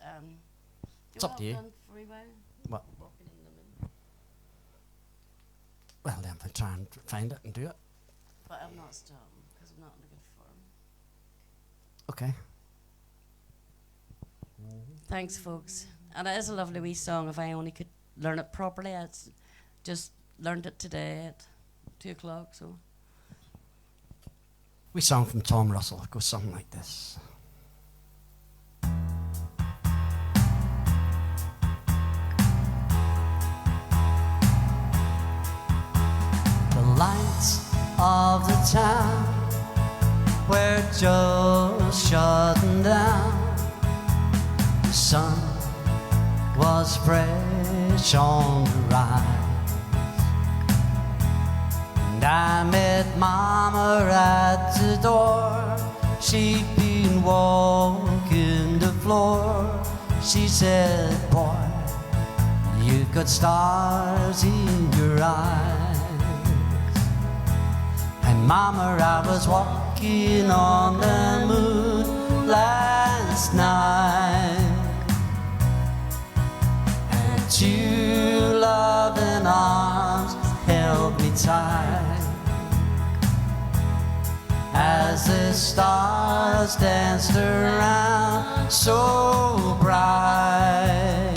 It's up to you. For a while? What? Walking in the moon. Well, then we'll try and find it and do it. But I'm not stopping because I'm not in a good form. Okay. Thanks, folks. And it is a lovely wee song. If I only could learn it properly, I just learned it today at 2 o'clock. So. We song from Tom Russell. It goes something like this. The lights of the town were just shutting down. The sun was fresh on the rise, and I met Mama at the door. She'd been walking the floor. She said, "Boy, you got stars in your eyes." Mama, I was walking on the moon last night, and two loving arms held me tight as the stars danced around so bright.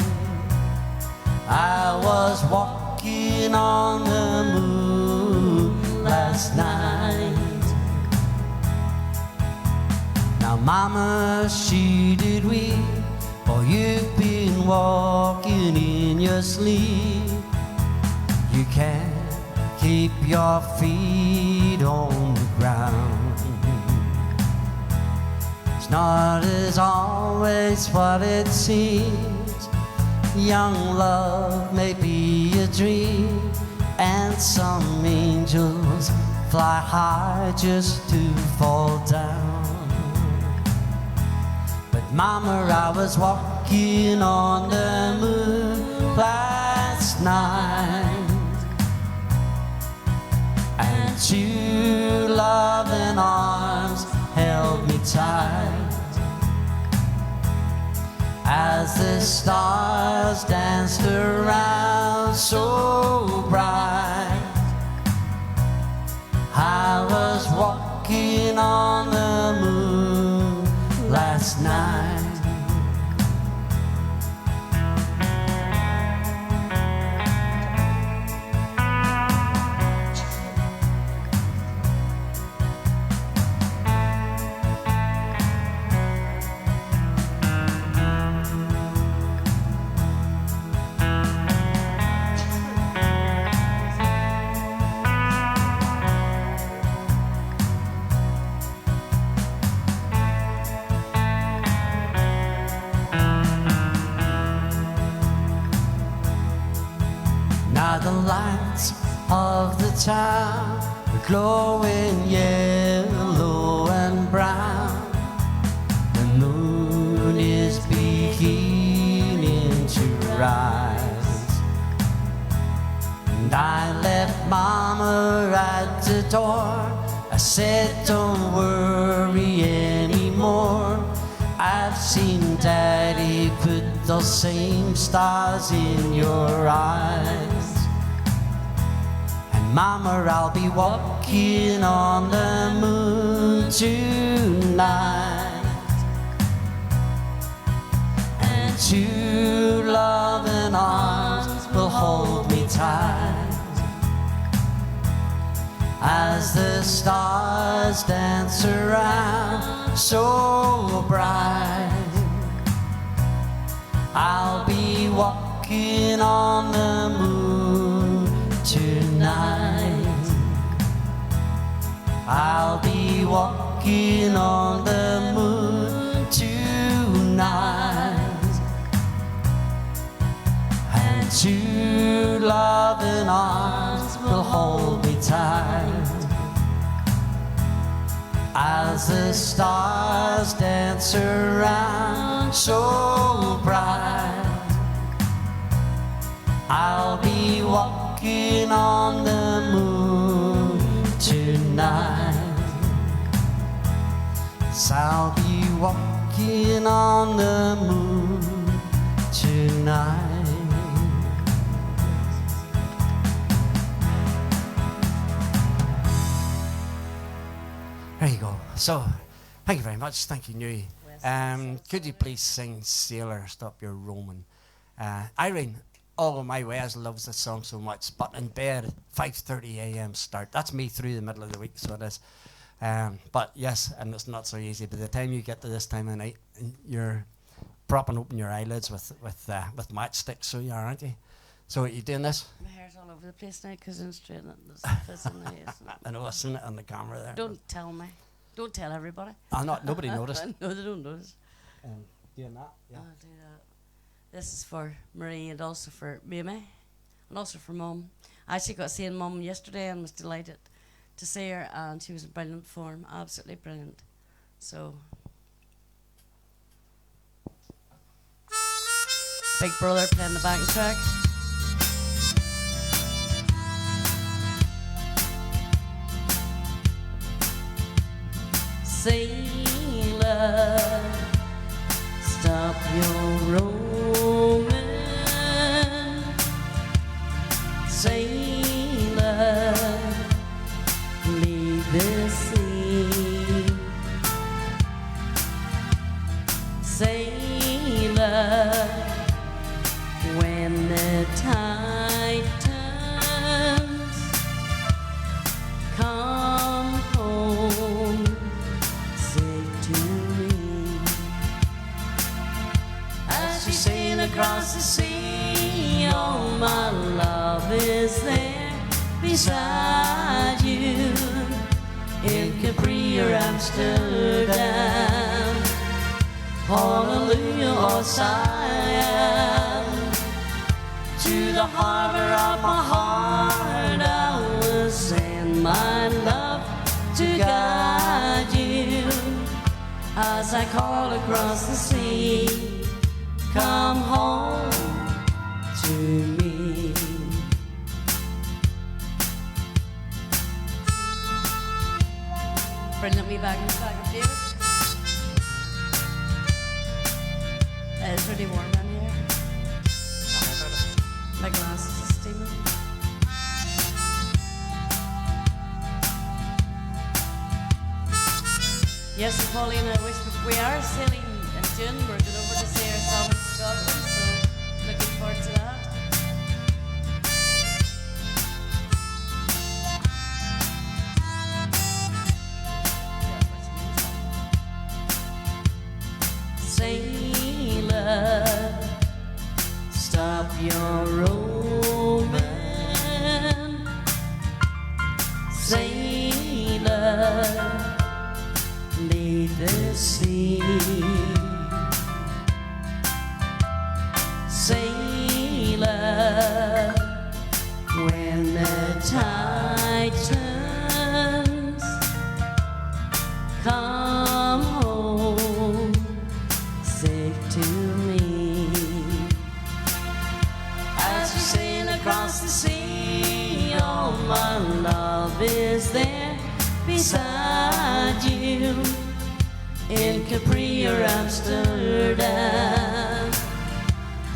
I was walking on the moon last night. Now Mama, she did weep, for you've been walking in your sleep. You can't keep your feet on the ground. It's not as always what it seems. Young love may be a dream, and some angels fly high just to fall down. But Mama, I was walking on the moon last night, and two loving arms held me tight as the stars danced around so bright. I was walking on the moon last night. Now the lights of the town are glowing yellow and brown. The moon is beginning to rise, and I left Mama at the door. I said, don't worry anymore. I've seen Daddy put those same stars in your eyes. And Mama, I'll be walking on the moon tonight, and two loving arms will hold me tight as the stars dance around so bright. I'll be walking on the moon tonight. I'll be walking on the moon tonight, and two loving arms will hold me tight as the stars dance around so bright. I'll be walking on the moon tonight. Yes, I'll be walking on the moon tonight. There you go. So, thank you very much. Thank you, Newey. Could you please sing Sailor, Stop Your Roaming? Irene, all my ways loves this song so much, but in bed, 5:30 a.m. start. That's me through the middle of the week, so it is. But yes, and it's not so easy. By the time you get to this time of night, you're propping open your eyelids with matchsticks, so you are, aren't you? So are you doing this? My hair's all over the place now because I'm straightening it. I know, I've seen it on the camera there. Don't tell me. Don't tell everybody. Nobody noticed. No, they don't notice. Doing that, yeah. I'll do that. This is for Marie and also for Mimi and also for Mum. I actually got seeing Mum yesterday and was delighted to see her, and she was in brilliant form, absolutely brilliant. So, Big Brother playing the backing track. Sailor, stop your roaming. Sailor, leave the sea. Sailor, when the tide turns, come home, say to me. As you sail across the sea, all my love is there beside you. In Capri or Amsterdam, Honolulu or Siam, to the harbor of my heart I will send my love to guide you. As I call across the sea, come home to me. Brilliant, me back in the back of David. It's really warm down here. My glasses are steaming. Yes, and Pauline, I wish we are sailing in June. We're going over to see ourselves in Scotland, so looking forward to that. Sailor, stop your roaming. Sailor, leave the sea. Sailor, when the tide turns, come home safe to me. As you sail across the sea, all my love is there beside you. In Capri or Amsterdam,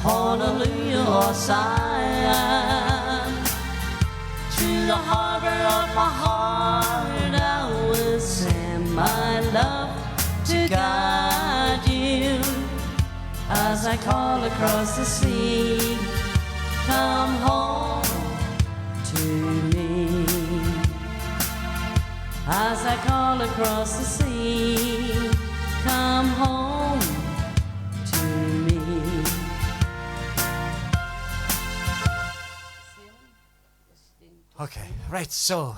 Honolulu or Siam, to the harbor of my heart I will send my love to guide you. As I call across the sea, come home to me. As I call across the sea, come home to me. Okay, right, so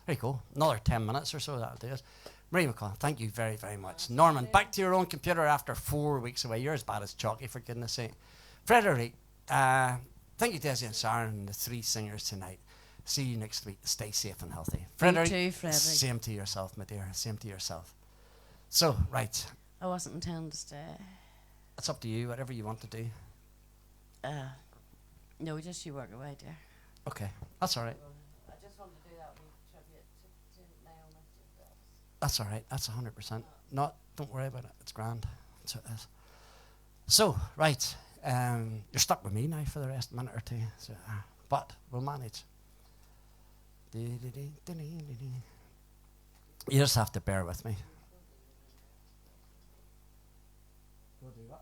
there you go. Another 10 minutes or so, that'll do it. Marie McConnell, thank you very, very much. Norman, back to your own computer after 4 weeks away. You're as bad as Chalky, for goodness sake. Frederick, thank you, Desi and Sharon, and the three singers tonight. See you next week. Stay safe and healthy. Frederick, too, Frederick. Same to yourself, my dear. Same to yourself. So, right. I wasn't intending to stay. It's up to you, whatever you want to do. No, just you work away, dear. Okay, that's all right. I just wanted to do that wee tribute to Naomi. That's all right. That's 100%. Don't worry about it. It's grand. That's what it is. So, right. You're stuck with me now for the rest of a minute or two. So, but we'll manage. You just have to bear with me. We'll do what?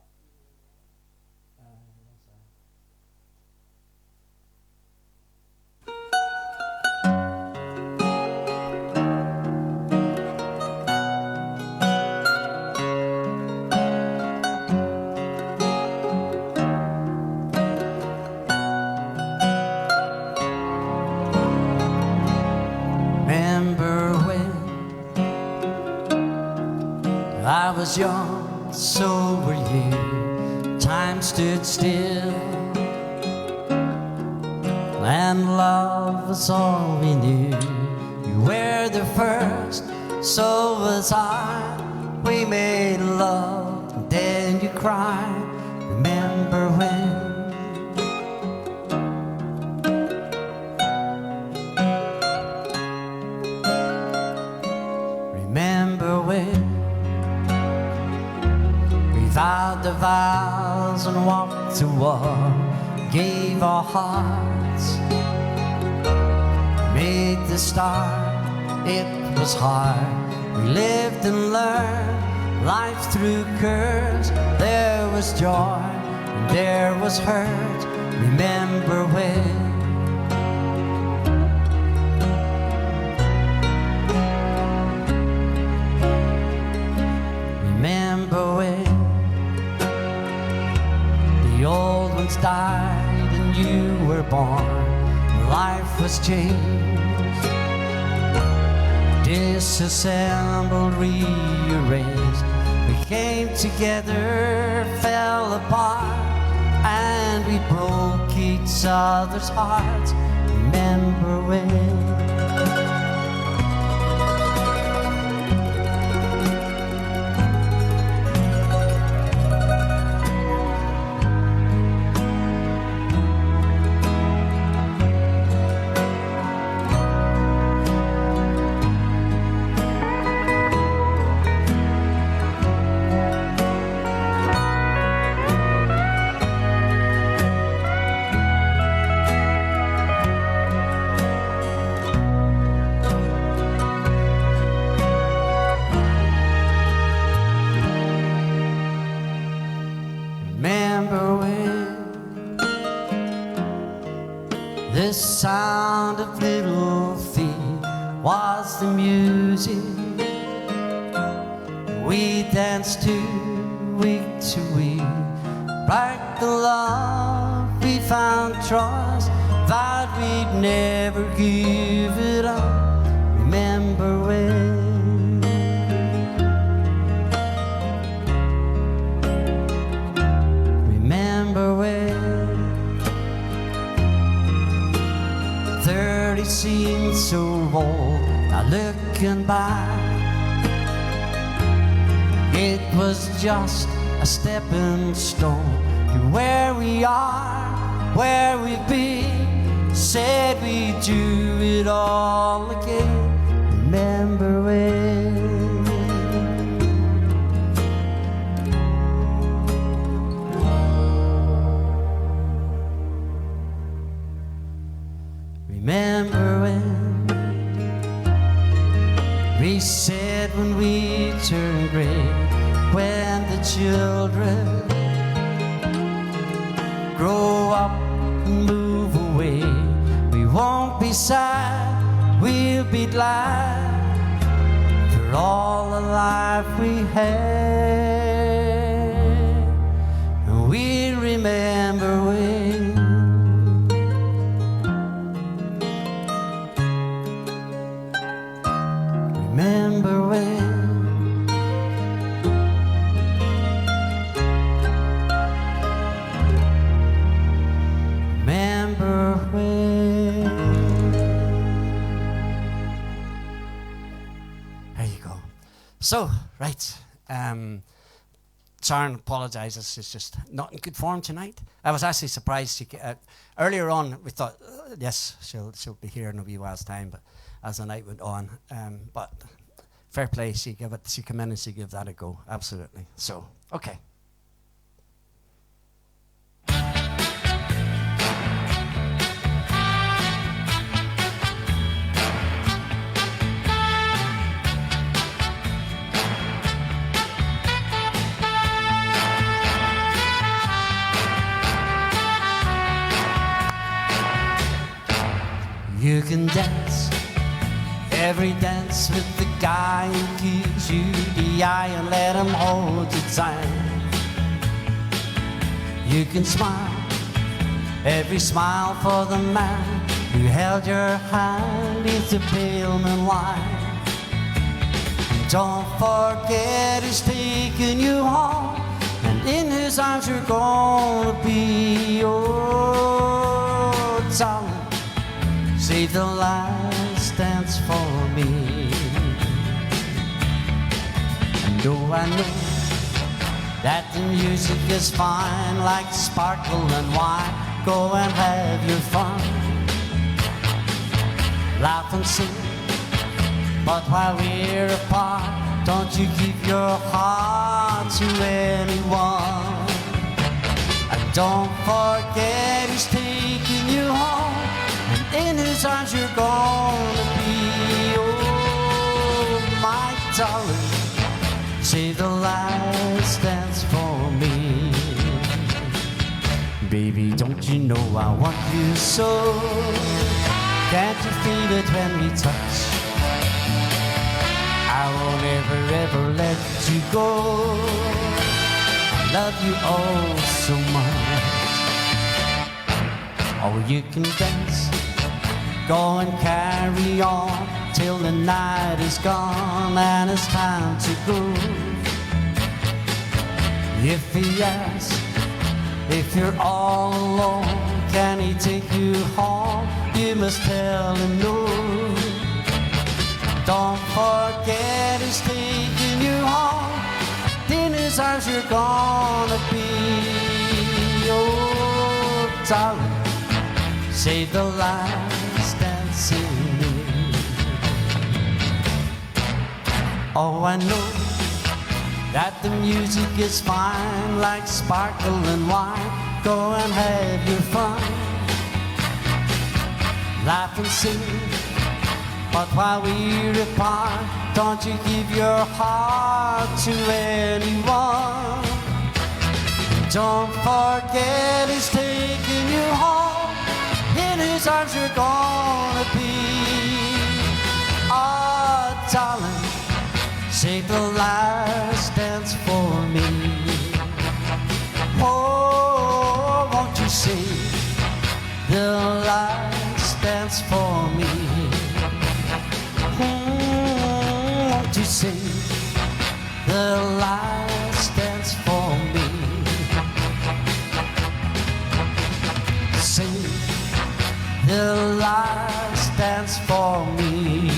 I was young, so were you. Time stood still, and love was all we knew. You were the first, so was I. We made love, and then you cried. Remember when? Remember when? gave our hearts, made the start. It was hard. We lived and learned life through curves. There was joy and there was hurt. Remember when? Remember when the old ones died and you were born? Life was changed, disassembled, rearranged. We came together, fell apart, and we broke each other's hearts. Remember when? Remember when the sound of little feet was the music we danced to week to week? Like the love we found trust, vowed we'd never give it up. Remember when? Remember when 30 seemed so old. Now looking back, it was just a stepping stone to where we are, where we've been. Said we'd do it all again. Remember when? Remember when we said when we turned gray, when the children grow up and move away, we won't be sad, we'll be glad for all the life we had. And we remember when. Remember when? Remember when? There you go. So, right. Sharon apologises. She's just not in good form tonight. I was actually surprised. Earlier on, we thought, yes, she'll be here in a wee while's time, but as the night went on. But fair play, she came in and she gave that a go, absolutely. So, okay. You can dance every dance with the guy who gives you the eye and let him hold you tight. You can smile every smile for the man who held your hand beneath the pale moonlight. And don't forget who's taking you home, and in his arms you're gonna be. Oh, darling, save the last dance for me. And though I know that the music is fine, like sparkle and wine, go and have your fun, laugh and sing. But while we're apart, don't you give your heart to anyone. And Don't forget he's taking you home, and in his arms you're gonna be. Oh, my darling, save the last dance for me. Baby, don't you know I want you so? Can't you feel it when we touch? I won't ever, ever let you go. I love you oh so much. Oh, you can dance, go and carry on till the night is gone and it's time to go. If he asks if you're all alone, can he take you home? You must tell him no. Don't forget he's taking you home. In his arms you're gonna be. Oh, darling, save the last dancing. Oh, I know that the music is fine, like sparkling wine. Go and have your fun, laugh and sing. But while we're apart, don't you give your heart to anyone. Don't forget he's taking you home. In his arms you're gonna be. Oh, darling, save the last dance for me. Oh, won't you save the last dance for me? Won't you save the last dance for me? Save the last dance for me.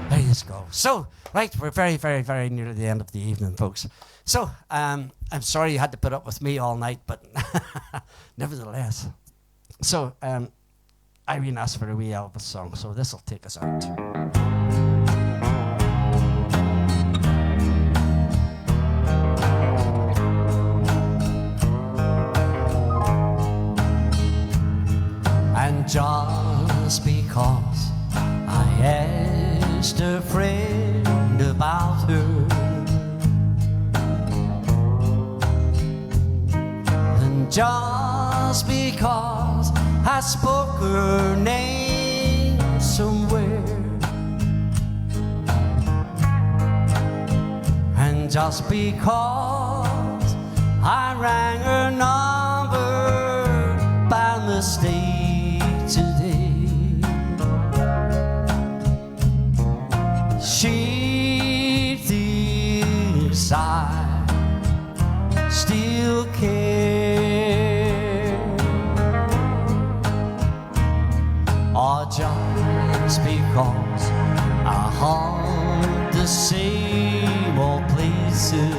There you go. So, right, we're very, very, very near to the end of the evening, folks. So, I'm sorry you had to put up with me all night, but nevertheless. So, Irene asked for a wee Elvis song, so this will take us out. And just because I asked a friend about her, and just because I spoke her name somewhere, and just because I rang her number by mistake today, she thinks I still care. Or just because I haunt the same old places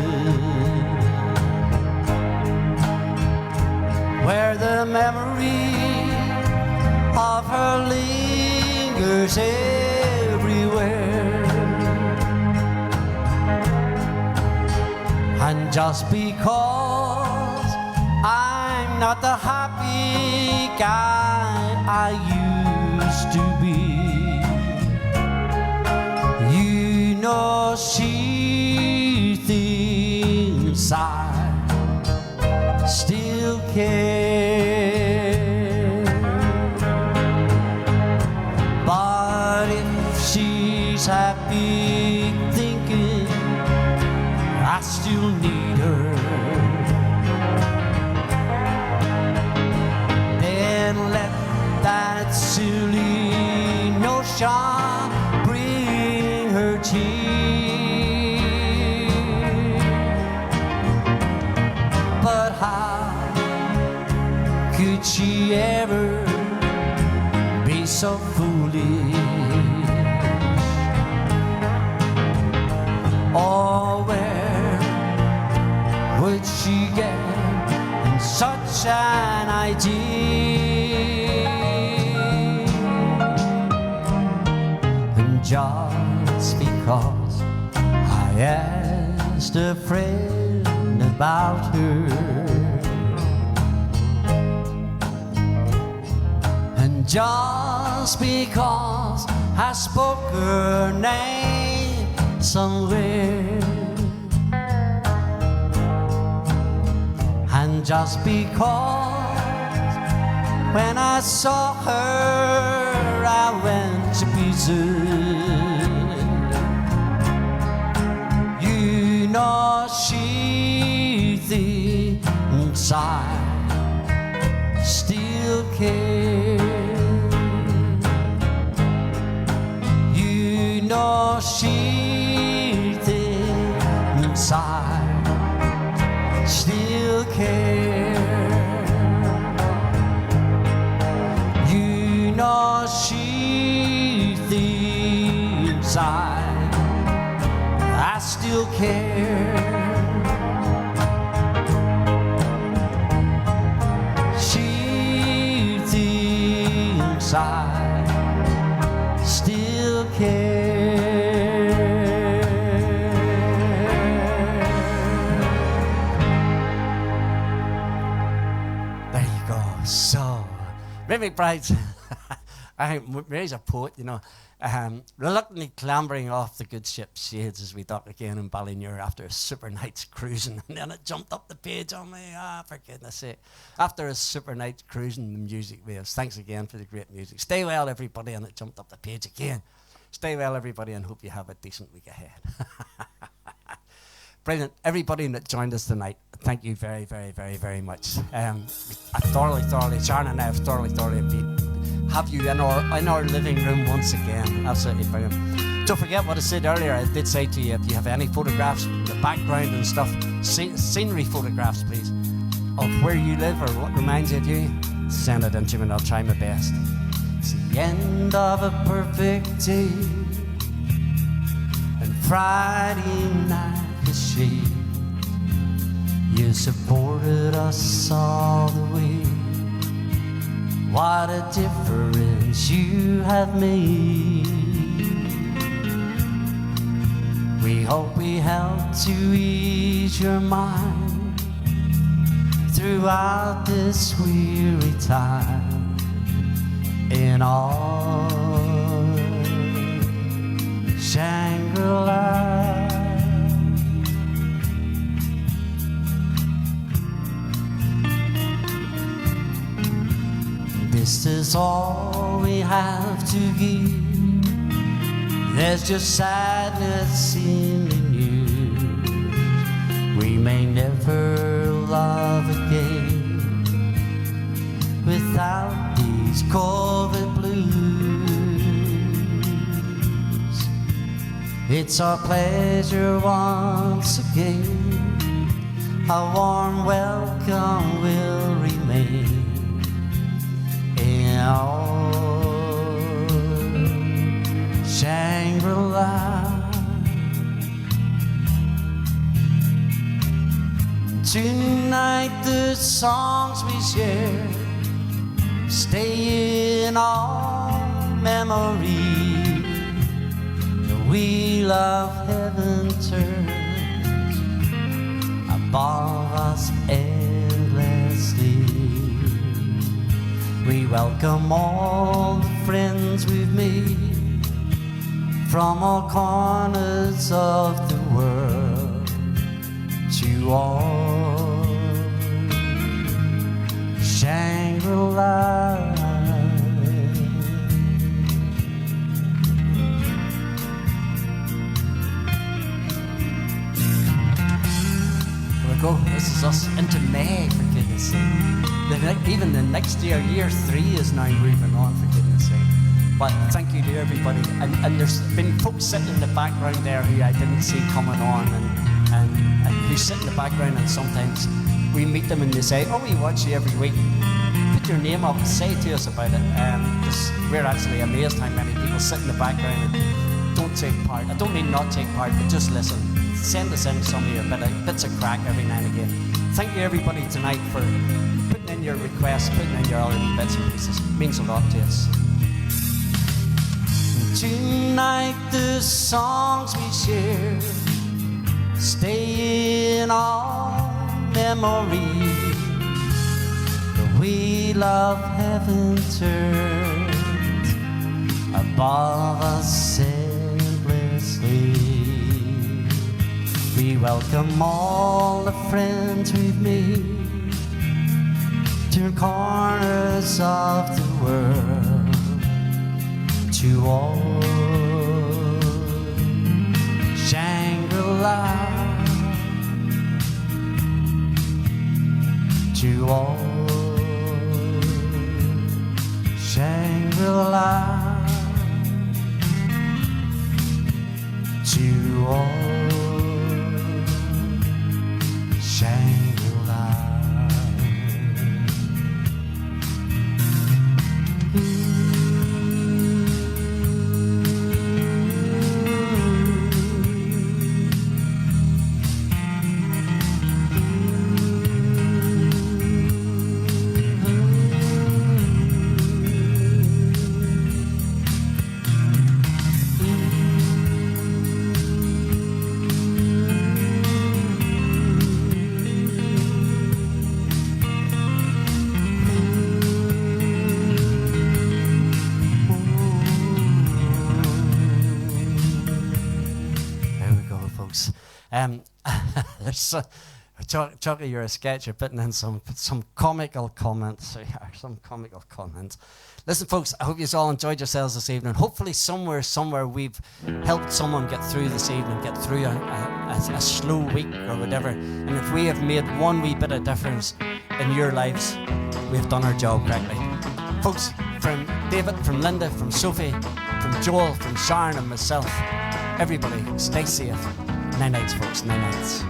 where the memory of her lingers everywhere. And just because I'm not the happy guy I used to be, you know she thinks I still care. But if she's happy thinking I still need her, then let that silly notion bring her tears. But how could she ever be so foolish? Or where would she get such an idea? And just because I asked a friend about her. And just because I spoke her name somewhere, and just because when I saw her I went to pieces, you know she inside still cares. You know she inside still cares. You know she thinks I still care. She thinks I still care. There you go. So, Ray McBride's I think Ray's a poet, you know. Reluctantly clambering off the good ship Shades as we dock again in Ballynear after a super night's cruising, and then it jumped up the page on me. For goodness sake. After a super night's cruising, the music waves. Thanks again for the great music. Stay well, everybody, and it jumped up the page again. Stay well, everybody, and hope you have a decent week ahead. Brilliant. Everybody that joined us tonight, thank you very, very, very, very much. I thoroughly, Sharon and I have thoroughly have you in our living room once again. Absolutely brilliant. Don't forget what I said earlier. I did say to you, if you have any photographs, the background and stuff, scenery photographs, please, of where you live or what reminds you of you, send it in to me and I'll try my best. It's the end of a perfect day, and Friday night is she. You supported us all the way. What a difference you have made. We hope we helped to ease your mind throughout this weary time in all Shangri-La. This is all we have to give. There's just sadness in the news. We may never love again without these COVID blues. It's our pleasure once again. A warm welcome will remain. Shangri-La. Tonight the songs we share stay in our memory. The wheel of heaven turns above us endlessly. We welcome all the friends we've made from all corners of the world to all Shangri-La. Here we go. This is us into May, for goodness sake. Even the next year, year 3 is now moving on, for goodness sake. But thank you to everybody. And there's been folks sitting in the background there who I didn't see coming on, and who sit in the background, and sometimes we meet them and they say, oh, we watch you every week. Put your name up and say to us about it. We're actually amazed how many people sit in the background and don't take part. I don't mean not take part, but just listen. Send us in some of your bits of crack every now and again. Thank you, everybody, tonight for putting in your requests, putting in your other wee bits and pieces. It means a lot to us. Tonight the songs we share stay in our memory. The wheel of heaven turned above us endlessly. We welcome all the friends we've made to corners of the world, to all Shangri-La, to all Shangri-La, to all Shangri-La. There's Chucky, you're a sketch. You're putting in some comical comments. Some comical comments. Listen, folks, I hope you all enjoyed yourselves this evening. Hopefully, somewhere we've helped someone get through this evening, get through a slow week or whatever. And if we have made one wee bit of difference in your lives, we've done our job correctly. Folks, from David, from Linda, from Sophie, from Joel, from Sharon and myself, everybody, stay safe. Night nights, folks. Night nights.